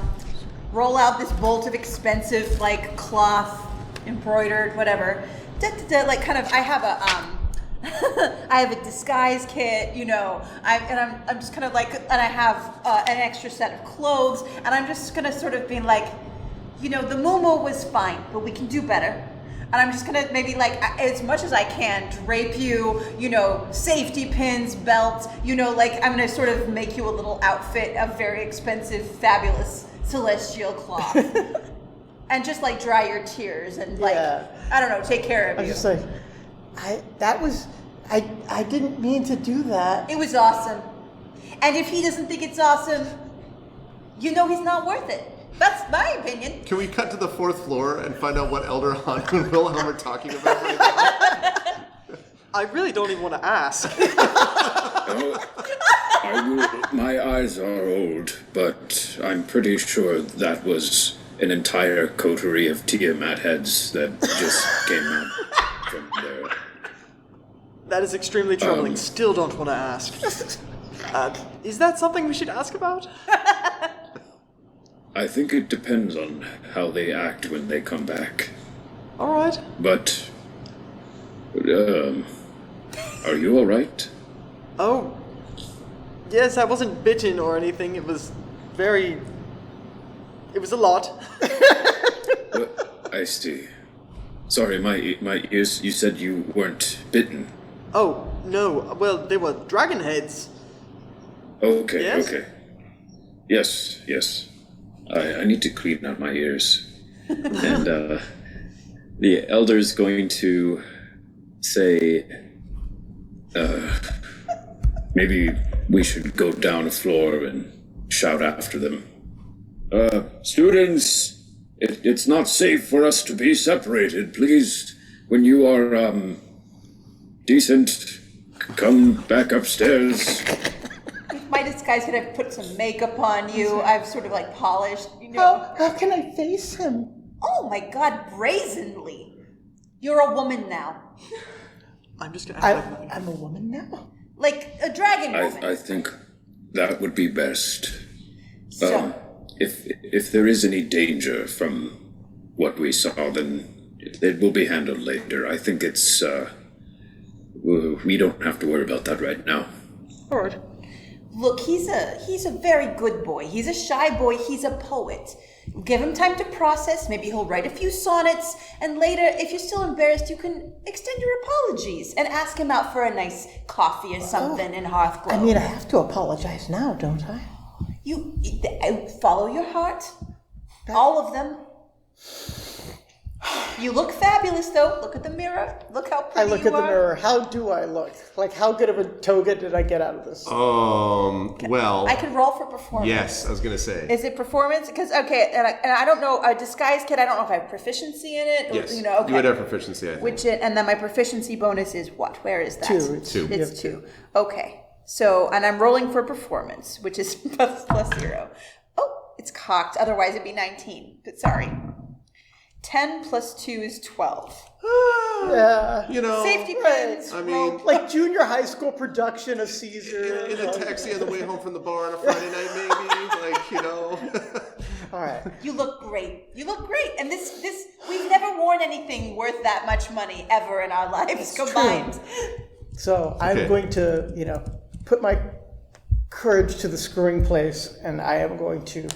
roll out this bolt of expensive cloth, embroidered, whatever. I have a I have a disguise kit, I'm just kind of and I have an extra set of clothes, and I'm just gonna sort of be like, the muumuu was fine, but we can do better. And I'm just gonna maybe as much as I can drape you, safety pins, belt, I'm gonna sort of make you a little outfit of very expensive, fabulous celestial cloth. And just dry your tears and Yeah. I don't know, take care of I you. was just like, I didn't mean to do that. It was awesome. And if he doesn't think it's awesome, he's not worth it. That's my opinion. Can we cut to the 4th floor and find out what Elder Han and Wilhelm are talking about right now? I really don't even want to ask. My eyes are old, but I'm pretty sure that was an entire coterie of Tiamat heads that just came out from there. That is extremely troubling. Still don't want to ask. Is that something we should ask about? I think it depends on how they act when they come back. All right. But, are you alright? Oh. Yes, I wasn't bitten or anything. It was a lot. I see. Sorry, my ears, you said you weren't bitten. Oh, no. Well, they were dragon heads. Okay, Yes? okay. Yes. I need to clean out my ears. And, the elder's going to say, maybe we should go down a floor and shout after them. Students, it's not safe for us to be separated. Please, when you are, decent, come back upstairs. My disguise could have put some makeup on you. I've sort of polished, How can I face him? Oh my god, brazenly. You're a woman now. I'm just gonna act like I'm a woman now. Like a dragon woman. I think that would be best. So, If there is any danger from what we saw, then it will be handled later. I think we don't have to worry about that right now. all right. Look, he's a very good boy. He's a shy boy. He's a poet. Give him time to process. Maybe he'll write a few sonnets. And later, if you're still embarrassed, you can extend your apologies and ask him out for a nice coffee or something in Hearthglow. I mean, I have to apologize now, don't I? You follow your heart. All of them. You look fabulous, though. Look at the mirror. Look how pretty I look you at the are. mirror. How do I look? Like, how good of a toga did I get out of this? Well, I could roll for performance. yes, I was gonna say. Is it performance? Because and I don't know, a disguise kit. I don't know if I have proficiency in it. Or, Yes, you know, okay. you would have proficiency, I think. And then my proficiency bonus is what? Where is that? 2. It's Two. It's 2. Okay. So, and I'm rolling for performance, which is plus 0. Oh, it's cocked. Otherwise, it'd be 19. But sorry. 10 plus 2 is 12. Yeah. You know, Safety right. pins. I mean, Like junior high school production of Caesar. in a taxi on the way home from the bar on a Friday night, maybe. Like, you know. All right. You look great. You look great. And this we've never worn anything worth that much money ever in our lives combined. So I'm Okay. going to, put my courage to the screwing place, and I am going to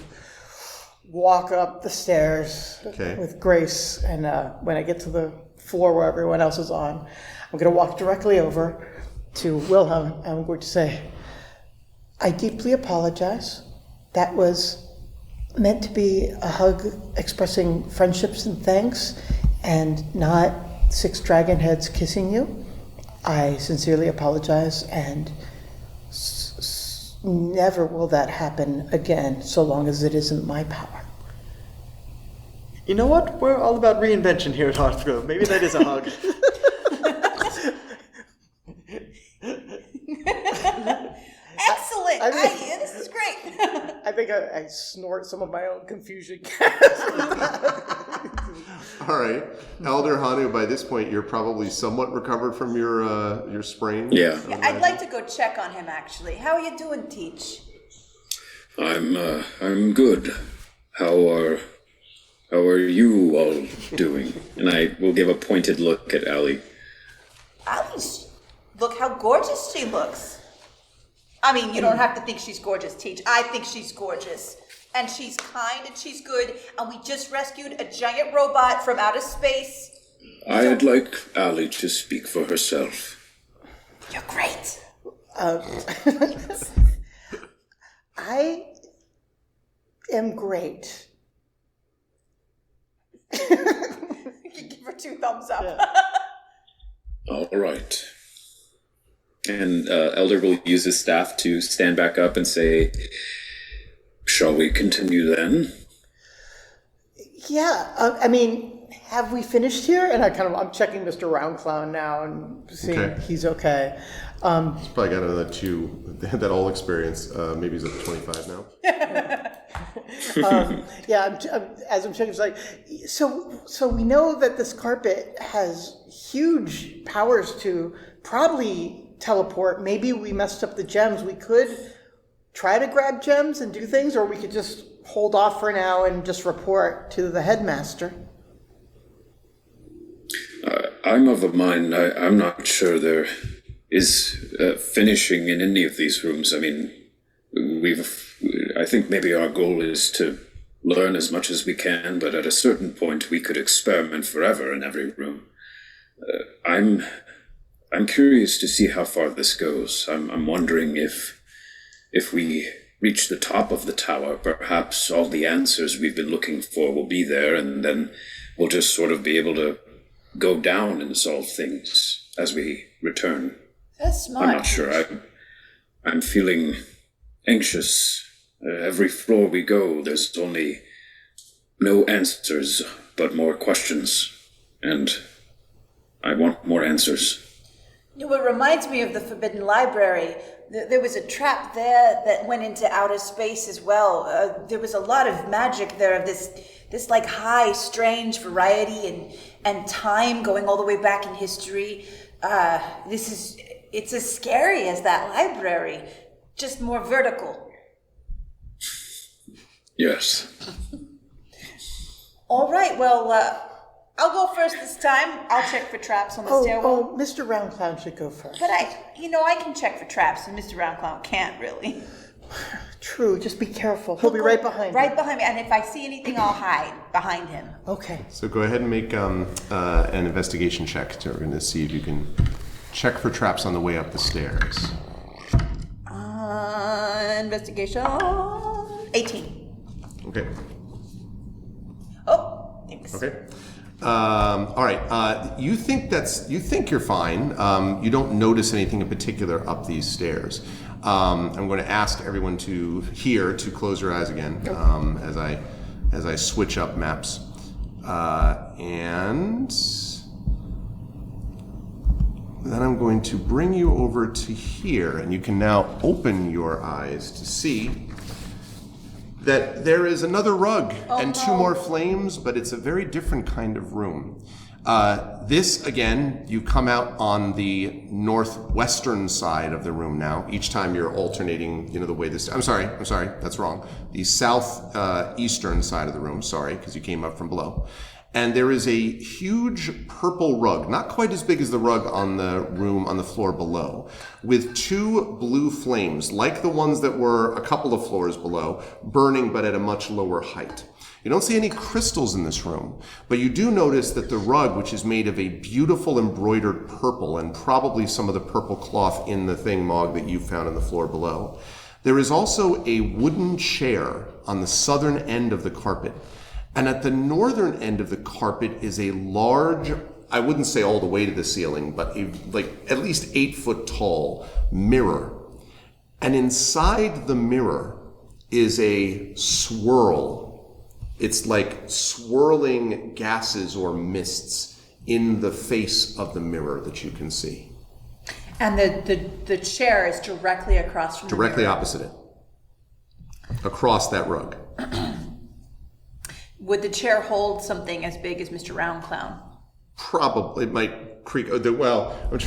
walk up the stairs Okay. with grace. And when I get to the floor where everyone else is on, I'm going to walk directly over to Wilhelm, and I'm going to say, I deeply apologize. That was meant to be a hug expressing friendships and thanks, and not 6 dragon heads kissing you. I sincerely apologize, and never will that happen again, so long as it isn't my power. You know what? We're all about reinvention here at Hearthglow. Maybe that is a hug. Excellent. This is great. I think I snort some of my own confusion. All right, Elder Hanu. By this point, you're probably somewhat recovered from your sprain. Yeah. I'd like to go check on him, actually. How are you doing, Teach? I'm good. How are you all doing? And I will give a pointed look at Allie. Alice, look how gorgeous she looks. I mean, you don't have to think she's gorgeous, Teach. I think she's gorgeous. And she's kind and she's good. And we just rescued a giant robot from outer space. I'd like Allie to speak for herself. You're great. I am great. You give her 2 thumbs up. Yeah. All right. And Elder will use his staff to stand back up and say, shall we continue then? Yeah, I mean, have we finished here? And I'm checking Mr. Roundclown now and seeing Okay. he's okay. He's probably got another 2. That all experience. Maybe he's up to 25 now. Yeah, as I'm checking, it's like, so we know that this carpet has huge powers to probably teleport. Maybe we messed up the gems. We could try to grab gems and do things, or we could just hold off for now and just report to the headmaster. I'm of a mind. I'm not sure there is finishing in any of these rooms. I mean, I think maybe our goal is to learn as much as we can, but at a certain point we could experiment forever in every room. I'm curious to see how far this goes. I'm wondering if we reach the top of the tower, perhaps all the answers we've been looking for will be there, and then we'll just sort of be able to go down and solve things as we return. That's smart. I'm not sure. I'm feeling anxious. Every floor we go, there's only no answers, but more questions. And I want more answers. You know, it reminds me of the Forbidden Library. There was a trap there that went into outer space as well. There was a lot of magic there of this like high, strange variety and time going all the way back in history. It's as scary as that library, just more vertical. Yes. All right, well, I'll go first this time. I'll check for traps on the Oh, stairwell. Mr. Roundcloud should go first. But I can check for traps, and Mr. Roundcloud can't really. True, just be careful. He'll be right behind you. Right behind me, and if I see anything, I'll hide behind him. Okay. So go ahead and make an investigation check. We're going to see if you can check for traps on the way up the stairs. Investigation 18. Okay. Oh, thanks. Okay. All right. You think you're fine. You don't notice anything in particular up these stairs. I'm going to ask everyone to close your eyes again as I switch up maps, and then I'm going to bring you over to here, and you can now open your eyes to see that there is another rug and two more flames, but it's a very different kind of room. This, again, you come out on the northwestern side of the room now. Each time you're alternating, the way this... I'm sorry, that's wrong. The southeastern side of the room, because you came up from below. And there is a huge purple rug, not quite as big as the rug on the floor below, with two blue flames, like the ones that were a couple of floors below, burning but at a much lower height. You don't see any crystals in this room, but you do notice that the rug, which is made of a beautiful embroidered purple, and probably some of the purple cloth in the thing, Mog, that you found on the floor below, there is also a wooden chair on the southern end of the carpet. And at the northern end of the carpet is a large, I wouldn't say all the way to the ceiling, but at least 8 foot tall mirror. And inside the mirror is a swirl. It's like swirling gases or mists in the face of the mirror that you can see. And the chair is directly across from Directly the mirror. opposite it. Across that rug. Would the chair hold something as big as Mr. Roundclown? Probably. It might creak. Well, I'm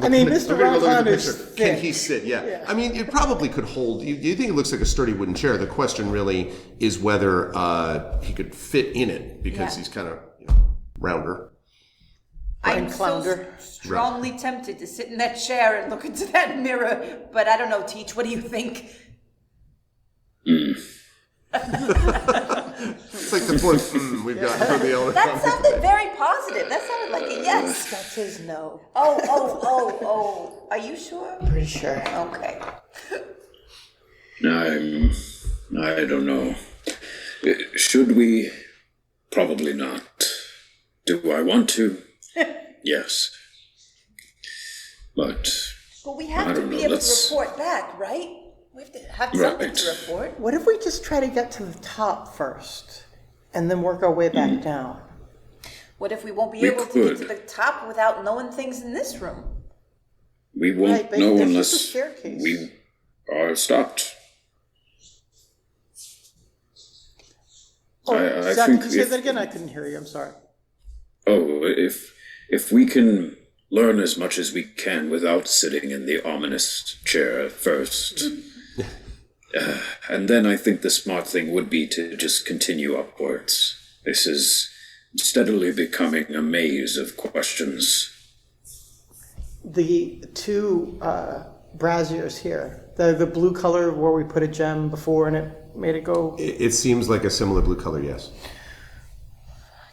Mr. Roundclown is picture. Can he sit? Yeah. I mean, it probably could hold. You think it looks like a sturdy wooden chair. The question really is whether he could fit in it, because he's kind of rounder. I'm so strongly tempted to sit in that chair and look into that mirror, but I don't know, Teach, what do you think? It's like the fourth we've gotten from the elder. That sounded very positive. That sounded like a yes. That's his no. Oh. Are you sure? Pretty sure. Okay. I don't know. Should we? Probably not. Do I want to? Yes. But we have to be able to report back, right? We have to have something to report. What if we just try to get to the top first and then work our way back down? What if we won't be able to get to the top without knowing things in this room? We won't know unless staircase. we are stopped. I Zach, think can you say that again? I couldn't hear you. I'm sorry. Oh, if we can learn as much as we can without sitting in the ominous chair first, and then I think the smart thing would be to just continue upwards. This is steadily becoming a maze of questions. The two braziers here, the blue color where we put a gem before and it made it go... It seems like a similar blue color, yes.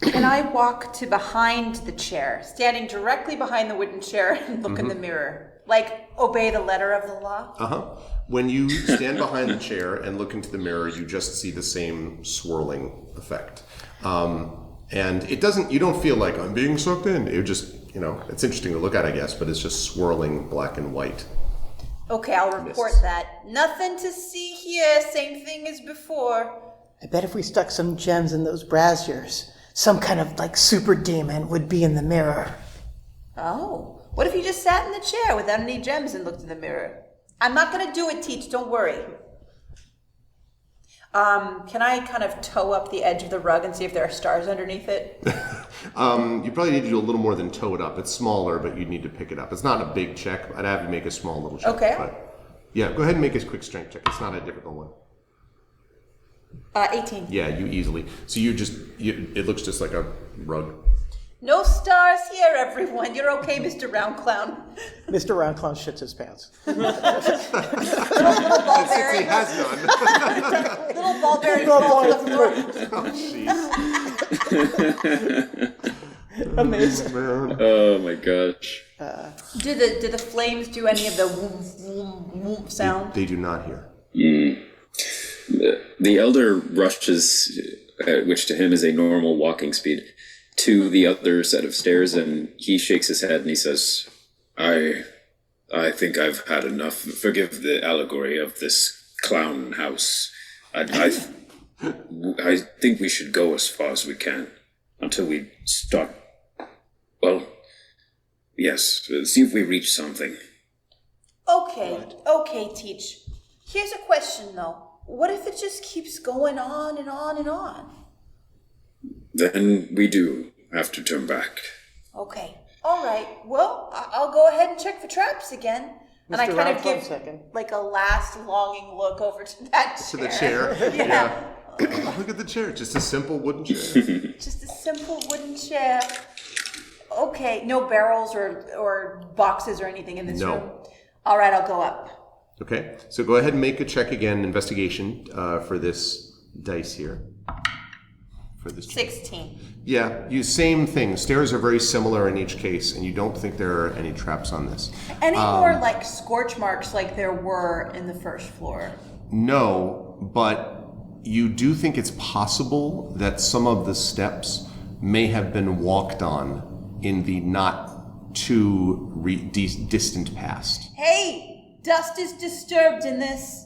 Can I walk to behind the chair, standing directly behind the wooden chair, and look in the mirror? Like, obey the letter of the law? When you stand behind the chair and look into the mirror, you just see the same swirling effect. And it doesn't, you don't feel like I'm being sucked in. It just, it's interesting to look at, I guess, but it's just swirling black and white. Okay, I'll report that. Nothing to see here, same thing as before. I bet if we stuck some gems in those braziers, some kind of super demon would be in the mirror. Oh, what if you just sat in the chair without any gems and looked in the mirror? I'm not going to do it, Teach, don't worry. Can I kind of toe up the edge of the rug and see if there are stars underneath it? You probably need to do a little more than toe it up. It's smaller, but you need to pick it up. It's not a big check. I'd have you make a small little check. Okay. But yeah, go ahead and make a quick strength check. It's not a difficult one. 18. Yeah, you easily. So it looks just like a rug. No stars here, everyone. You're okay, Mr. Round Clown. Mr. Round Clown shits his pants. Little ball Since he bearing. has none. Little ball bearing fall to the floor. Jeez. Amazing. Oh my gosh. Do the flames do any of the whoom, whoom, whoom sound? They do not hear. The elder rushes, which to him is a normal walking speed, to the other set of stairs, and he shakes his head and he says, I think I've had enough. Forgive the allegory of this clown house. I think we should go as far as we can until we start. Well, yes, see if we reach something. Okay, Teach. Here's a question, though. What if it just keeps going on and on and on? Then we do have to turn back. Okay. All right. Well, I'll go ahead and check for traps again. And I Mr. kind of Round Clown give second. like a last longing look over to that To chair. the chair. Yeah. Look at the chair. Just a simple wooden chair. Just a simple wooden chair. Okay. No barrels or boxes or anything in this No. room. All right. I'll go up. Okay, so go ahead and make a check again, investigation, for this dice here. For this. 16. Yeah, same thing. Stairs are very similar in each case, and you don't think there are any traps on this. Any more like scorch marks like there were in the first floor? No, but you do think it's possible that some of the steps may have been walked on in the not too distant past. Hey! Dust is disturbed in this.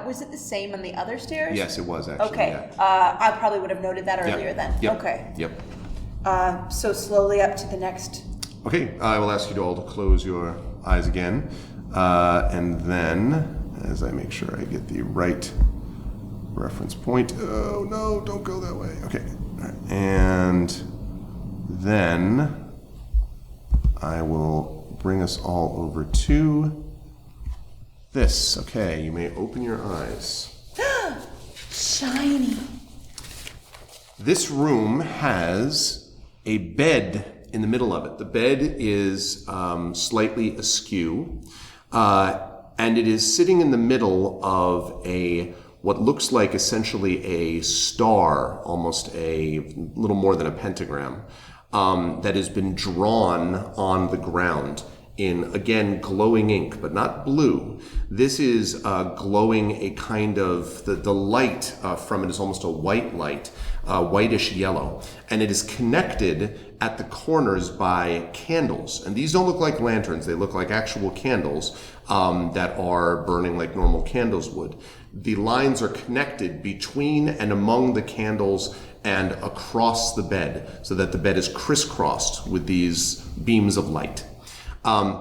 Was it the same on the other stairs? Yes, it was actually. Okay. Yeah. I probably would have noted that earlier Yep. then. Yep. Okay. Yep. So slowly up to the next. Okay, I will ask you all to close your eyes again. And then, as I make sure I get the right reference point. Oh, no, don't go that way. Okay. All right. And then I will bring us all over to this. Okay, you may open your eyes. Shiny. This room has a bed in the middle of it. The bed is slightly askew, and it is sitting in the middle of what looks like essentially a star, almost a little more than a pentagram, that has been drawn on the ground in, again, glowing ink, but not blue. This is glowing a kind of, the light from it is almost a white light, whitish yellow. And it is connected at the corners by candles. And these don't look like lanterns, they look like actual candles that are burning like normal candles would. The lines are connected between and among the candles and across the bed, so that the bed is crisscrossed with these beams of light.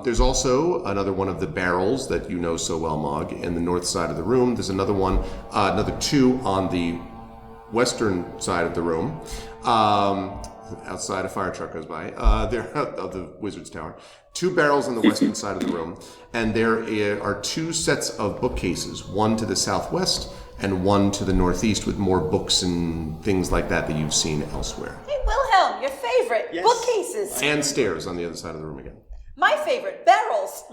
There's also another one of the barrels that you know so well, Mog, in the north side of the room. There's another one, another two on the western side of the room. Outside a fire truck goes by. There of the Wizard's Tower. 2 barrels on the western side of the room, and there are 2 sets of bookcases, one to the southwest and one to the northeast, with more books and things like that you've seen elsewhere. Hey, Wilhelm, your favorite. Yes. Bookcases. And stairs on the other side of the room again. My favorite. Barrels.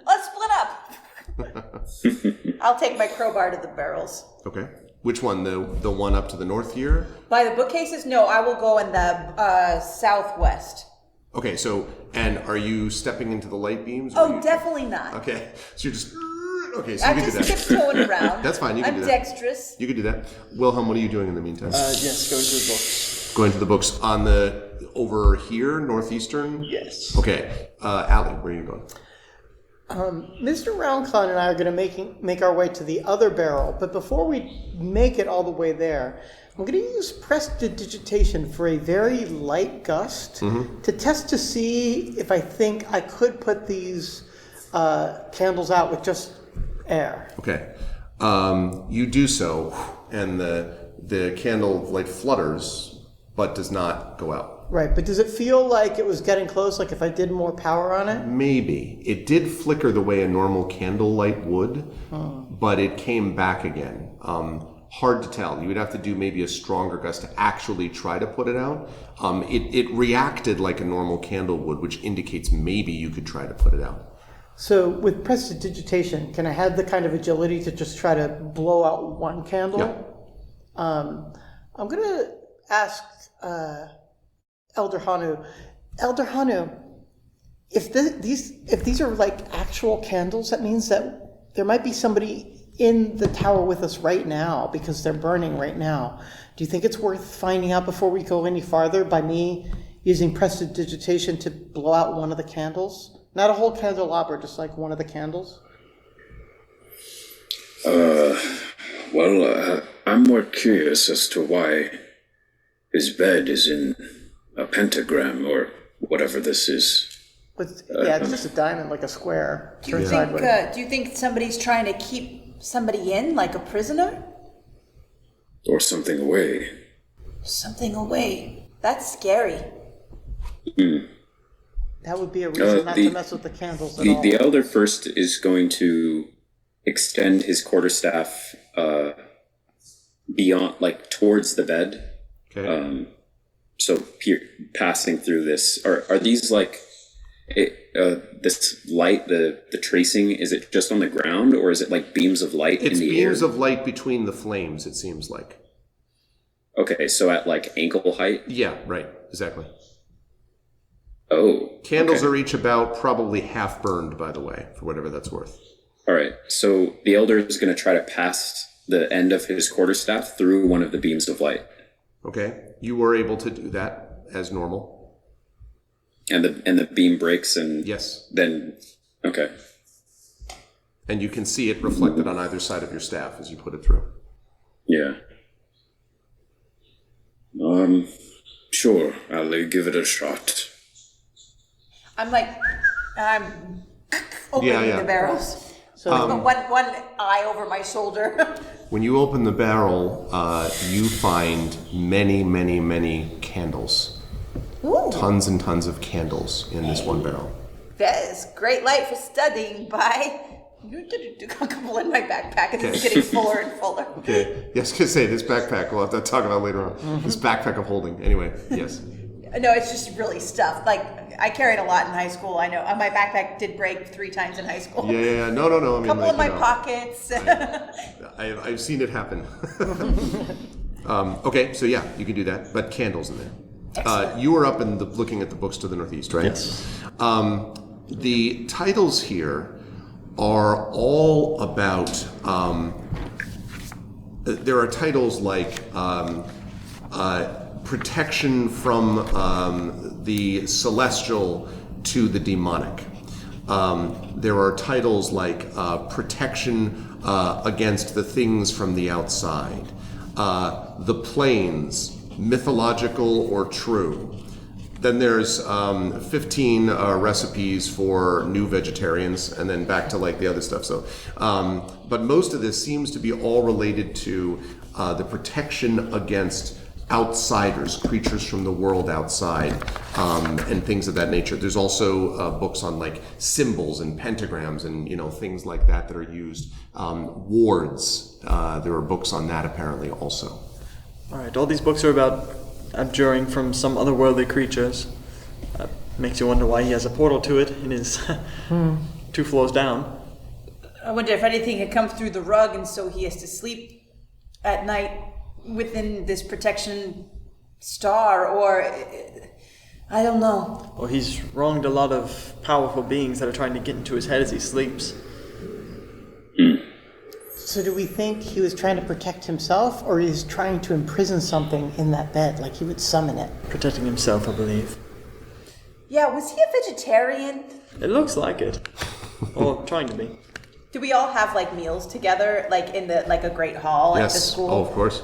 Let's split up. I'll take my crowbar to the barrels. Okay. Which one? The one up to the north here? By the bookcases? No, I will go in the southwest. Okay, so, and are you stepping into the light beams? or are Oh, you- definitely not. Okay, so you're just, okay, so I'm you can do just that. tiptoeing around. That's fine, you can I'm do that. dexterous. You can do that. Wilhelm, what are you doing in the meantime? Yes, going to the books. Going to the books on over here, northeastern? Yes. Okay, Allie, where are you going? Mr. Roundclown and I are going to make our way to the other barrel, but before we make it all the way there, I'm going to use prestidigitation for a very light gust to test to see if I think I could put these candles out with just air. Okay, you do so, and the candle light flutters, but does not go out. Right, but does it feel like it was getting close, like if I did more power on it? Maybe. It did flicker the way a normal candle light would, but it came back again. Hard to tell. You would have to do maybe a stronger gust to actually try to put it out. It reacted like a normal candle would, which indicates maybe you could try to put it out. So with prestidigitation, can I have the kind of agility to just try to blow out one candle? Yeah. I'm going to ask Elder Hanu. Elder Hanu, if these are like actual candles, that means that there might be somebody in the tower with us right now because they're burning right now. Do you think it's worth finding out before we go any farther by me using prestidigitation to blow out one of the candles? Not a whole candelabra, just like one of the candles? I'm more curious as to why his bed is in a pentagram or whatever this is. It's just a diamond, like a square. Do you think somebody's trying to keep somebody in, like a prisoner? Or something away. Something away. That's scary. That would be a reason not to mess with the candles at all. The elder first is going to extend his quarterstaff beyond, like towards the bed. Okay. So passing through this, are these like this light, the tracing? Is it just on the ground, or is it like beams of light in the air? It's beams of light between the flames. It seems like. Okay, so at like ankle height. Yeah. Right. Exactly. Oh. Candles are each about probably half burned, by the way, for whatever that's worth. All right. So the elder is going to try to pass the end of his quarterstaff through one of the beams of light. Okay. You were able to do that as normal. And the beam breaks and yes. Then okay. And you can see it reflected on either side of your staff as you put it through. Yeah. Sure. I'll give it a shot. I'm opening the barrels. So one eye over my shoulder. When you open the barrel, you find many, many, many candles. Ooh. Tons and tons of candles in this one barrel. That is great light for studying by. A couple in my backpack, and it's getting fuller and fuller. Okay. Yes, I was going to say, this backpack, we'll have to talk about later on. Mm-hmm. This backpack I'm holding. Anyway, yes. No, it's just really stuffed. Like, I carried a lot in high school. I know. My backpack did break 3 times in high school. Yeah. No. I mean, couple in my pockets. I've seen it happen. Okay, so yeah, you can do that. But candles in there. You were up and looking at the books to the northeast, right? Yes. The titles here are all about, there are titles like protection from the celestial to the demonic. There are titles like protection against the things from the outside, the planes, mythological or true. Then there's 15 recipes for new vegetarians, and then back to like the other stuff. So, but most of this seems to be all related to the protection against outsiders, creatures from the world outside, and things of that nature. There's also books on like symbols and pentagrams and things like that are used. Wards. There are books on that apparently also. All right. All these books are about abjuring from some otherworldly creatures. Makes you wonder why he has a portal to it in his 2 floors down. I wonder if anything had come through the rug, and so he has to sleep at night within this protection star, or I don't know. Or he's wronged a lot of powerful beings that are trying to get into his head as he sleeps. So do we think he was trying to protect himself, or he's trying to imprison something in that bed, like he would summon it? Protecting himself, I believe. Yeah, was he a vegetarian? It looks like it. Or trying to be. Do we all have like meals together, like in the a great hall at the school? Oh, of course.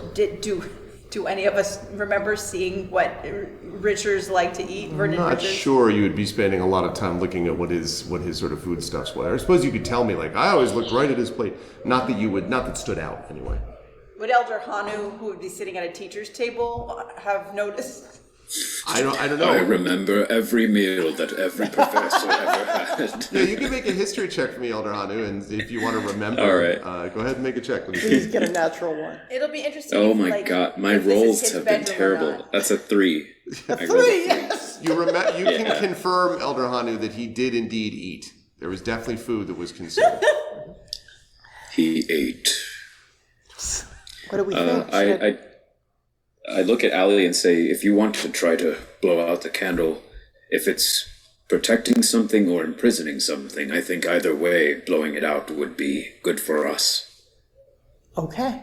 Do any of us remember seeing what Richards like to eat? Vernon I'm not Richards? sure you would be spending a lot of time looking at what his sort of foodstuffs were. I suppose you could tell me, like, I always looked right at his plate. Not that stood out anyway. Would Elder Hanu, who would be sitting at a teacher's table, have noticed? I don't I know. remember every meal that every professor ever had. Yeah, you can make a history check for me, Elder Hanu, and if you want to remember, All right. go ahead and make a check. Let me see. Please get a natural one. It'll be interesting. Oh if, my like, god, my if this is rolls his have been bedroom or terrible. not. That's a 3. I rolled a 3. Yes. You Yeah. can confirm, Elder Hanu, that he did indeed eat. There was definitely food that was consumed. He ate. What do we think? I look at Allie and say, If you want to try to blow out the candle, if it's protecting something or imprisoning something, I think either way, blowing it out would be good for us. Okay.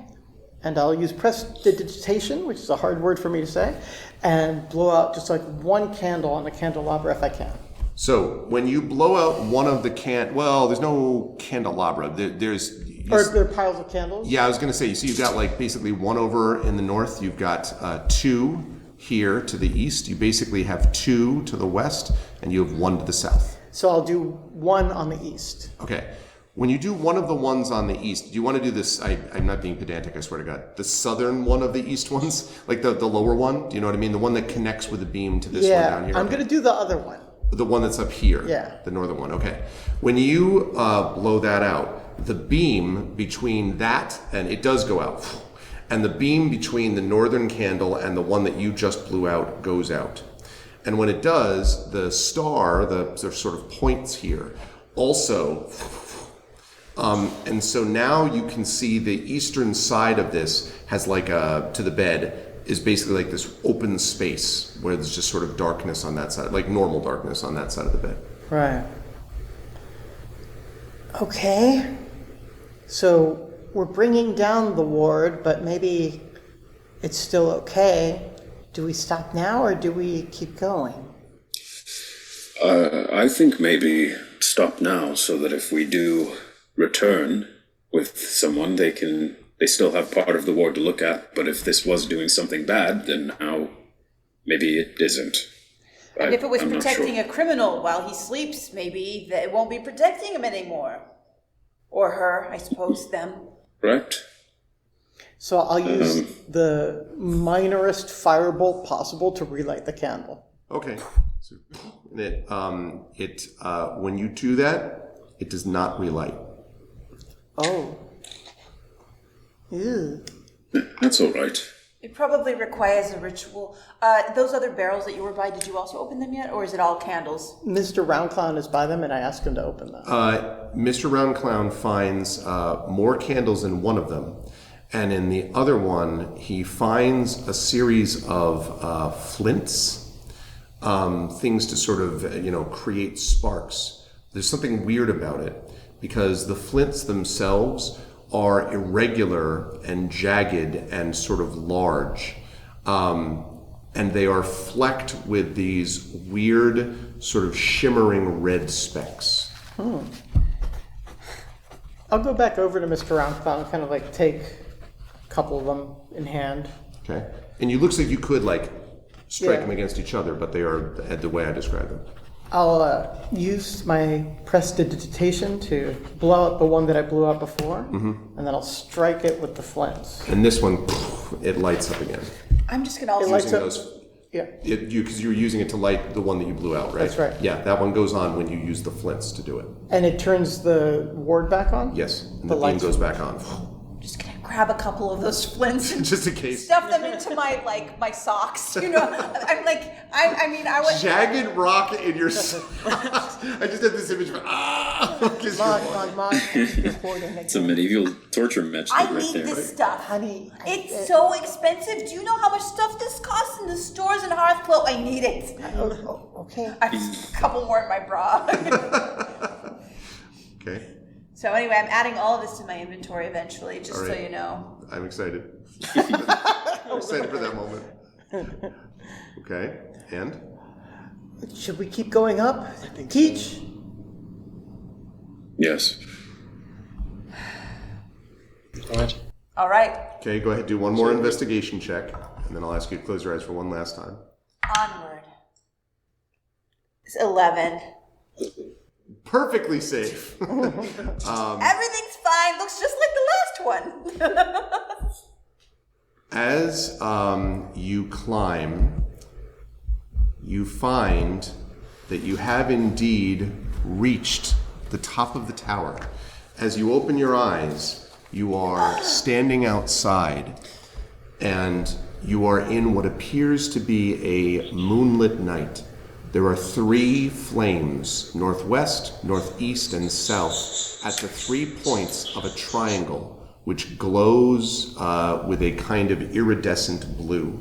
And I'll use prestidigitation, which is a hard word for me to say, and blow out just like one candle on the candelabra if I can. So when you blow out one of the there's no candelabra. There's Or there are piles of candles? Yeah, I was going to say, so you've got like basically one over in the north. You've got 2 here to the east. You basically have 2 to the west, and you have 1 to the south. So I'll do one on the east. Okay. When you do one of the ones on the east, do you want to do this? I'm not being pedantic, I swear to God. The southern one of the east ones? Like the lower one? Do you know what I mean? The one that connects with the beam to this one down here? I'm Okay. going to do the other one. The one that's up here? Yeah. The northern one, okay. When you blow that out, the beam between that, and it does go out, and the beam between the northern candle and the one that you just blew out goes out. And when it does, the star, the sort of points here, also, and so now you can see the eastern side of this has like to the bed, is basically like this open space where there's just sort of darkness on that side, like normal darkness on that side of the bed. Right. Okay. So we're bringing down the ward, but maybe it's still okay. Do we stop now or do we keep going? I think maybe stop now so that if we do return with someone, they still have part of the ward to look at. But if this was doing something bad, then now maybe it isn't. And if it was I'm not protecting sure. a criminal while he sleeps, maybe that it won't be protecting him anymore. Or her, I suppose, them. Right? So I'll use the minorest firebolt possible to relight the candle. Okay. So, when you do that, it does not relight. Oh. Ew. That's all right. It probably requires a ritual. Those other barrels that you were by, did you also open them yet? Or is it all candles? Mr. Roundclown is by them and I asked him to open them. Mr. Roundclown finds more candles in one of them, and in the other one, he finds a series of flints, things to sort of, create sparks. There's something weird about it, because the flints themselves are irregular and jagged and sort of large. And they are flecked with these weird, sort of shimmering red specks. I'll go back over to Mr. Roundclown and kind of like take a couple of them in hand. Okay? And it looks like you could strike Yeah. them against each other, but they are the way I described them. I'll use my prestidigitation to blow out the one that I blew out before, and then I'll strike it with the flints. And this one, it lights up again. I'm just going to also... lights Using up- those, Yeah. because you were using it to light the one that you blew out, right? That's right. Yeah, that one goes on when you use the flints to do it. And it turns the ward back on? Yes, and The the beam lights- goes back on. just going to grab a couple of those flints and Just in case. stuff them into my socks. I'm like, I would... Jagged rock in your socks. I just had this image of, kiss your boy. Mom, you're hoarding it's a again. medieval torture method I right need there. this stuff. Honey, It's so expensive. Do you know how much stuff this costs in the stores in Hearthglow? I need it. Okay. I have a couple more in my bra. Okay, So anyway, I'm adding all of this to my inventory eventually, just All so right. you know. I'm excited. I'm excited for that moment. Okay, and? Should we keep going up? Teach. Yes. All right, Okay, go ahead, do one more investigation check, and then I'll ask you to close your eyes for one last time. onward. It's 11. Perfectly safe. Everything's fine. Looks just like the last one. As you climb, you find that you have indeed reached the top of the tower. As you open your eyes, you are standing outside, and you are in what appears to be a moonlit night. There are 3 flames, northwest, northeast, and south, at the 3 points of a triangle, which glows with a kind of iridescent blue.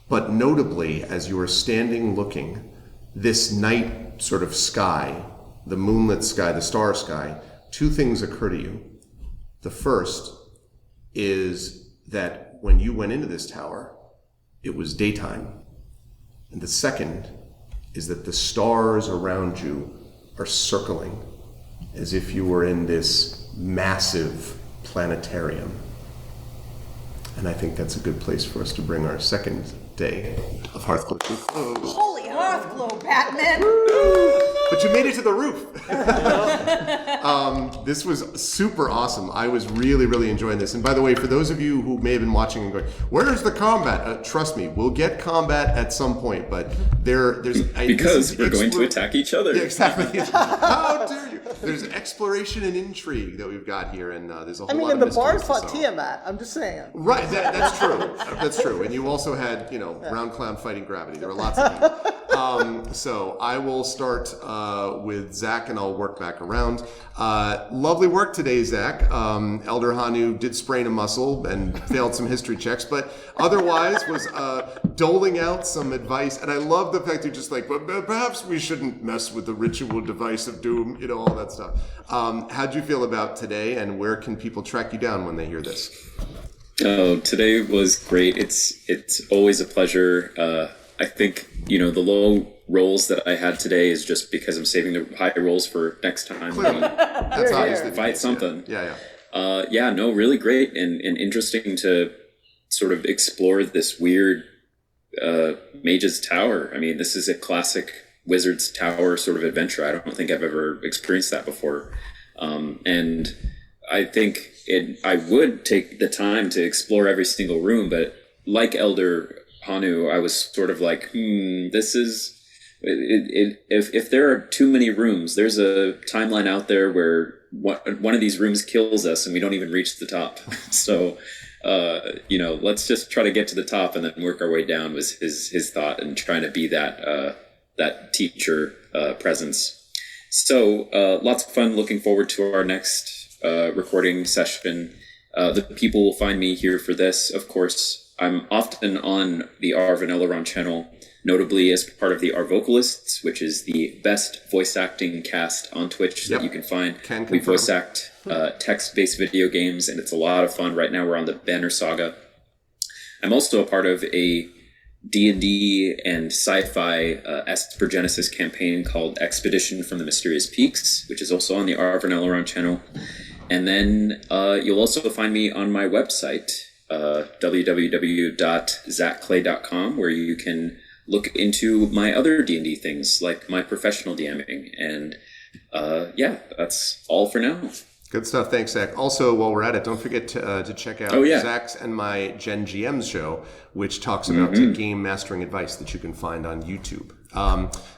But notably, as you are standing looking, this night sort of sky, the moonlit sky, the star sky, 2 things occur to you. The first is that when you went into this tower, it was daytime. And the second is that the stars around you are circling as if you were in this massive planetarium. And I think that's a good place for us to bring our second day of Hearthglow to a close. Holy Hearthglow, Batman! But you made it to the roof. This was super awesome. I was really, really enjoying this. And by the way, for those of you who may have been watching and going, "Where's the combat?" Trust me, we'll get combat at some point. But there's because we're going to attack each other. Yeah, exactly. How dare you? There's exploration and intrigue that we've got here, and there's a whole lot of the bard mysteries to fought solve. Tiamat. I'm just saying. Right, that's true. That's true. And you also had, Round Clown fighting gravity. There were lots of things. So I will start with Zach, and I'll work back around. Lovely work today, Zach. Elder Hanu did sprain a muscle and failed some history checks, but otherwise was doling out some advice. And I love the fact you're just like, but perhaps we shouldn't mess with the ritual device of doom, all that stuff. How'd you feel about today, and where can people track you down when they hear this? Oh, today was great. It's always a pleasure. I think, the low rolls that I had today is just because I'm saving the high rolls for next time. Clearly. That's obviously Fight something. Yeah. No, really great and interesting to sort of explore this weird Mage's Tower. I mean, this is a classic Wizard's Tower sort of adventure. I don't think I've ever experienced that before. And I think I would take the time to explore every single room, but like Elder Hanu, I was sort of like, this is... If there are too many rooms, there's a timeline out there where one of these rooms kills us and we don't even reach the top. So, let's just try to get to the top and then work our way down was his thought, and trying to be that teacher presence. So lots of fun. Looking forward to our next recording session. The people will find me here for this. Of course, I'm often on the R Vanelloron channel, notably as part of the R Vocalists, which is the best voice acting cast on Twitch that you can find. We voice act text-based video games, and it's a lot of fun. Right now we're on the Banner Saga. I'm also a part of a D&D and sci-fi Esper Genesis campaign called Expedition from the Mysterious Peaks, which is also on the R Vanelloron channel. And then you'll also find me on my website, www.zachclay.com, where you can look into my other D&D things, like my professional DMing. And that's all for now. Good stuff. Thanks, Zach. Also, while we're at it, don't forget to check out Zach's and my Gen GM's show, which talks about game mastering advice that you can find on YouTube.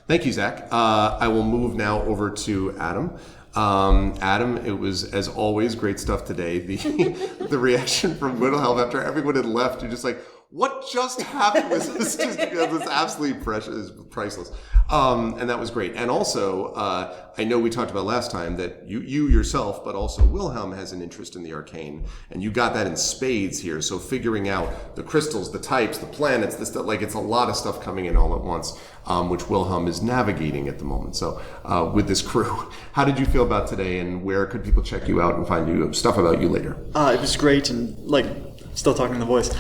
Thank you, Zach. I will move now over to Adam. Adam, it was, as always, great stuff today. The reaction from Wilhelm after everyone had left, you're just like, what just happened? This just was absolutely precious, priceless. And that was great. And also, I know we talked about last time that you yourself, but also Wilhelm has an interest in the arcane, and you got that in spades here. So figuring out the crystals, the types, the planets, this stuff, like it's a lot of stuff coming in all at once, which Wilhelm is navigating at the moment. So with this crew, how did you feel about today, and where could people check you out and find you stuff about you later? It was great, and still talking in the voice,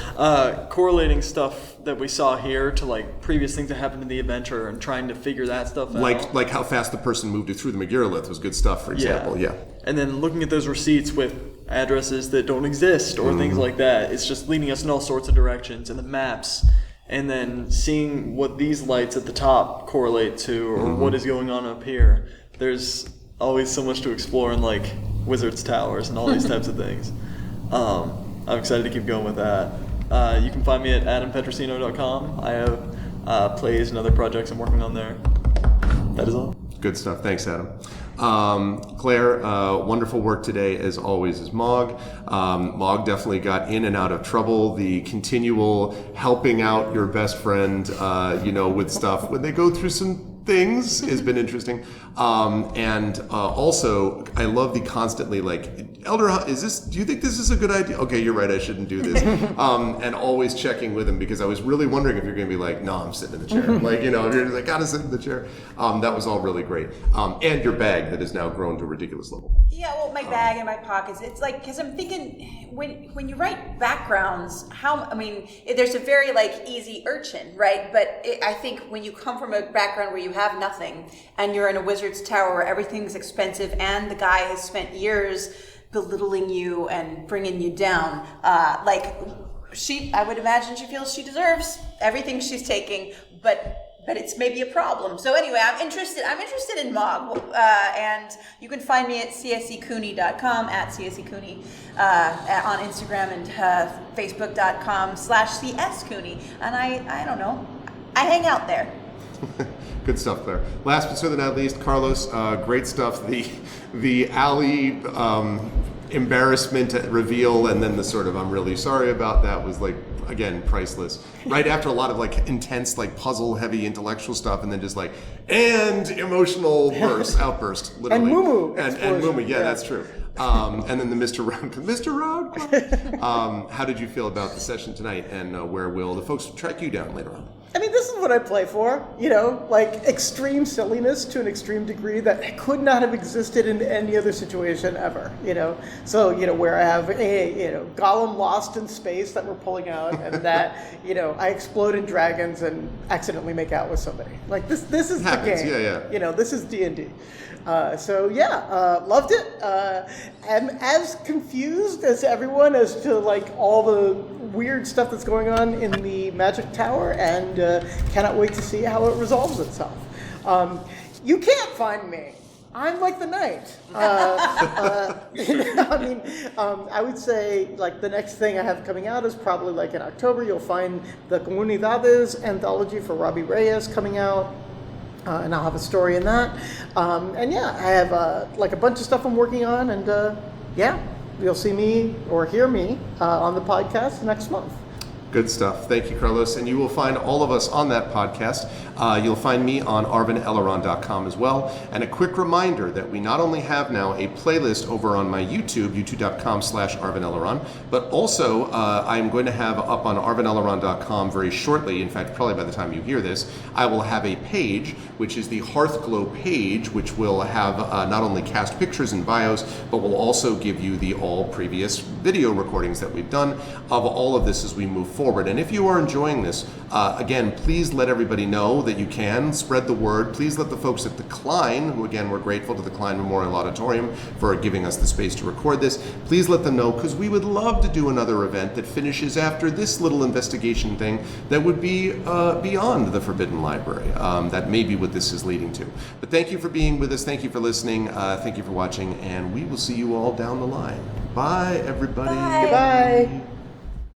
correlating stuff that we saw here to previous things that happened in the adventure and trying to figure that stuff out. Like how fast the person moved you through the Megirolith was good stuff, for example. Yeah. And then looking at those receipts with addresses that don't exist or things like that. It's just leading us in all sorts of directions, and the maps. And then seeing what these lights at the top correlate to, or what is going on up here. There's always so much to explore in Wizard's Towers and all these types of things. I'm excited to keep going with that. You can find me at adampetrosino.com. I have plays and other projects I'm working on there. That is all. Good stuff. Thanks, Adam. Claire, wonderful work today, as always, is Mog. Mog definitely got in and out of trouble. The continual helping out your best friend, with stuff when they go through some things has been interesting. And also, I love the constantly Elder, do you think this is a good idea? Okay, you're right, I shouldn't do this. And always checking with him, because I was really wondering if you're going to be like, no, I'm sitting in the chair. If you're like, gotta sit in the chair. That was all really great. And your bag that has now grown to a ridiculous level. Yeah, well, my bag and my pockets. It's because I'm thinking when you write backgrounds, there's a very easy urchin, right? But I think when you come from a background where you have nothing and you're in a wizard's tower where everything's expensive and the guy has spent years belittling you and bringing you down, I would imagine she feels she deserves everything she's taking, but it's maybe a problem. So anyway, I'm interested in Mog, and you can find me at csecooney.com, at csecooney, on Instagram, and facebook.com/cscooney, and I don't know, I hang out there. Good stuff, Claire. Last but certainly not least, Carlos, great stuff. The alley embarrassment reveal, and then the sort of I'm really sorry about that was again, priceless. Right after a lot of intense, puzzle heavy intellectual stuff, and then just and emotional outburst, literally. And Moo and Moo, yeah, that's true. And then the Mr. Round. How did you feel about the session tonight, and where will the folks track you down later on? This is what I play for, extreme silliness to an extreme degree that could not have existed in any other situation ever, So, where I have a, Gollum lost in space that we're pulling out, and that, I explode in dragons and accidentally make out with somebody. This is happens, the game. Yeah. This is D&D. Loved it. I'm as confused as everyone as to all the weird stuff that's going on in the Magic Tower, and cannot wait to see how it resolves itself. You can't find me. I'm like the knight. I would say the next thing I have coming out is probably in October. You'll find the Comunidades anthology for Robbie Reyes coming out. And I'll have a story in that. I have a bunch of stuff I'm working on, and you'll see me or hear me on the podcast next month. Good stuff. Thank you, Carlos. And you will find all of us on that podcast. You'll find me on arvineleron.com as well. And a quick reminder that we not only have now a playlist over on my YouTube, youtube.com/arvineleron, but also I'm going to have up on arvineleron.com very shortly, in fact, probably by the time you hear this, I will have a page, which is the Hearthglow page, which will have not only cast pictures and bios, but will also give you the all previous video recordings that we've done of all of this as we move forward. And if you are enjoying this, again, please let everybody know that you can spread the word. Please let the folks at the Klein, who again, we're grateful to the Klein Memorial Auditorium for giving us the space to record this. Please let them know, because we would love to do another event that finishes after this little investigation thing that would be beyond the Forbidden Library. That may be what this is leading to. But thank you for being with us. Thank you for listening. Thank you for watching, and we will see you all down the line. Bye, everybody. Bye. Goodbye.